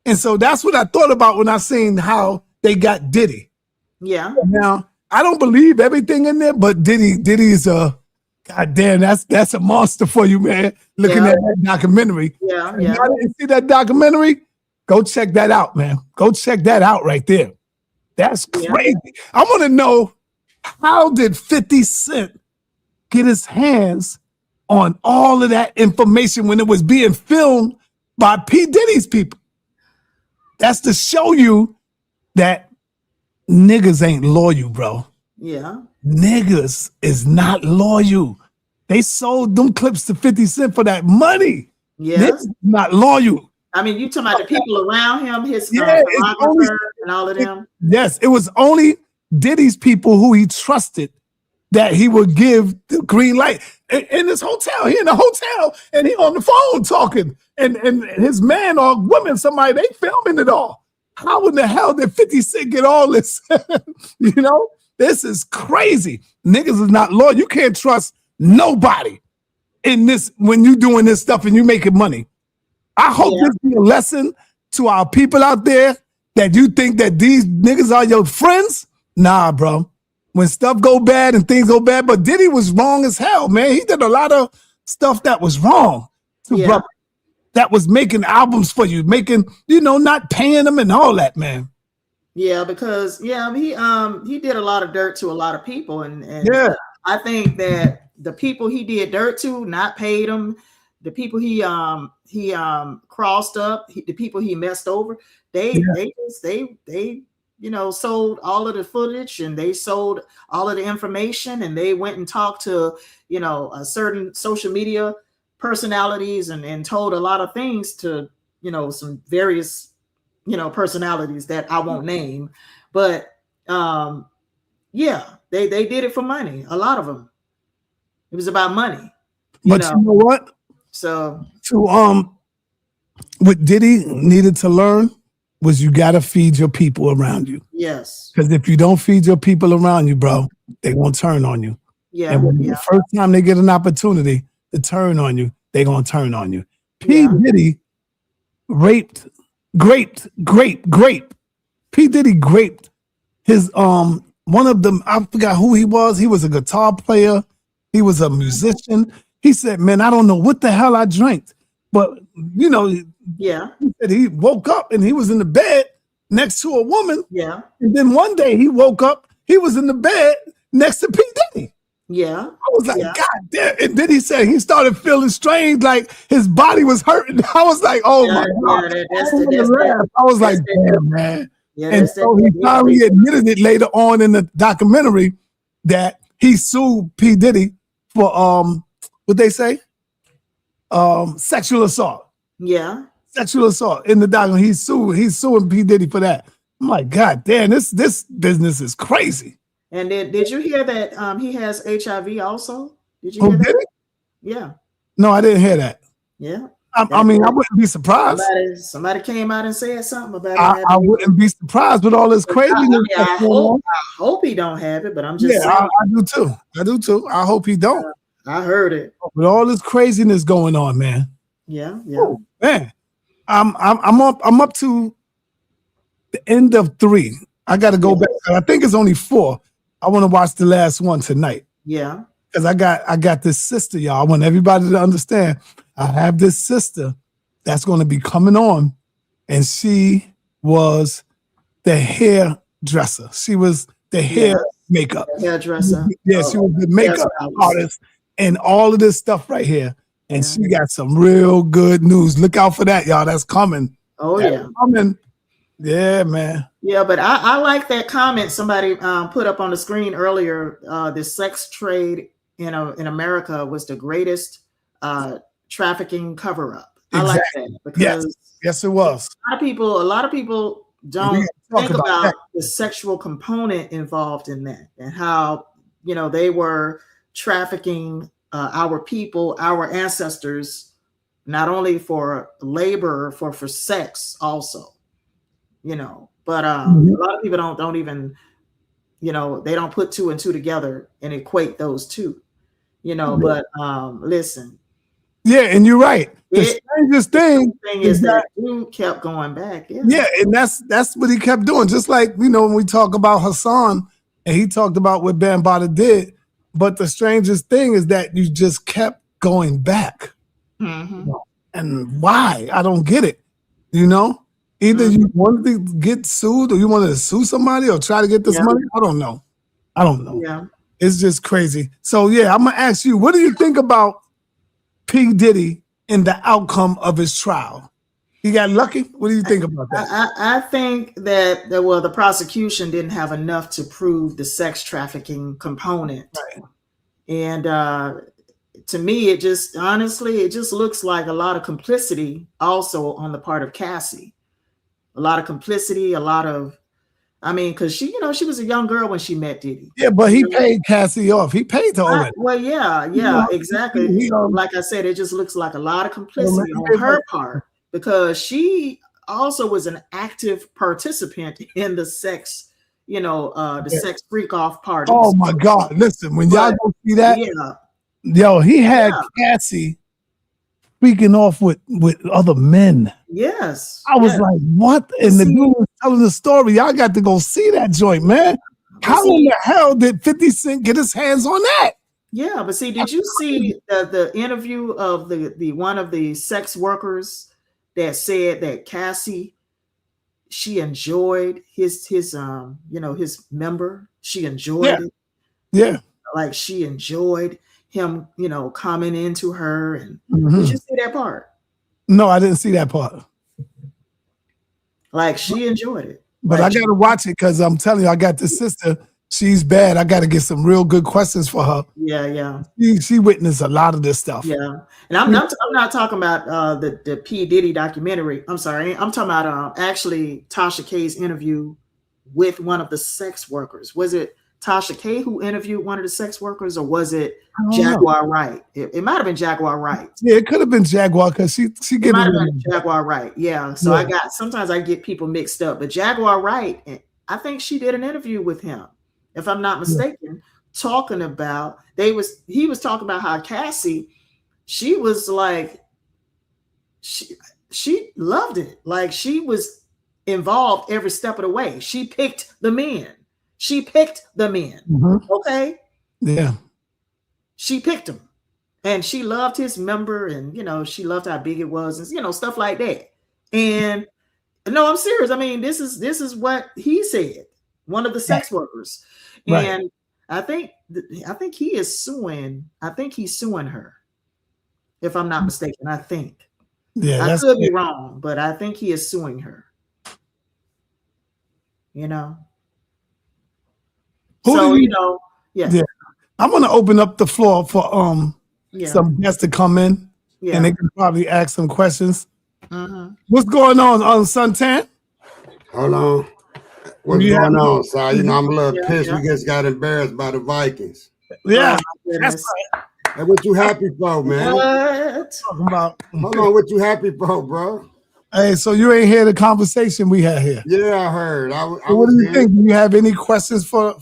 And so that's what I thought about when I seen how they got Diddy. Yeah. Now, I don't believe everything in there, but Diddy's goddamn, that's a monster for you, man. Looking at that documentary. Yeah. If y'all didn't see that documentary, go check that out, man. Go check that out right there. That's crazy. I want to know, how did 50 Cent get his hands on all of that information when it was being filmed by P. Diddy's people? That's to show you that niggas ain't loyal, bro. Yeah. Niggas is not loyal. They sold them clips to 50 Cent for that money. Yeah. Niggas not loyal. I mean, you talking about the people around him, his photographer and all of them? Yes, it was only Diddy's people who he trusted that he would give the green light. In his hotel, he in the hotel, and he on the phone talking, and his man or woman, somebody, they filming it all. How in the hell did 50 Cent get all this? This is crazy. Niggas is not loyal. You can't trust nobody in this when you doing this stuff and you making money. I hope this be a lesson to our people out there that you think that these niggas are your friends. Nah, bro. When stuff go bad and things go bad, but Diddy was wrong as hell, man. He did a lot of stuff that was wrong to brother that was making albums for you, making, not paying them and all that, man. Yeah, because he did a lot of dirt to a lot of people, and I think that the people he did dirt to, not paid them, the people he crossed up, the people he messed over, they sold all of the footage, and they sold all of the information, and they went and talked to, a certain social media personalities and told a lot of things to, some various, personalities that I won't name, but they did it for money. A lot of them, it was about money. But you know what? So what Diddy needed to learn was you got to feed your people around you. Yes. Because if you don't feed your people around you, bro, they won't turn on you. Yeah. And the first time they get an opportunity to turn on you, they're going to turn on you. P. Diddy raped. P. Diddy raped his one of them. I forgot who he was. He was a guitar player. He was a musician. He said, "Man, I don't know what the hell I drank, but you know, he said he woke up and he was in the bed next to a woman. Yeah. And then one day he woke up, he was in the bed next to P. Diddy. Yeah. I was like, God damn. And then he said he started feeling strange, like his body was hurting. I was like, oh my God. I was like, damn, man. Yeah, and so he finally admitted it later on in the documentary that he sued P. Diddy for what they say? Sexual assault. Yeah. Sexual assault in the document. He's suing P. Diddy for that. I'm like, God damn, this business is crazy. And did you hear that he has HIV also? Did you hear that? Did it? Yeah. No, I didn't hear that. Yeah. I mean, I wouldn't be surprised. Somebody came out and said something about it. I wouldn't be surprised with all this craziness. I hope he don't have it, but I'm just saying. I do too. I hope he don't. I heard it. With all this craziness going on, man. Yeah. Oh, man. I'm up to the end of 3. I got to go back. I think it's only 4. I want to watch the last one tonight. Yeah. Because I got this sister, y'all. I want everybody to understand. I have this sister that's going to be coming on, and she was the hairdresser. She was the hair makeup. Hairdresser. Yeah, she was the makeup artist and all of this stuff right here. And she got some real good news. Look out for that, y'all. That's coming. That's coming. Yeah, man. Yeah, but I like that comment somebody put up on the screen earlier. The sex trade in America was the greatest trafficking cover-up. I like that because yes, it was. A lot of people don't think about the sexual component involved in that and how they were trafficking our people, our ancestors, not only for labor, for sex also. But a lot of people don't even, they don't put 2 and 2 together and equate those two, but listen. Yeah, and you're right. The strangest thing is that dude kept going back. Yeah, and that's what he kept doing. Just like, when we talk about Hassan and he talked about what Bambaataa did, but the strangest thing is that you just kept going back. Mm-hmm. And why? I don't get it. Either you wanted to get sued or you wanted to sue somebody or try to get this money. I don't know. Yeah. It's just crazy. So, I'm going to ask you, what do you think about P. Diddy and the outcome of his trial? He got lucky? What do you think about that? I think that, the prosecution didn't have enough to prove the sex trafficking component. Right. And to me, it just looks like a lot of complicity also on the part of Cassie. A lot of complicity, because she was a young girl when she met Diddy. Yeah, but he paid Cassie off. He paid her already. Well, exactly. Like I said, it just looks like a lot of complicity on her part because she also was an active participant in the sex, sex freak off parties. Oh my God! Listen, when y'all go see that, he had Cassie freaking off with other men. Yes. I was like, what? And the dude was telling the story. Y'all got to go see that joint, man. How in the hell did 50 Cent get his hands on that? Yeah, but see, did you see the interview of the one of the sex workers that said that Cassie, she enjoyed his member. She enjoyed it. Yeah. Like she enjoyed him, coming into her. And did you see that part? No, I didn't see that part. Like she enjoyed it. But I got to watch it because I'm telling you, I got this sister. She's bad. I got to get some real good questions for her. Yeah. She witnessed a lot of this stuff. Yeah. And I'm not talking about the P. Diddy documentary. I'm sorry. I'm talking about actually Tasha K's interview with one of the sex workers. Was it Tasha K who interviewed one of the sex workers, or was it Jaguar Wright? It might have been Jaguar Wright. Yeah, it could have been Jaguar because she it might have been Jaguar Wright. Yeah. So sometimes I get people mixed up, but Jaguar Wright, I think she did an interview with him, if I'm not mistaken, talking about he was talking about how Cassie, she was like she loved it. Like, she was involved every step of the way. She picked the men. Mm-hmm. Okay. Yeah. She picked them, and she loved his member, and she loved how big it was, and stuff like that. And no, I'm serious. I mean, this is what he said. One of the sex workers, and I think he is suing. I think he's suing her, if I'm not mistaken. I think. Yeah, I could be wrong, but I think he is suing her. So yeah. I'm gonna open up the floor for some guests to come in, and they can probably ask some questions. What's going on Suntan? Hold on. What's going on, Si? I'm a little pissed. We just got embarrassed by the Vikings. Yeah, that's right. Hey, what you happy for, man? What? Talking about? Hold on, what you happy for, bro? Hey, so you ain't hear the conversation we had here? Yeah, I heard. What do you think? Do you have any questions for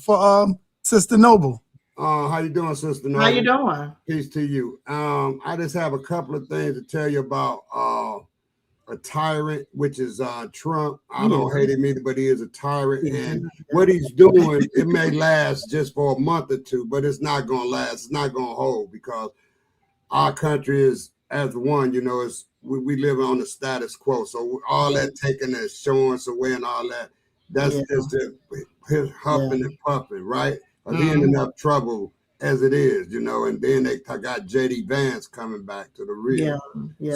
Sister Noble? How you doing, Sister Noble? How you doing? Peace to you. I just have a couple of things to tell you about a tyrant, which is Trump. I don't hate him either, but he is a tyrant. And what he's doing, it may last just for a month or two, but it's not going to last. It's not going to hold, because our country is as one, we live on the status quo. So all that taking the insurance away and all that, that's just his huffing and puffing, right? He in enough trouble as it is, and then they got J.D. Vance coming back to the rear.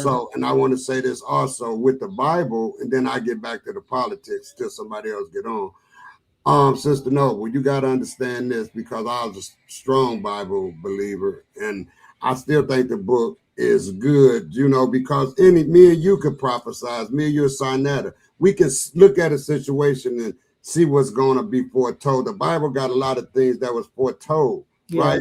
So, and I want to say this also with the Bible, and then I get back to the politics till somebody else get on. Sister Noble, you got to understand this, because I was a strong Bible believer, and I still think the book is good, because me and you could prophesize, me and you, sa.neter. We can look at a situation and see what's going to be foretold. The Bible got a lot of things that was foretold, right?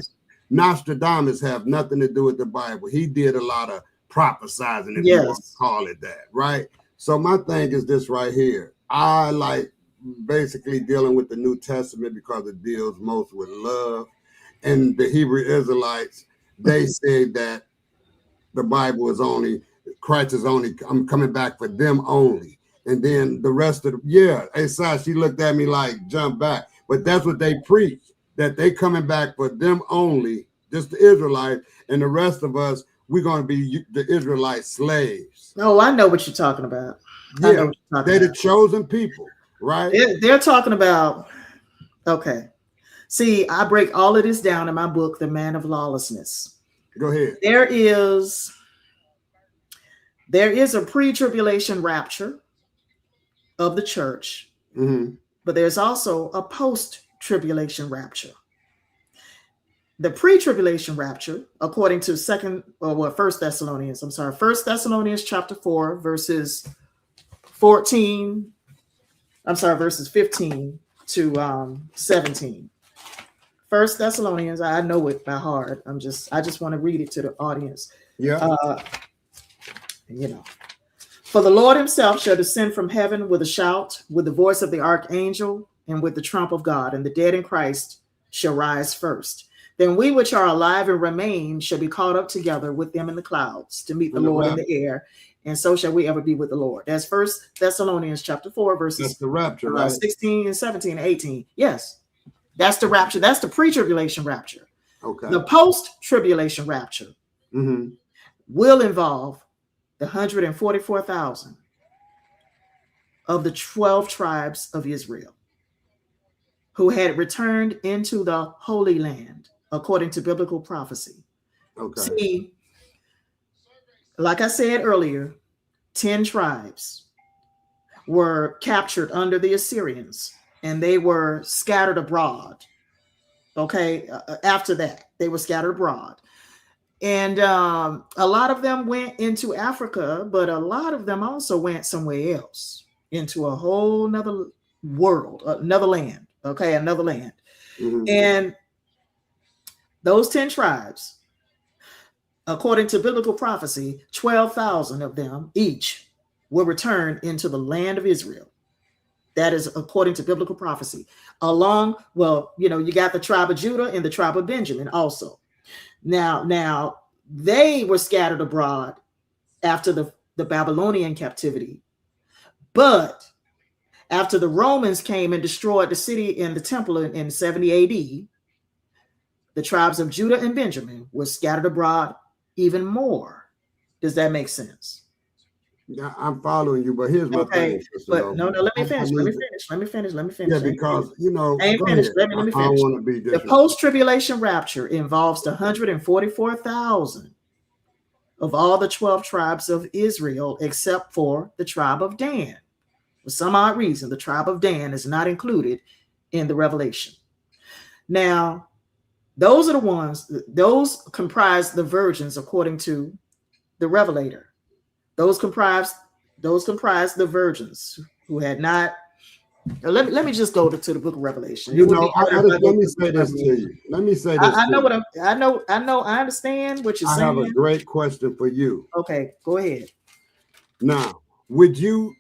Nostradamus have nothing to do with the Bible. He did a lot of prophesizing, if you want to call it that, right? So my thing is this right here. I like basically dealing with the New Testament because it deals most with love. And the Hebrew Israelites, they say that the Bible is only, Christ is only, I'm coming back for them only. And then the rest of she looked at me like, jump back. But that's what they preach, that they coming back for them only, just the Israelites, and the rest of us, we're going to be the Israelite slaves. Oh, I know what you're talking about. Yeah, they're the chosen people, right? They're talking about, okay. See, I break all of this down in my book, The Man of Lawlessness. Go ahead. There is a pre-tribulation rapture of the church, but there's also a post-tribulation rapture. The pre-tribulation rapture, according to 1 Thessalonians chapter 4, verses 15 to 17. 1 Thessalonians, I know it by heart. I just want to read it to the audience. For the Lord himself shall descend from heaven with a shout, with the voice of the archangel, and with the trump of God, and the dead in Christ shall rise first. Then we which are alive and remain shall be caught up together with them in the clouds to meet the Lord in the air, and so shall we ever be with the Lord. That's 1 Thessalonians chapter 4, verses that's the rapture, right? 16 and 17 and 18. Yes, that's the rapture. That's the pre-tribulation rapture. Okay. The post-tribulation rapture will involve the 144,000 of the 12 tribes of Israel who had returned into the Holy Land, according to biblical prophecy. Okay. See, like I said earlier, 10 tribes were captured under the Assyrians, and they were scattered abroad. Okay, after that, they were scattered abroad. And a lot of them went into Africa, but a lot of them also went somewhere else, into a whole nother world, another land. Okay, another land. And those 10 tribes, according to biblical prophecy, 12,000 of them each will return into the land of Israel. That is according to biblical prophecy. You got the tribe of Judah and the tribe of Benjamin also. Now they were scattered abroad after the the Babylonian captivity. But after the Romans came and destroyed the city and the temple in 70 AD, the tribes of Judah and Benjamin were scattered abroad even more. Does that make sense? Yeah, I'm following you, but here's my thing. But no, let me finish. Let me finish. Yeah, because I ain't finished. Let me finish. I don't want to be the post-tribulation rapture involves the 144,000 of all the 12 tribes of Israel, except for the tribe of Dan. For some odd reason, the tribe of Dan is not included in the Revelation. Now, those are the ones, those comprise the virgins according to the Revelator. Those comprise the virgins who had not. Let me just go to the book of Revelation. Let me say this to you. Let me say this. I understand what you're saying. I have a great question for you. Okay, go ahead. Now, would you?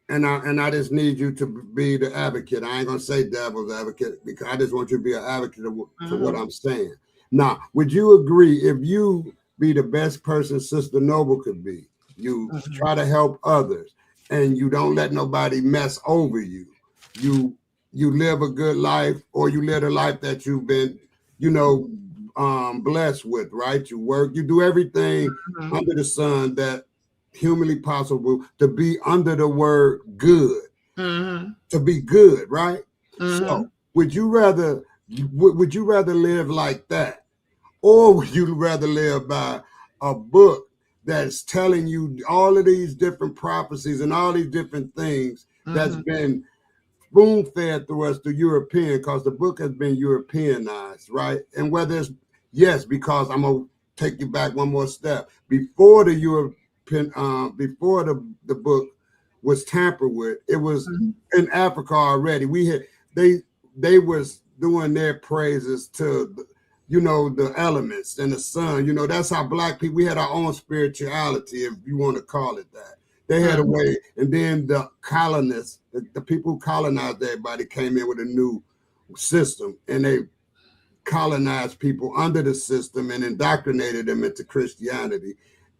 And I just need you to be the advocate. I ain't gonna say devil's advocate because I just want you to be an advocate for what I'm saying. Now, would you agree if you be the best person Sister Noble could be? You try to help others, and you don't let nobody mess over you. You live a good life, or you live a life that you've been, blessed with, right? You work, you do everything under the sun that humanly possible to be under the word good, to be good, right? So would you rather live like that, or would you rather live by a book that's telling you all of these different prophecies and all these different things that's been spoon-fed through us, the European, because the book has been Europeanized, right? And whether it's, yes, because I'm going to take you back one more step. Before the before the book was tampered with, it was in Africa already. They was doing their praises to the elements and the sun. That's how Black people, we had our own spirituality, if you want to call it that. They had a way, and then the colonists, the people who colonized everybody, came in with a new system, and they colonized people under the system and indoctrinated them into Christianity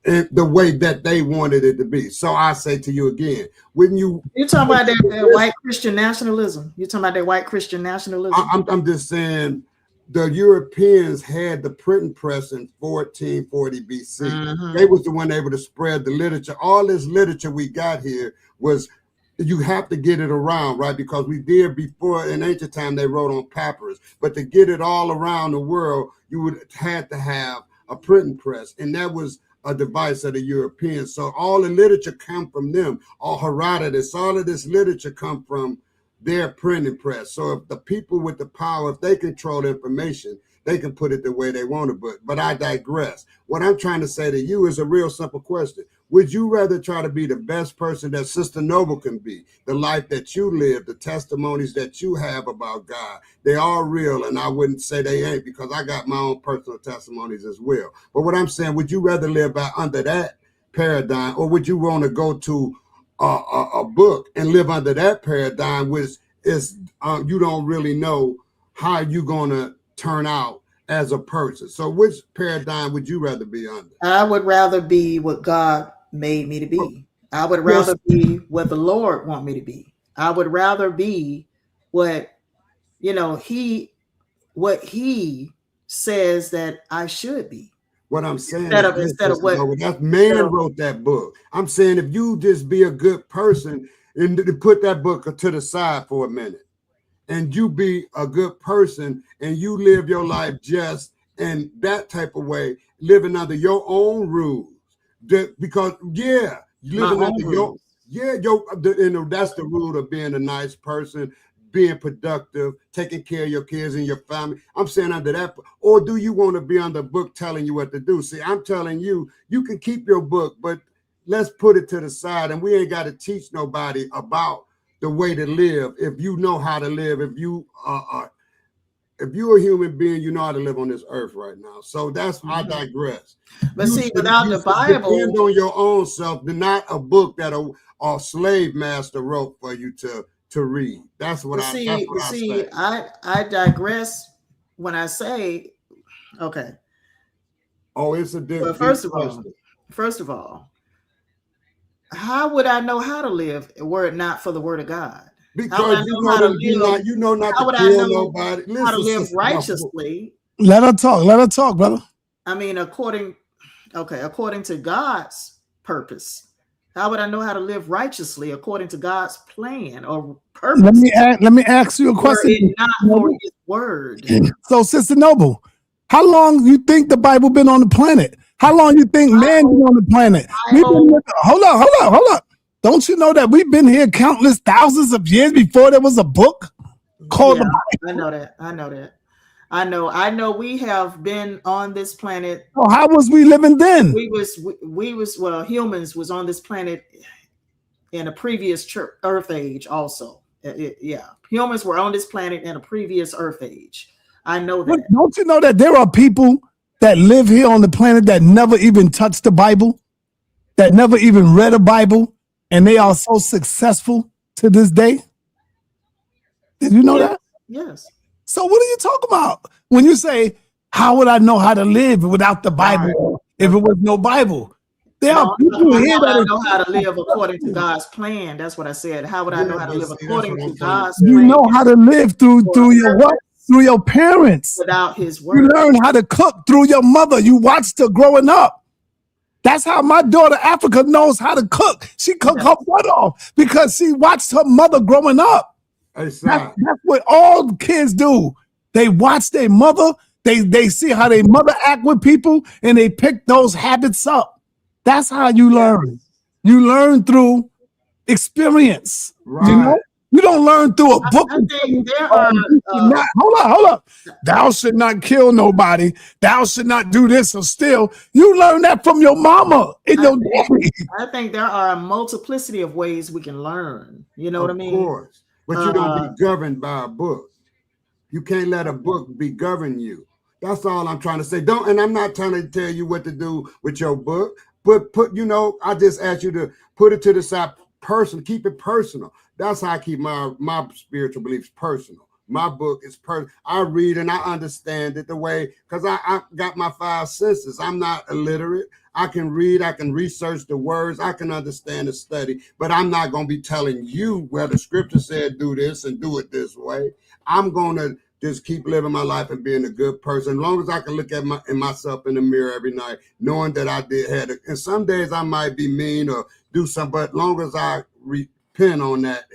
in the way that they wanted it to be. So I say to you again, you're talking about that white Christian nationalism. You're talking about that white Christian nationalism. I'm just saying the Europeans had the printing press in 1440 BC. They was the one able to spread the literature. All this literature we got here was, you have to get it around, right? Because we did before, in ancient time, they wrote on papyrus. But to get it all around the world, you would had to have a printing press. And that was a device of the Europeans. So all the literature come from them. All Herodotus, all of this literature come from their printing press. So if the people with the power, if they control the information, they can put it the way they want to. But I digress. What I'm trying to say to you is a real simple question. Would you rather try to be the best person that Sister Noble can be? The life that you live, the testimonies that you have about God, they are real, and I wouldn't say they ain't, because I got my own personal testimonies as well. But what I'm saying, would you rather live under that paradigm, or would you want to go to a book and live under that paradigm, which is you don't really know how you're going to turn out as a person? So which paradigm would you rather be under? I would rather be what God made me to be. I would rather be what the Lord want me to be. I would rather be what he says that I should be. What I'm saying instead of what that man wrote that book. I'm saying if you just be a good person and put that book to the side for a minute, and you be a good person and you live your life just in that type of way, living under your own rules. Because you living under your that's the rule of being a nice person, being productive, taking care of your kids and your family. I'm saying under that. Or do you want to be under a book telling you what to do? See, I'm telling you, you can keep your book, but let's put it to the side, and we ain't got to teach nobody about the way to live. If you know how to live, if you're a human being, you know how to live on this earth right now. So that's I digress. But without the Bible, depend on your own self, not a book that a slave master wrote for you to read. That's what I say. I digress when I say, okay. Oh, it's a different. But first of all, How would I know how to live were it not for the word of God? Because you know not to kill nobody. Listen, how to live righteously. Let her talk, brother. I mean, according to God's purpose. How would I know how to live righteously according to God's plan or purpose? Let me ask you a question. Not for his word. So, Sister Noble, how long you think the Bible been on the planet? How long you think man been on the planet? Hold up. Don't you know that we've been here countless thousands of years before there was a book called the Bible? I know that. I know we have been on this planet. Oh, how was we living then? Humans was on this planet in a previous Earth age also. Humans were on this planet in a previous Earth age. I know that. Don't you know that there are people that live here on the planet that never even touched the Bible, that never even read a Bible, and they are so successful to this day? Did you know that? Yes. So what are you talking about when you say, how would I know how to live without the Bible if it was no Bible? There are people here that know how to live according to God's plan. That's what I said. How would I know how to live according to God's plan? You know how to live through your what? Through your parents. Without his word. You learn how to cook through your mother. You watched her growing up. That's how my daughter Africa knows how to cook. She cooked her butt off because she watched her mother growing up. That's what all kids do. They watch their mother. They see how their mother act with people, and they pick those habits up. That's how you learn. You learn through experience. Right. You know? You don't learn through a book. Hold up. Thou should not kill nobody. Thou should not do this or steal. You learn that from your mama and your daddy. I think there are a multiplicity of ways we can learn. You know what I mean? Of course. But you don't be governed by a book. You can't let a book be govern you. That's all I'm trying to say. And I'm not trying to tell you what to do with your book, but I just asked you to put it to the side, keep it personal. That's how I keep my spiritual beliefs personal. My book is personal. I read and I understand it the way, because I got my 5 senses. I'm not illiterate. I can read, I can research the words, I can understand the study, but I'm not going to be telling you where the scripture said do this and do it this way. I'm going to just keep living my life and being a good person. As long as I can look at myself in the mirror every night, knowing that I and some days I might be mean or do something, but as long as I repent on that,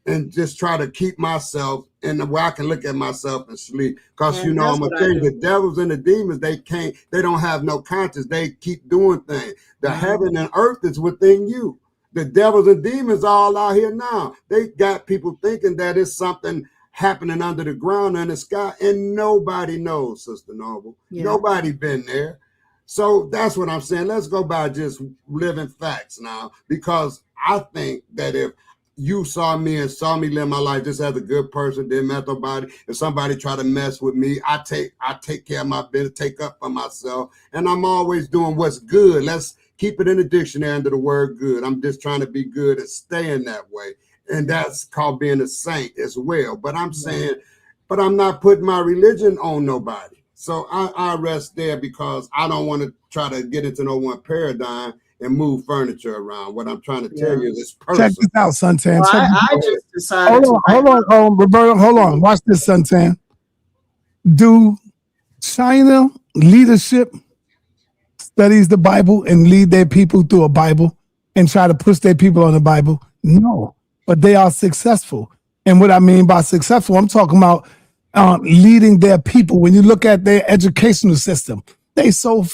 and just try to keep myself in the way I can look at myself and sleep. Because I'm gonna tell you, the devils and the demons, they don't have no conscience. They keep doing things. The heaven and earth is within you. The devils and demons all out here now. They got people thinking that it's something happening under the ground and the sky, and nobody knows, Sister Noble. Nobody been there. So that's what I'm saying. Let's go by just living facts now, because I think that if you saw me live my life just as a good person, didn't mess nobody, if somebody try to mess with me, I take care of my business, take up for myself, and I'm always doing what's good. Let's keep it in the dictionary under the word good. I'm just trying to be good and staying that way. And that's called being a saint as well. But I'm saying, but I'm not putting my religion on nobody. So I rest there, because I don't want to try to get into no one paradigm and move furniture around. What I'm trying to tell you is this person. Check this out, Suntan. Well, I just decided. Hold on, Roberto. Hold on. Watch this, Suntan. Do China leadership studies the Bible and lead their people through a Bible and try to push their people on the Bible? No, but they are successful. And what I mean by successful, I'm talking about leading their people. When you look at their educational system, they so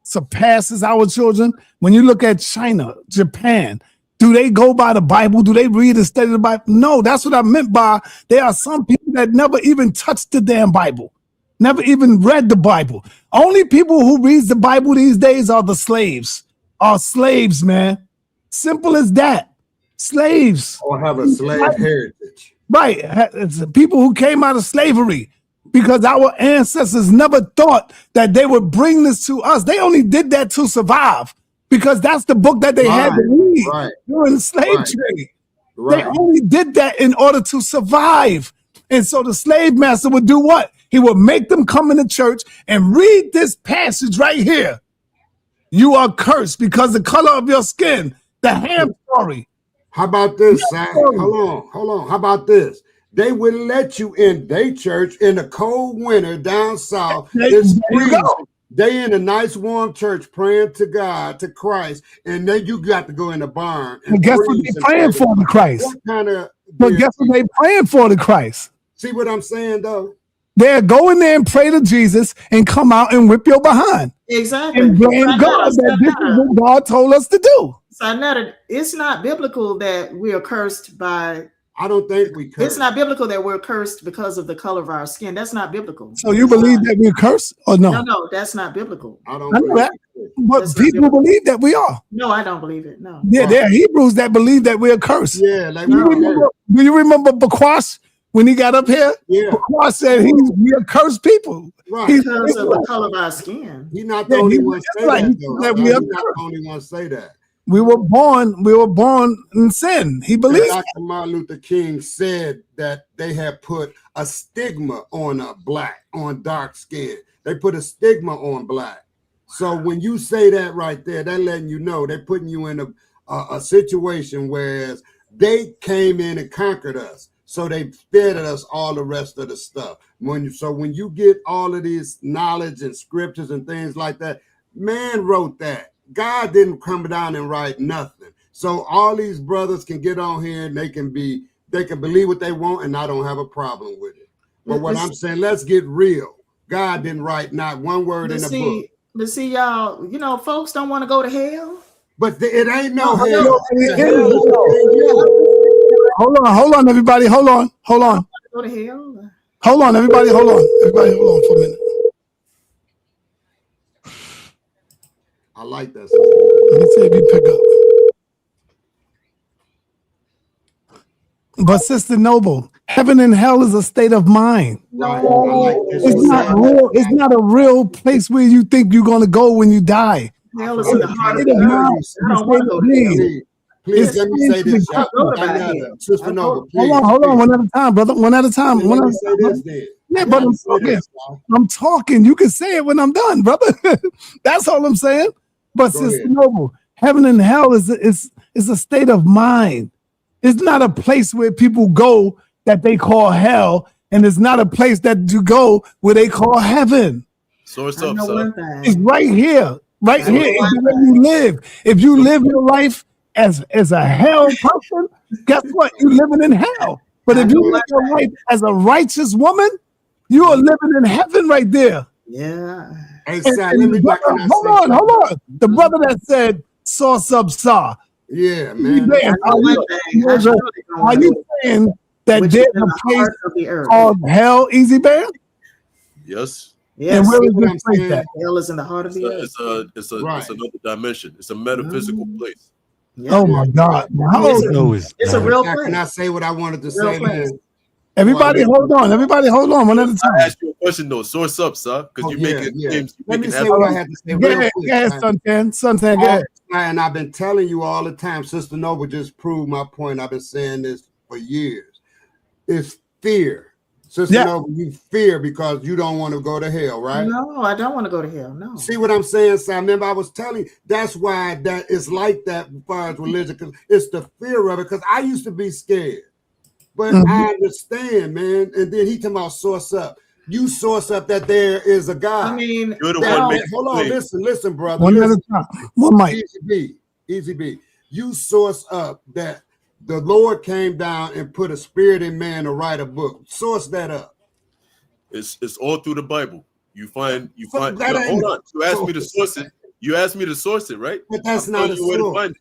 surpasses our children. When you look at China, Japan, do they go by the Bible? Do they read and study the Bible? No, that's what I meant by there are some people that never even touched the damn Bible, never even read the Bible. Only people who reads the Bible these days are the slaves. Are slaves, man. Simple as that. Slaves. Or have a slave heritage. Right. It's people who came out of slavery, because our ancestors never thought that they would bring this to us. They only did that to survive, because that's the book that they had to read during the slave trade. They only did that in order to survive. And so the slave master would do what? He would make them come into church and read this passage right here. You are cursed because the color of your skin. The Ham story. How about this, Si? Hold on. How about this? They wouldn't let you in their church in the cold winter down south. It's freezing. They in a nice warm church praying to God, to Christ, and then you got to go in the barn. And guess what they praying for the Christ? But guess what they praying for the Christ? See what I'm saying, though? They'll go in there and pray to Jesus and come out and whip your behind. Exactly. And blame God that this is what God told us to do. So it's not biblical that we are cursed by. I don't think we curse. It's not biblical that we're cursed because of the color of our skin. That's not biblical. So you believe that we're cursed or no? No, that's not bibliple. I don't believe that. But people believe that we are. No, I don't believe it. No. Yeah, there are Hebrews that believe that we're cursed. Yeah, like do you remember Bakwash when he got up here? Yeah. Bakwash said we are cursed people. Right. Because of the color of our skin. He's not the only one say that, though. He's not the only one say that. We were born in sin. He believes. Dr. Martin Luther King said that they had put a stigma on on dark skin. They put a stigma on black. So when you say that right there, they're letting you know they're putting you in a situation whereas they came in and conquered us. So they fed us all the rest of the stuff. When you get all of these knowledge and scriptures and things like that, man wrote that. God didn't come down and write nothing. So all these brothers can get on here and they can believe what they want, and I don't have a problem with it. But what I'm saying, let's get real. God didn't write not one word in the book. But see, y'all, folks don't want to go to hell. But it ain't no hell. Hold on, everybody. Hold on. Go to hell. Hold on, everybody. Hold on for a minute. I like that. Let me see if you pick up. But Sister Noble, heaven and hell is a state of mind. Right. Like it's not real. It's not a real place where you think you're going to go when you die. Hell is in the heart of the earth. I don't want to go to hell. Please let me say this. Sister Noble, please. Hold on. One at a time, brother. One at a time. Let me say this then. Yeah, but I'm talking. You can say it when I'm done, brother. That's all I'm saying. But Sister Noble, heaven and hell is a state of mind. It's not a place where people go that they call hell, and it's not a place that you go where they call heaven. Source up, son. It's right here. Right here is where you live. If you live your life as a hell person, guess what? You're living in hell. But if you live your life as a righteous woman, you are living in heaven right there. Yeah. Hey, hold on. The brother that said sauce up saw. Yeah, man. Are you saying that there's a place called hell, Easy Bear? Yes. Yes. And where is this place at? Hell is in the heart of the earth. It's another dimension. It's a metaphysical place. Yeah. Oh my God! It's a real place. Can I say what I wanted to say? Everybody, hold on. One at a time. I ask you a question though. Source up, sir, because you're making games. Let me say what I had to say. Go ahead, Suntan. Go ahead. And I've been telling you all the time. Sister Noble just proved my point. I've been saying this for years. It's fear. Sister Noble, you fear because you don't want to go to hell, right? No, I don't want to go to hell. No. See what I'm saying, Sam? Remember, I was telling you that's why that is like that as far as religion, because it's the fear of it. Because I used to be scared. But I understand, man. And then he come out source up. You source up that there is a God. I mean, hold on, listen, brother. One at a time. One mic. Easy B. You source up that the Lord came down and put a spirit in man to write a book. Source that up. It's all through the Bible. You find. Hold on. You asked me to source it. You asked me to source it, right? But that's not a source.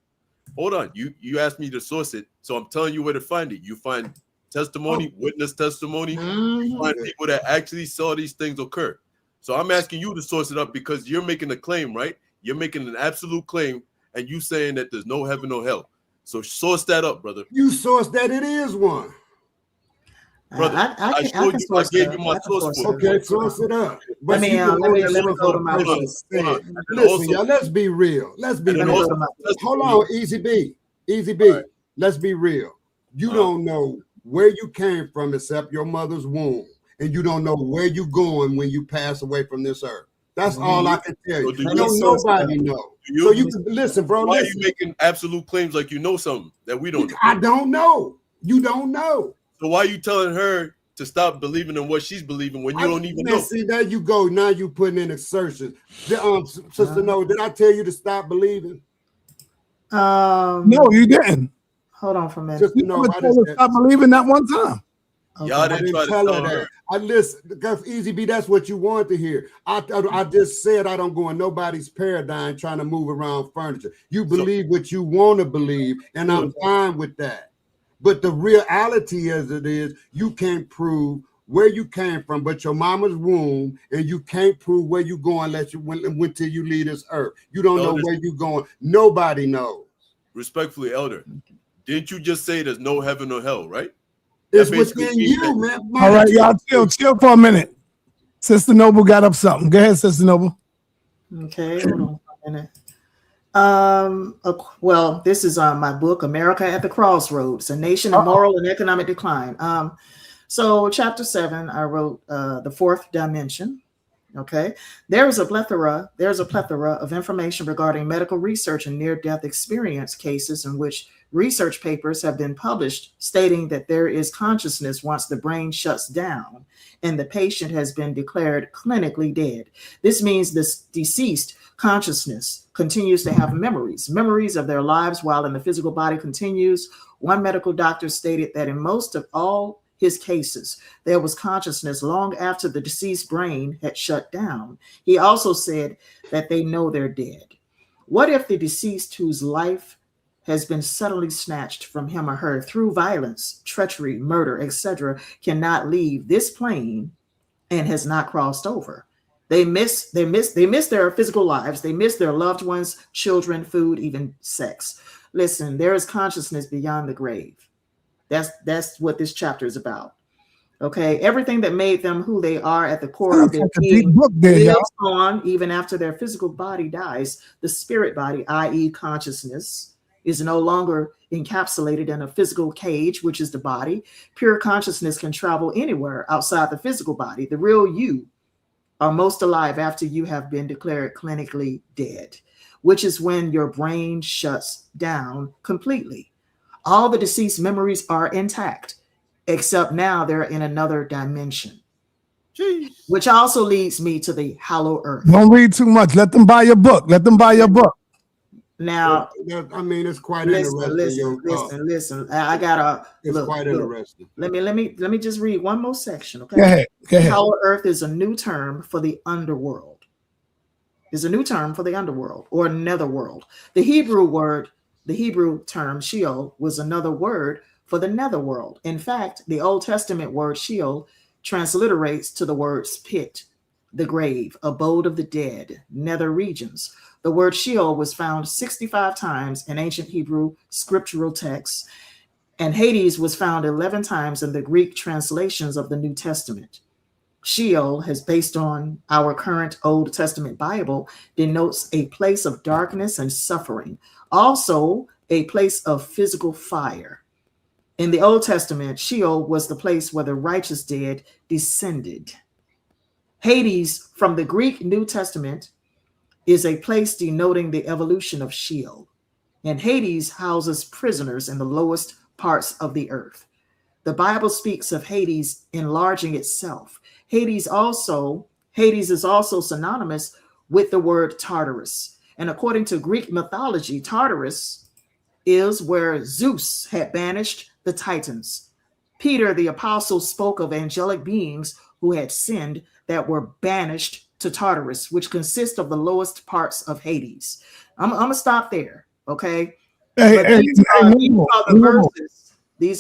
Hold on. You asked me to source it, so I'm telling you where to find it. You find testimony, witness testimony. You find people that actually saw these things occur. So I'm asking you to source it up because you're making a claim, right? You're making an absolute claim, and you saying that there's no heaven or hell. So source that up, brother. You source that it is one. Brother, I gave you my source. Okay, source it up. But let me go to my list. Listen, y'all, let's be real. Hold on, Easy B. Right. Let's be real. You don't know where you came from except your mother's womb, and you don't know where you're going when you pass away from this earth. That's all I can tell you. So nobody know. So you can listen, bro. Why are you making absolute claims like you know something that we don't know? I don't know. You don't know. So why are you telling her to stop believing in what she's believing when you don't even know? See, there you go. Now you putting in assertions. Sister No, did I tell you to stop believing? No, you didn't. Hold on for a minute. Sister No, I just stop believing that one time. Okay. Y'all didn't try to tell her that. I listen, because Easy B, that's what you want to hear. I just said I don't go in nobody's paradigm trying to move around furniture. You believe what you want to believe, and I'm fine with that. But the reality as it is, you can't prove where you came from, but your mama's womb, and you can't prove where you going unless you went till you leave this earth. You don't know where you going. Nobody knows. Respectfully, Elder, didn't you just say there's no heaven or hell, right? It's within you, man. All right, y'all chill for a minute. Sister Noble got up something. Go ahead, Sister Noble. Okay, hold on for a minute. Well, this is my book, America at the Crossroads, A Nation in Moral and Economic Decline. So chapter 7, I wrote the fourth dimension. Okay, there's a plethora of information regarding medical research and near-death experience cases in which research papers have been published stating that there is consciousness once the brain shuts down and the patient has been declared clinically dead. This means this deceased consciousness continues to have memories of their lives while in the physical body continues. One medical doctor stated that in most of all his cases, there was consciousness long after the deceased brain had shut down. He also said that they know they're dead. What if the deceased whose life has been suddenly snatched from him or her through violence, treachery, murder, etc., cannot leave this plane and has not crossed over? They miss their physical lives. They miss their loved ones, children, food, even sex. Listen, there is consciousness beyond the grave. That's what this chapter is about. Okay, everything that made them who they are at the core of their being lives on even after their physical body dies. The spirit body, i.e. consciousness, is no longer encapsulated in a physical cage, which is the body. Pure consciousness can travel anywhere outside the physical body. The real you are most alive after you have been declared clinically dead, which is when your brain shuts down completely. All the deceased memories are intact, except now they're in another dimension. Jeez. Which also leads me to the hollow earth. Don't read too much. Let them buy your book. Now, I mean, it's quite interesting. Listen. I gotta. It's quite interesting. Let me just read one more section, okay? Go ahead. Hollow earth is a new term for the underworld. Or netherworld. The Hebrew term Sheol was another word for the netherworld. In fact, the Old Testament word Sheol transliterates to the words pit, the grave, abode of the dead, nether regions. The word Sheol was found 65 times in ancient Hebrew scriptural texts, and Hades was found 11 times in the Greek translations of the New Testament. Sheol, as based on our current Old Testament Bible, denotes a place of darkness and suffering, also a place of physical fire. In the Old Testament, Sheol was the place where the righteous dead descended. Hades, from the Greek New Testament, is a place denoting the evolution of Sheol, and Hades houses prisoners in the lowest parts of the earth. The Bible speaks of Hades enlarging itself. Hades is also synonymous with the word Tartarus. And according to Greek mythology, Tartarus is where Zeus had banished the Titans. Peter, the apostle, spoke of angelic beings who had sinned that were banished to Tartarus, which consists of the lowest parts of Hades. I'm going to stop there, okay? These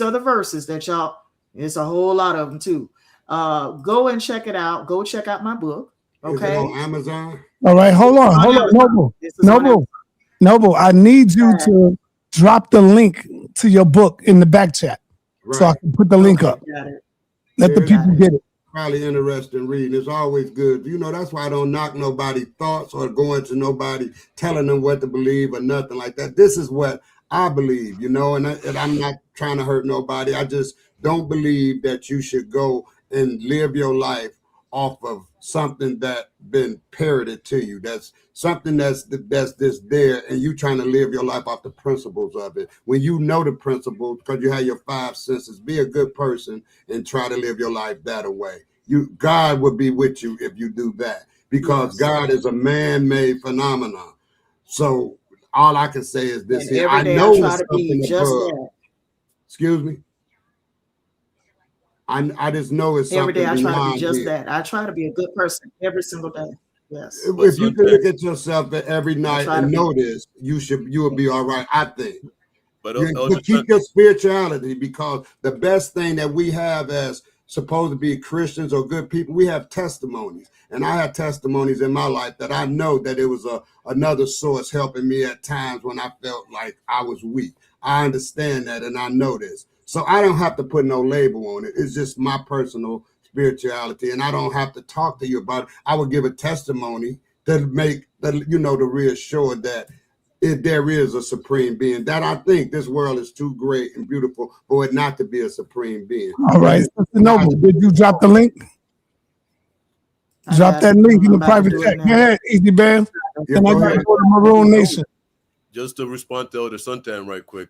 are the verses that y'all, it's a whole lot of them too. Go and check it out. Go check out my book, okay? Is it on Amazon? All right, hold on. Noble, I need you to drop the link to your book in the back chat so I can put the link up. Let the people get it. Probably interesting reading. It's always good. That's why I don't knock nobody's thoughts or go into nobody telling them what to believe or nothing like that. This is what I believe, and I'm not trying to hurt nobody. I just don't believe that you should go and live your life off of something that been parroted to you. That's something that's just there, and you trying to live your life off the principles of it. When you know the principles, because you have your five senses, be a good person and try to live your life that way. God will be with you if you do that, because God is a man-made phenomenon. So all I can say is this: here, I know it's something above. Excuse me. I just know it's every something. Every day I try to be just that. I try to be a good person every single day. Yes. If you can look at yourself every night and know this, you will be all right, I think. But keep your spirituality, because the best thing that we have as supposed to be Christians or good people, we have testimonies. And I have testimonies in my life that I know that it was another source helping me at times when I felt like I was weak. I understand that, and I know this. So I don't have to put no label on it. It's just my personal spirituality, and I don't have to talk to you about it. I would give a testimony to make to reassure that there is a supreme being. That I think this world is too great and beautiful for it not to be a supreme being. All right, Mr. Noble, did you drop the link? Drop that link in the private chat. Go ahead, Easy Bam. And I got to go to Maroon Nation. Just to respond to Elder Suntan right quick.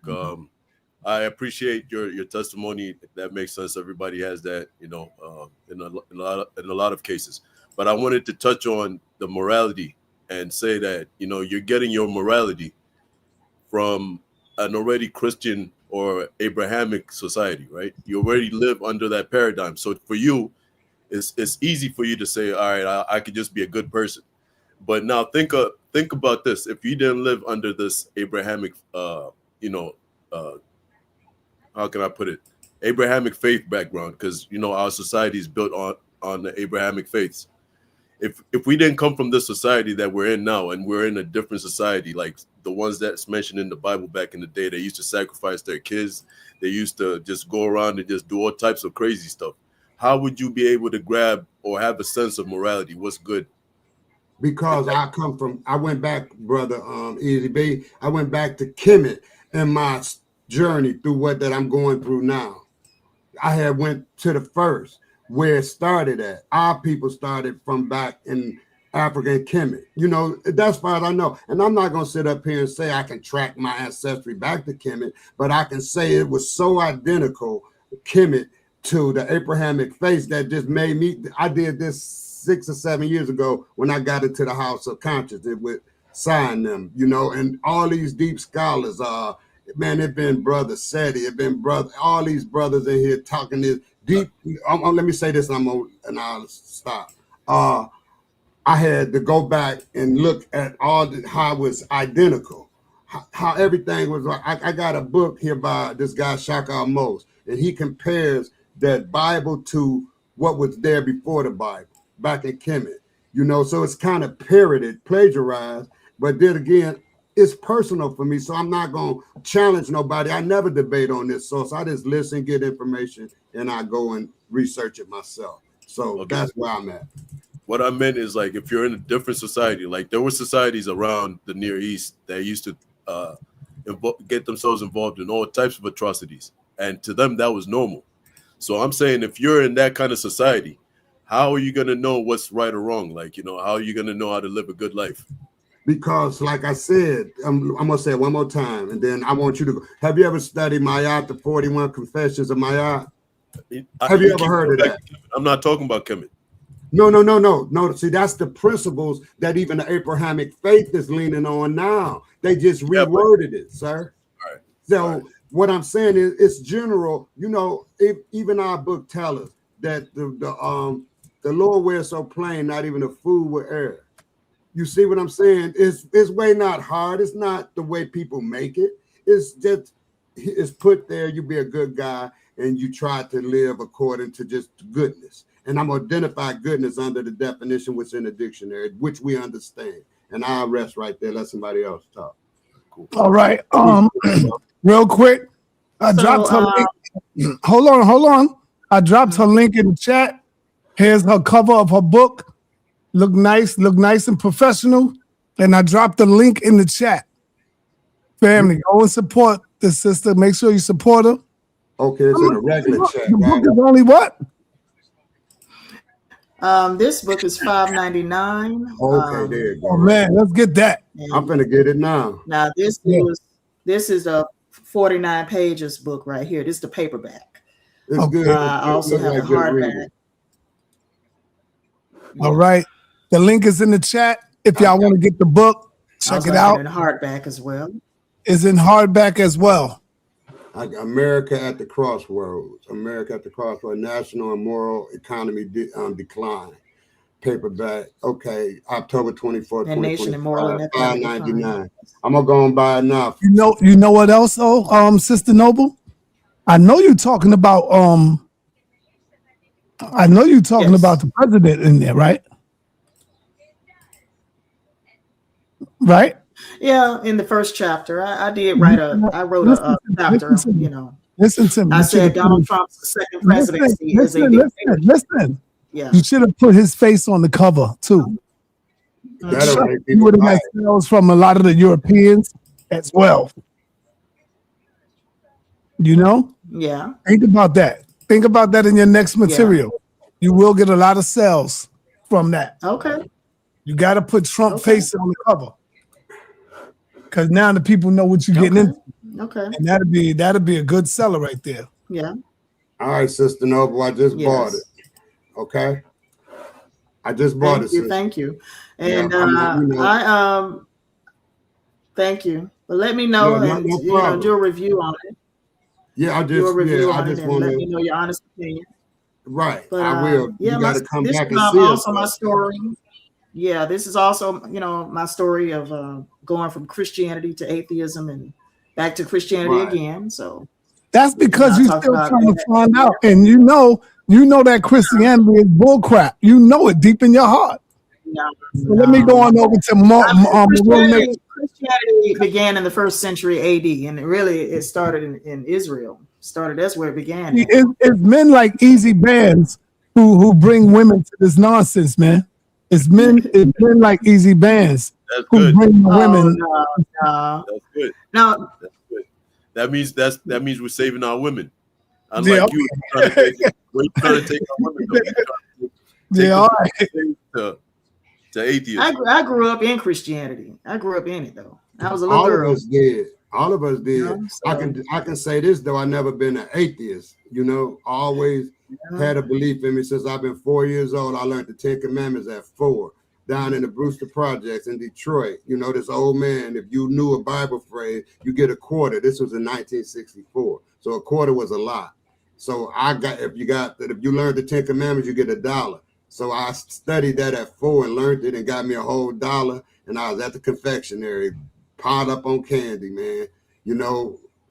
I appreciate your testimony. That makes sense. Everybody has that, in a lot of cases. But I wanted to touch on the morality and say that, you're getting your morality from an already Christian or Abrahamic society, right? You already live under that paradigm. So for you, it's easy for you to say, all right, I could just be a good person. But now think about this. If you didn't live under this Abrahamic, how can I put it? Abrahamic faith background, because our society is built on the Abrahamic faiths. If we didn't come from this society that we're in now, and we're in a different society, like the ones that's mentioned in the Bible back in the day, they used to sacrifice their kids. They used to just go around and just do all types of crazy stuff. How would you be able to grab or have a sense of morality? What's good? Because I went back, brother, Easy B. I went back to Kemet and my journey through that I'm going through now. I had went to the first where it started at. Our people started from back in Africa and Kemet. That's far as I know. And I'm not going to sit up here and say I can track my ancestry back to Kemet, but I can say it was so identical, Kemet, to the Abrahamic faith that just made me. I did this 6 or 7 years ago when I got into the House of Consciousness with sa.neter, and all these deep scholars man, it been Brother Seti, all these brothers in here talking this deep. Let me say this, and I'll stop. I had to go back and look at how it was identical, how everything was. I got a book here by this guy Shaka Mose, and he compares that Bible to what was there before the Bible back in Kemet. So it's kind of parroted, plagiarized, but then again, it's personal for me, so I'm not going to challenge nobody. I never debate on this source. I just listen, get information, and I go and research it myself. So that's where I'm at. What I meant is, like, if you're in a different society, like there were societies around the Near East that used to get themselves involved in all types of atrocities, and to them that was normal. So I'm saying, if you're in that kind of society, how are you going to know what's right or wrong? Like, how are you going to know how to live a good life? Because, like I said, I'm going to say it one more time, and then I want you to go. Have you ever studied Mayat, the 41 Confessions of Mayat? Have you ever heard of that? I'm not talking about Kemet. No. See, that's the principles that even the Abrahamic faith is leaning on now. They just reworded it, sir. All right. So what I'm saying is, it's general. Even our book tells us that the Lord wears so plain, not even a fool will err. You see what I'm saying? It's way not hard. It's not the way people make it. It's just it's put there. You be a good guy and you try to live according to just goodness. And I'm going to identify goodness under the definition what's in the dictionary, which we understand. And I'll rest right there. Let somebody else talk. Cool. All right. Real quick, I dropped her link. Hold on. I dropped her link in the chat. Here's her cover of her book. Look nice and professional. And I dropped the link in the chat. Family, go and support this sister. Make sure you support her. Okay, it's in a regular chat. The book is only what? This book is $5.99. Okay, there you go. Oh man, let's get that. I'm gonna get it now. Now this is a 49 pages book right here. This is the paperback. It's good. I also have the hardback. All right. The link is in the chat. If y'all want to get the book, check it out. In hardback as well. It's in hardback as well. America at the Crossroads. America at the Crossroads. National and moral economy decline. Paperback. Okay, October 24th. And nation and moral $5.99. I'm gonna go and buy it now. You know what else though, Sister Noble? I know you're talking about the president in there, right? Right? Yeah, in the first chapter, I wrote a chapter. Listen to me. I said Donald Trump's second presidency is a dictatorship. Listen. Yeah. You should have put his face on the cover too. You would have had sales from a lot of the Europeans as well. You know? Yeah. Think about that. Think about that in your next material. Yeah. You will get a lot of sales from that. Okay. You got to put Trump face on the cover. Because now the people know what you're getting into. Okay. And that'll be a good seller right there. Yeah. All right, Sister Noble, I just bought it. Okay. I just bought it. Thank you. And thank you. But let me know and do a review on it. Yeah, I just want to let me know your honest opinion. Right. But, I will. Yeah, you gotta come back and see also my story. Yeah, this is also, my story of going from Christianity to atheism and back to Christianity again. So that's because you're still trying to find out. And you know that Christianity is bullcrap. You know it deep in your heart. So let me go on over to Christianity began in the 1st century AD, and it started in Israel. That's where it began. It's men like Easy Bands who bring women to this nonsense, man. It's men like Easy Bands who bring the women. No. That's good. No. That's good. That means we're saving our women. Unlike you trying to take our women. All right. To atheism. I grew up in Christianity. I grew up in it though. I was a little girl. All of us did. I can say this though. I've never been an atheist. I always had a belief in me since I've been 4 years old. I learned the 10 Commandments at 4 down in the Brewster Projects in Detroit. This old man, if you knew a Bible phrase, you get a quarter. This was in 1964. So a quarter was a lot. So if you learned the 10 Commandments, you get $1. So I studied that at 4 and learned it and got me a whole $1. And I was at the confectionery, piled up on candy, man.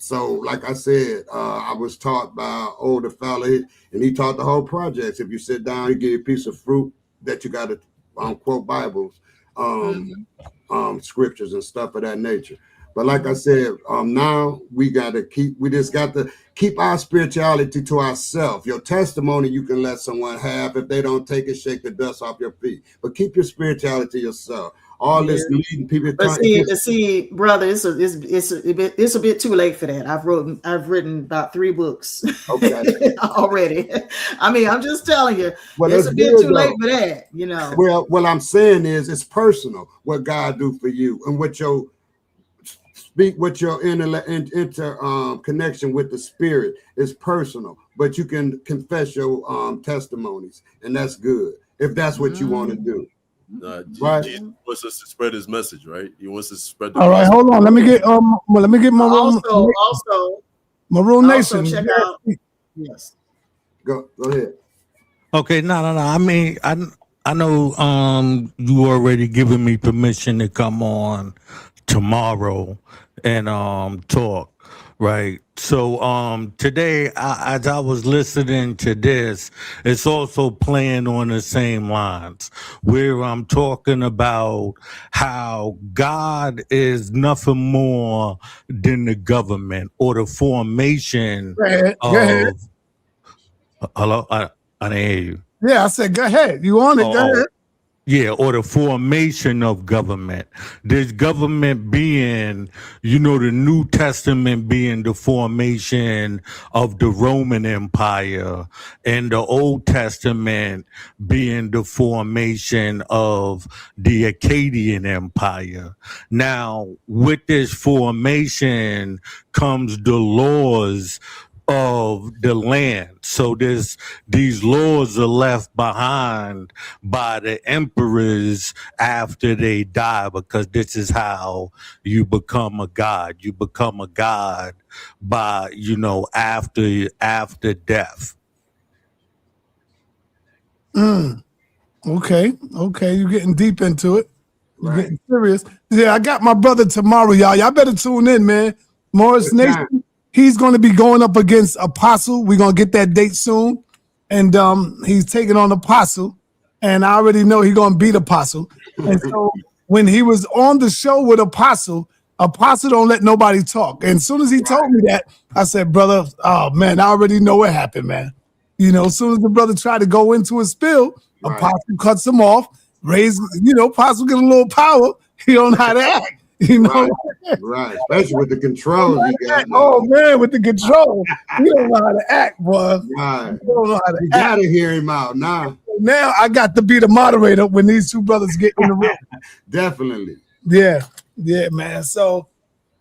So like I said, I was taught by an older fella, and he taught the whole projects. If you sit down, he give you a piece of fruit that you got to quote Bibles, scriptures and stuff of that nature. But like I said, now we just got to keep our spirituality to ourselves. Your testimony you can let someone have. If they don't take it, shake the dust off your feet. But keep your spirituality to yourself. All this leading people. But see, brother, it's a bit too late for that. I've written about 3 books already. I mean, I'm just telling you, it's a bit too late for that. Well, what I'm saying is, it's personal what God do for you and what your connection with the Spirit is personal. But you can confess your testimonies, and that's good if that's what you want to do. Right. Jesus wants us to spread his message, right? He wants us to spread the All right, hold on. Let me get my Maroon Nation. Check out. Yes. Go ahead. Okay, no. I mean, I know you already given me permission to come on tomorrow and talk. Right. So today, as I was listening to this, it's also playing on the same lines where I'm talking about how God is nothing more than the government or the formation Go ahead. Hello? I didn't hear you. Yeah, I said, go ahead. You on it? Go ahead. Yeah, or the formation of government. This government being, the New Testament being the formation of the Roman Empire, and the Old Testament being the formation of the Akkadian Empire. Now, with this formation comes the laws of the land. So these laws are left behind by the emperors after they die, because this is how you become a god. You become a god by, after death. Okay, you're getting deep into it. You're getting serious. Yeah, I got my brother tomorrow, y'all. Y'all better tune in, man. Morris Nation. He's going to be going up against Apostle. We're going to get that date soon. And he's taking on Apostle. And I already know he's going to beat Apostle. And so when he was on the show with Apostle don't let nobody talk. And as soon as he told me that, I said, brother, oh, man, I already know what happened, man. As soon as the brother tried to go into a spill, Apostle cuts him off, Apostle get a little power. He don't know how to act. Right, especially with the controls he got. Oh man, with the control, you don't know how to act, boy. Right. You don't know how to you act. Gotta hear him out now. Now I got to be the moderator when these two brothers get in the room. Definitely. Yeah, man. So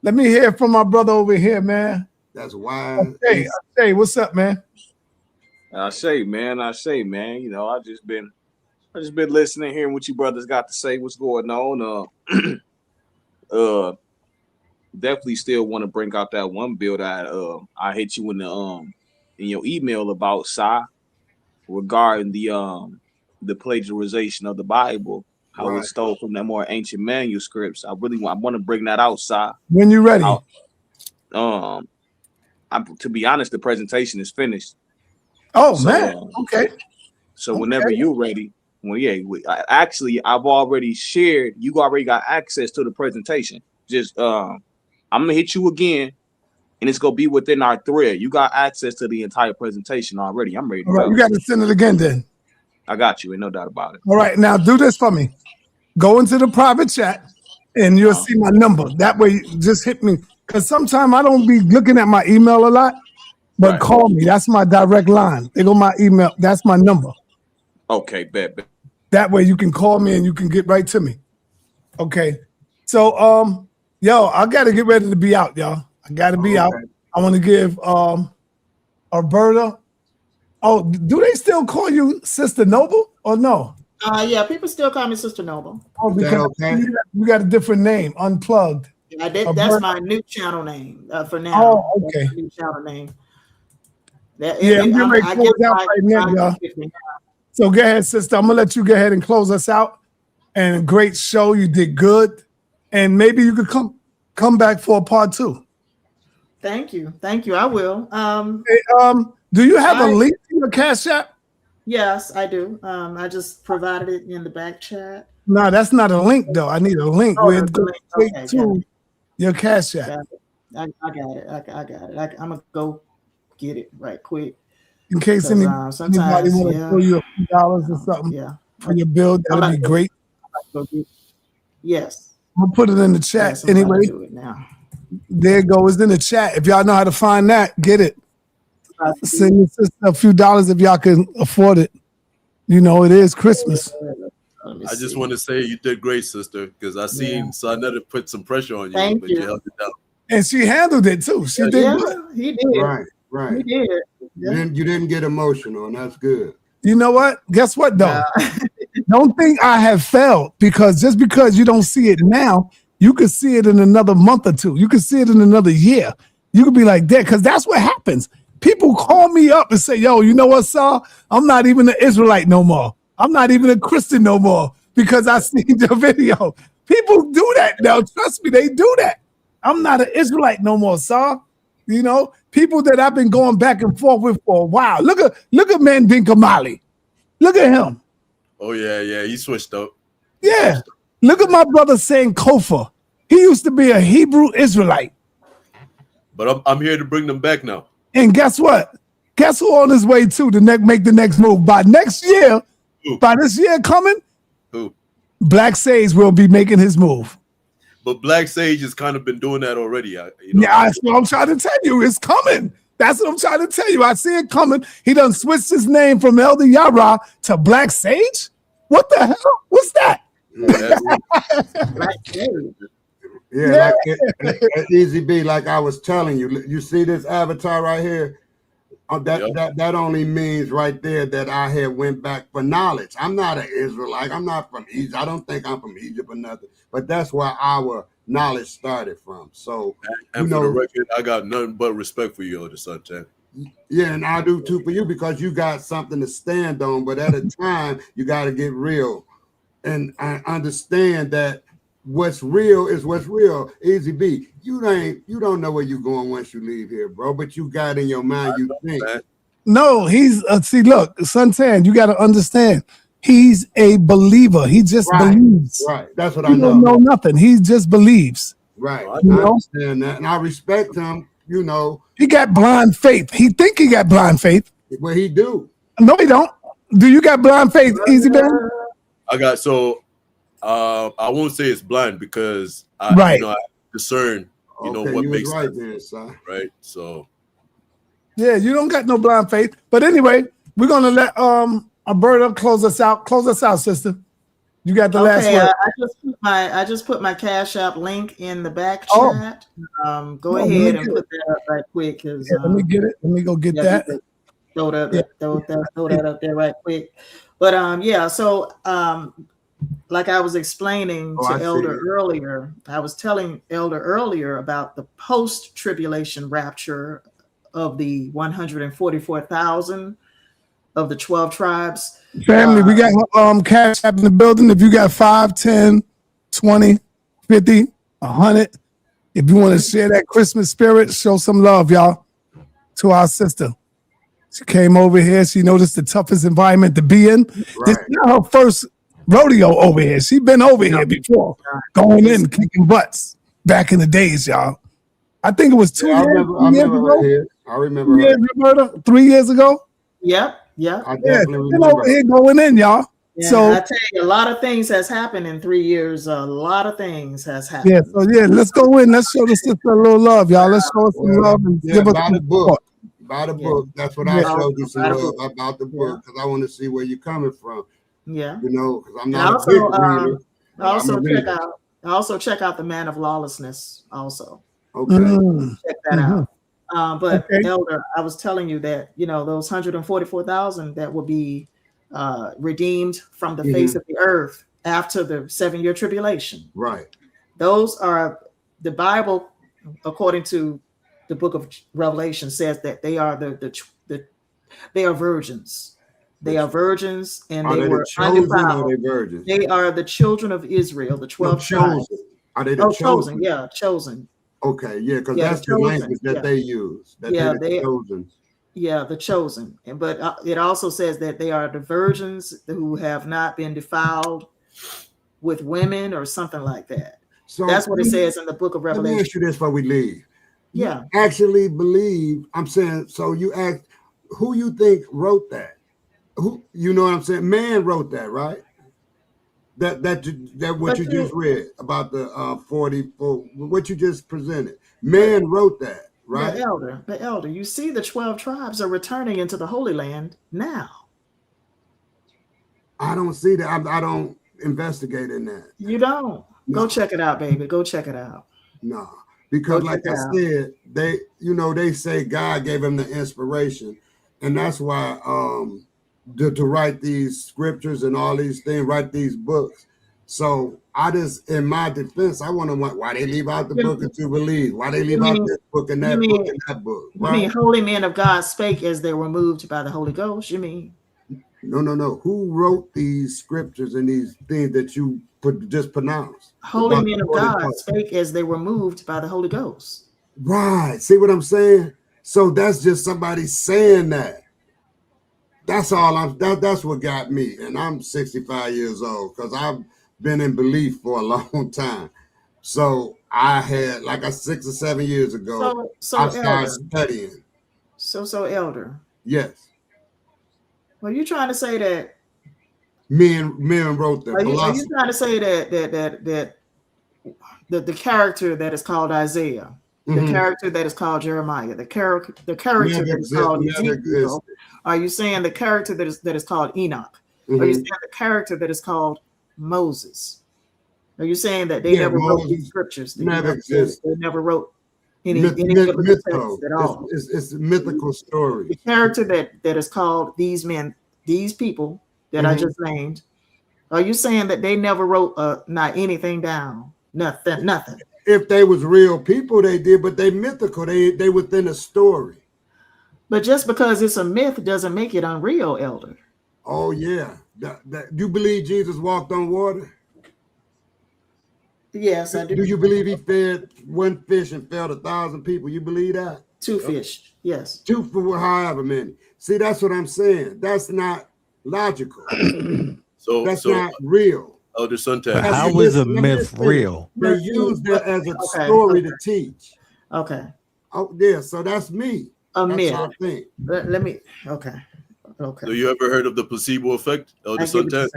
let me hear from my brother over here, man. That's why. Hey, what's up, man? I say, man. I just been listening, hearing what you brothers got to say. What's going on? Definitely still want to bring out that one bill that I hit you in your email about, Sa, regarding the plagiarization of the Bible, how it stole from the more ancient manuscripts. I want to bring that out, Sa. When you ready? To be honest, the presentation is finished. Oh man, okay. So whenever you're ready. Well, yeah, I've already shared. You already got access to the presentation. Just I'm gonna hit you again, and it's gonna be within our thread. You got access to the entire presentation already. I'm ready to go. You got to send it again then. I got you, ain't no doubt about it. All right, now do this for me. Go into the private chat, and you'll see my number. That way, just hit me, because sometimes I don't be looking at my email a lot. But call me. That's my direct line. They go my email. That's my number. Okay, bet. That way you can call me and you can get right to me. Okay. So I gotta get ready to be out, y'all. I gotta be out. I want to give Alberta. Oh, do they still call you Sister Noble or no? Yeah, people still call me Sister Noble. Oh, because you got a different name, Unplugged. Yeah, that's my new channel name for now. Oh, okay. That's my new channel name. I'm getting ready to close out right now, y'all. So go ahead, sister. I'm gonna let you go ahead and close us out. And great show. You did good. And maybe you could come back for a part 2. Thank you. I will. Do you have a link to your Cash App? Yes, I do. I just provided it in the back chat. No, that's not a link though. I need a link. We'll go straight to your Cash App. I got it. I got it. I'm gonna go get it right quick. In case anybody want to throw you a few dollars or something for your bill, that'll be great. Yes. I'll put it in the chat anyway. Do it now. There it goes. It's in the chat. If y'all know how to find that, get it. Send your sister a few dollars if y'all can afford it. It is Christmas. I just want to say you did great, sister, because I seen sa.neter put some pressure on you, but you held it down. And she handled it too. She did good. He did. Right. He did. You didn't get emotional, and that's good. You know what? Guess what, though? Don't think I have failed, because just because you don't see it now, you could see it in another month or 2. You could see it in another year. You could be like that, because that's what happens. People call me up and say, yo, you know what, Saul? I'm not even an Israelite no more. I'm not even a Christian no more because I seen your video. People do that now. Trust me, they do that. I'm not an Israelite no more, Saul. People that I've been going back and forth with for a while. Look at Mandin Kamali. Look at him. Oh, yeah. He switched up. Yeah. Look at my brother saying Kofa. He used to be a Hebrew Israelite. But I'm here to bring them back now. And guess what? Guess who on his way to make the next move? By next year, by this year coming, Black Sage will be making his move. But Black Sage has kind of been doing that already. Yeah, that's what I'm trying to tell you. It's coming. That's what I'm trying to tell you. I see it coming. He done switched his name from Elder Yara to Black Sage. What the hell? What's that? Black Sage. Yeah, like Easy B, like I was telling you. You see this avatar right here? That only means right there that I had went back for knowledge. I'm not an Israelite. I'm not from Egypt. I don't think I'm from Egypt or nothing. But that's where our knowledge started from. So, and for the record, I got nothing but respect for you, Elder Suntan. Yeah, and I do too for you because you got something to stand on. But at a time, you got to get real, and I understand that what's real is what's real. Easy B, you don't know where you're going once you leave here, bro. But you got in your mind, you think. No, he's see. Look, Suntan, you got to understand. He's a believer. He just believes. Right. That's what I know. He don't know nothing. He just believes. Right. I understand that, and I respect him. You know, he got blind faith. He think he got blind faith. Well, he do. No, he don't. Do you got blind faith, Easy Ben? I got I won't say it's blind because I discern, what makes sense. Right. So yeah, you don't got no blind faith. But anyway, we're gonna let Alberta close us out. Close us out, sister. You got the last word. I just put my Cash App link in the back chat. Go ahead and put that up right quick. Let me get it. Let me go get that. Throw that up there right quick. But so like I was explaining to Elder earlier, I was telling Elder earlier about the post-tribulation rapture of the 144,000 of the 12 tribes. Family, we got Cash App in the building. If you got 5, 10, 20, 50, 100, if you want to share that Christmas spirit, show some love, y'all, to our sister. She came over here. She noticed the toughest environment to be in. Right. This is not her first rodeo over here. She's been over here before, going in, kicking butts back in the days, y'all. I think it was 2 years ago. I remember. 3 years ago. Yep. I definitely remember. Over here going in, y'all. Yeah, so I tell you, a lot of things has happened in 3 years. A lot of things has happened. Yeah, so let's go in. Let's show the sister a little love, y'all. Let's show us some love and give us the book. Buy the book. That's what I showed you some love about the book because I want to see where you're coming from. Yeah, because I'm not a big reader. Also check out the Man of Lawlessness. Also, okay, check that out. But Elder, I was telling you that those 144,000 that will be redeemed from the face of the earth after the 7-year tribulation. Right. Those are the Bible, according to the book of Revelation, says that they are they are virgins. They are virgins, and they were undefiled. They are the children of Israel, the 12 tribes. Are they the chosen? Yeah, chosen. Okay, yeah, because that's the language that they use. They're the chosen. Yeah, the chosen. But it also says that they are the virgins who have not been defiled with women or something like that. So that's what it says in the book of Revelation. Let me ask you this before we leave. Yeah. You actually believe, I'm saying, so you ask, who you think wrote that? Who, you know what I'm saying? Man wrote that, right? That what you just read about the 44, what you just presented. Man wrote that, right? The elder. You see, the 12 tribes are returning into the Holy Land now. I don't see that. I don't investigate in that. You don't. No. Go check it out, baby. Go check it out. No, because like I said, they say God gave him the inspiration, and that's why to write these scriptures and all these things, write these books. So I just, in my defense, I want to know why they leave out the book of Jubilees, why they leave out this book and that book and that book. Right? You mean holy men of God spake as they were moved by the Holy Ghost? You mean? No. Who wrote these scriptures and these things that you just pronounced? Holy men of God spake as they were moved by the Holy Ghost. Right. See what I'm saying? So that's just somebody saying that. That's all that's what got me. And I'm 65 years old because I've been in belief for a long time. So I had, like 6 or 7 years ago, I started studying. So elder. Yes. Well, you're trying to say that Men wrote the Are you philosophy. trying to say that the character that is called Isaiah, the character that is called Jeremiah, the character that is called Ezekiel, are you saying the character that is called Enoch? Are you saying the character that is called Moses? Are you saying that they never wrote these scriptures? Never existed. They never wrote any biblical text at all. It's a mythical story. The character that is called these men, these people that I just named, are you saying that they never wrote not anything down? Nothing. If they was real people, they did, but they mythical. They within a story. But just because it's a myth doesn't make it unreal, Elder. Oh yeah. You believe Jesus walked on water? Yes, I do. Do you believe he fed one fish and fed 1,000 people? You believe that? 2 fish, yes. 2 for however many. See, that's what I'm saying. That's not logical. So that's not real. Elder Suntan. How is a myth real? They use that as a story to teach. Okay. Oh yeah, so that's me. A myth. What I think. Let me. Okay. So you ever heard of the placebo effect, Elder Suntan?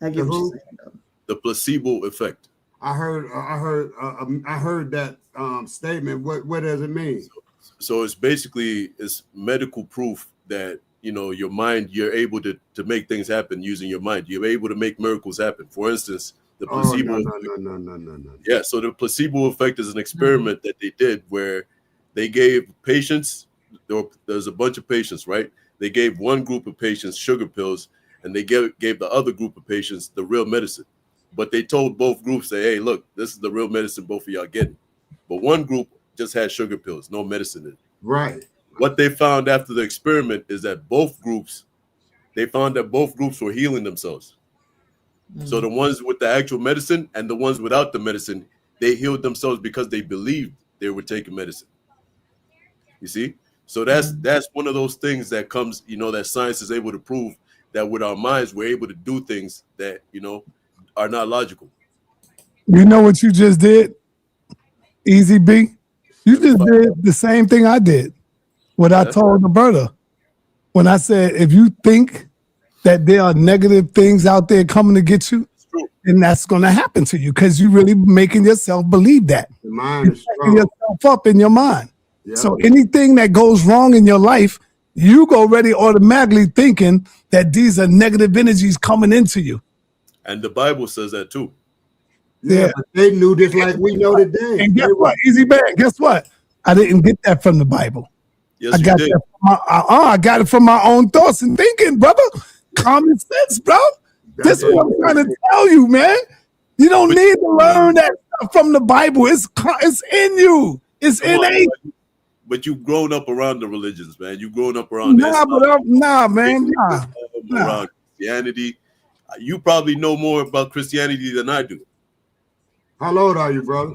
I get what you're saying. The placebo effect. I heard that statement. What does it mean? So it's basically medical proof that your mind, you're able to make things happen using your mind. You're able to make miracles happen. For instance, the placebo. No. Yeah. So the placebo effect is an experiment that they did where they gave patients. There's a bunch of patients, right? They gave one group of patients sugar pills, and they gave the other group of patients the real medicine. But they told both groups, hey, look, this is the real medicine both of y'all getting. But one group just had sugar pills, no medicine in it. Right. What they found after the experiment is that both groups were healing themselves. So the ones with the actual medicine and the ones without the medicine, they healed themselves because they believed they were taking medicine. You see? So that's one of those things that comes, that science is able to prove that with our minds, we're able to do things that, are not logical. You know what you just did? Easy B. You just did the same thing I did. What I told Roberta when I said, if you think that there are negative things out there coming to get you, then that's going to happen to you because you're really making yourself believe that. The mind is strong. You're yourself up in your mind. Yep. So anything that goes wrong in your life, you go already automatically thinking that these are negative energies coming into you. And the Bible says that too. Yeah, but they knew this like we know today. And guess what? Easy bag. Guess what? I didn't get that from the Bible. Yes, I got you did. that from I got it from my own thoughts and thinking, brother. Common sense, bro. This is what I'm trying to tell you, man. You don't need to learn that stuff from the Bible. It's in you. It's innate. But you've grown up around the religions, man. You've grown up around around Christianity. You probably know more about Christianity than I do. How old are you, brother?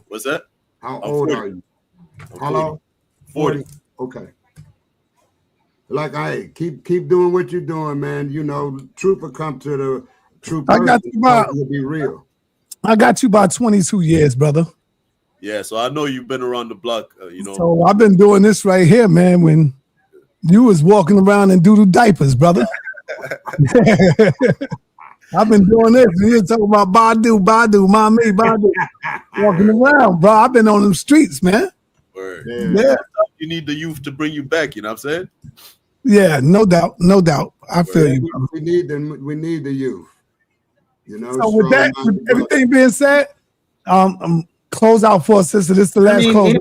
What's that? How old are you? How old? 40. Okay. Like I keep doing what you're doing, man. Truth will come to the true person. It'll be real. I got you about 22 years, brother. Yeah, so I know you've been around the block, So I've been doing this right here, man, when you was walking around in doodle diapers, brother. I've been doing this. And you're talking about Badu, mommy, Badu. Walking around, bro. I've been on them streets, man. Word. Yeah. You need the youth to bring you back, you know what I'm saying? Yeah, no doubt. I feel you, brother. We need the youth. So with that, with everything being said, close out for us, sister. This is the last close.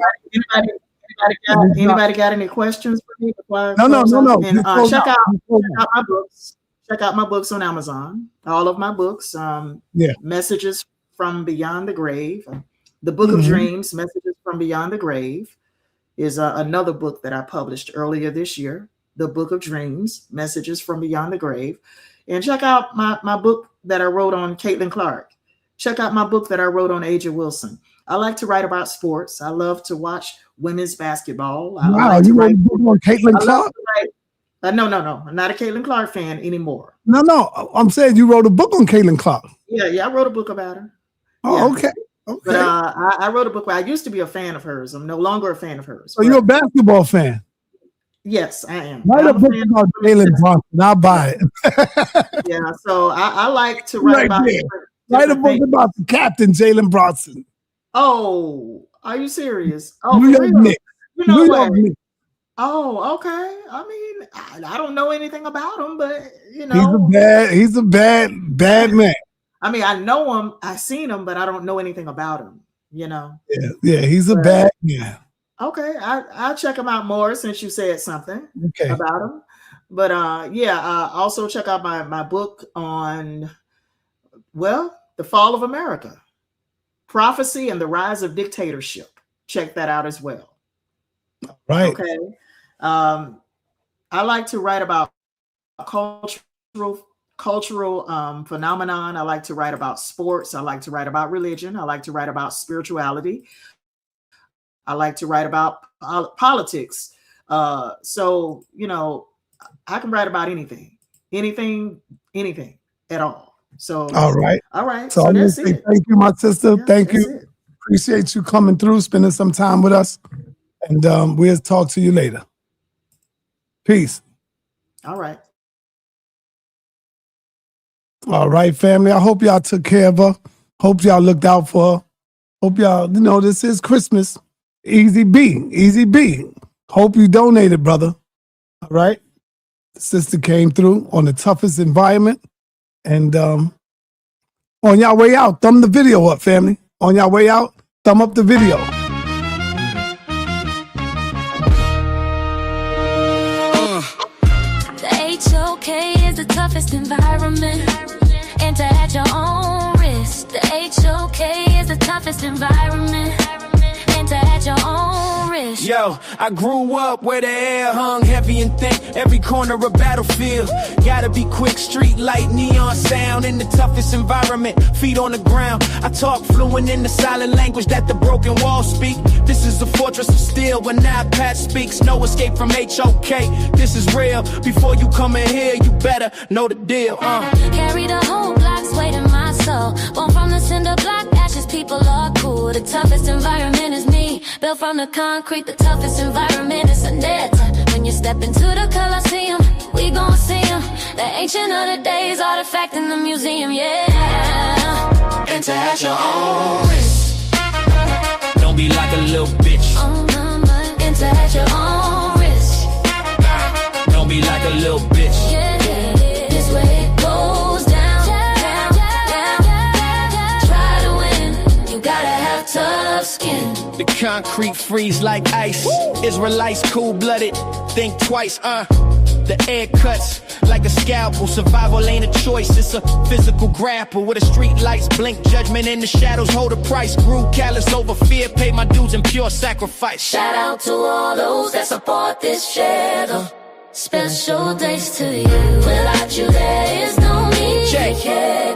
Anybody got any questions for me? No. And check out my books. Check out my books on Amazon. All of my books. Messages from Beyond the Grave. The Book of Dreams, Messages from Beyond the Grave, is another book that I published earlier this year. The Book of Dreams, Messages from Beyond the Grave. And check out my book that I wrote on Caitlin Clark. Check out my book that I wrote on Aja Wilson. I like to write about sports. I love to watch women's basketball. You wrote a book on Caitlin Clark? No. I'm not a Caitlin Clark fan anymore. No. I'm saying you wrote a book on Caitlin Clark. Yeah. I wrote a book about her. Oh, okay. But I wrote a book where I used to be a fan of hers. I'm no longer a fan of hers. So you're a basketball fan? Yes, I am. Write a book about Jalen Brunson. I'll buy it. Yeah, so I like to write about Write a book about the captain, Jalen Brunson. Oh, are you serious? Oh, New York Knicks. You know New what? York Knicks. Oh, okay. I mean, I don't know anything about him, but you know, he's a bad man. I mean, I know him, I seen him, but I don't know anything about him. You know. Yeah, he's a bad man. Okay, I'll check him out more since you said something about him. But also check out my book on the fall of America, prophecy and the rise of dictatorship. Check that out as well. Right. Okay. I like to write about cultural phenomenon. I like to write about sports. I like to write about religion. I like to write about spirituality. I like to write about politics. So, you know, I can write about anything at all. So, all right. So I'm going to say thank you, my sister. Yeah, thank you. Appreciate you coming through, spending some time with us. And we'll talk to you later. Peace. All right. All right, family. I hope y'all took care of her. Hope y'all looked out for her. Hope y'all, this is Christmas. Easy B. Hope you donated, brother. All right. The sister came through on the toughest environment. And on y'all way out, thumb the video up, family. On y'all way out, thumb up the video. The HOK is the toughest environment. Enter at your own risk. The HOK is the toughest environment. Enter at your own risk. Yo, I grew up where the air hung heavy and thick. Every corner a battlefield. Gotta be quick, street light, neon sound. In the toughest environment, feet on the ground. I talk fluent in the silent language that the broken walls speak. This is a fortress of steel when iPad speaks. No escape from HOK, this is real. Before you come in here, you better know the deal. Carry the whole block's weight in my soul. Born from the cinder block, ashes, people are cool. The toughest environment is me. Built from the concrete, the toughest environment is sa.neter. When you step into the Colosseum, we gon' see them. The ancient of the days, artifact in the museum, yeah. Enter at your own risk. Don't be like a little bitch. Oh mama, enter at your own risk. Don't be like a little bitch. Yeah, this way it goes down, down. Try to win, you gotta have tough skin. The concrete freeze like ice. Israelites cold-blooded, think twice, The air cuts like a scalpel. Survival ain't a choice, it's a physical grapple. With the street lights blink, judgment in the shadows hold a price. Grew callous over fear, paid my dues in pure sacrifice. Shout out to all those that support this shadow. Special days to you. Without you there is no me. Check. Yeah,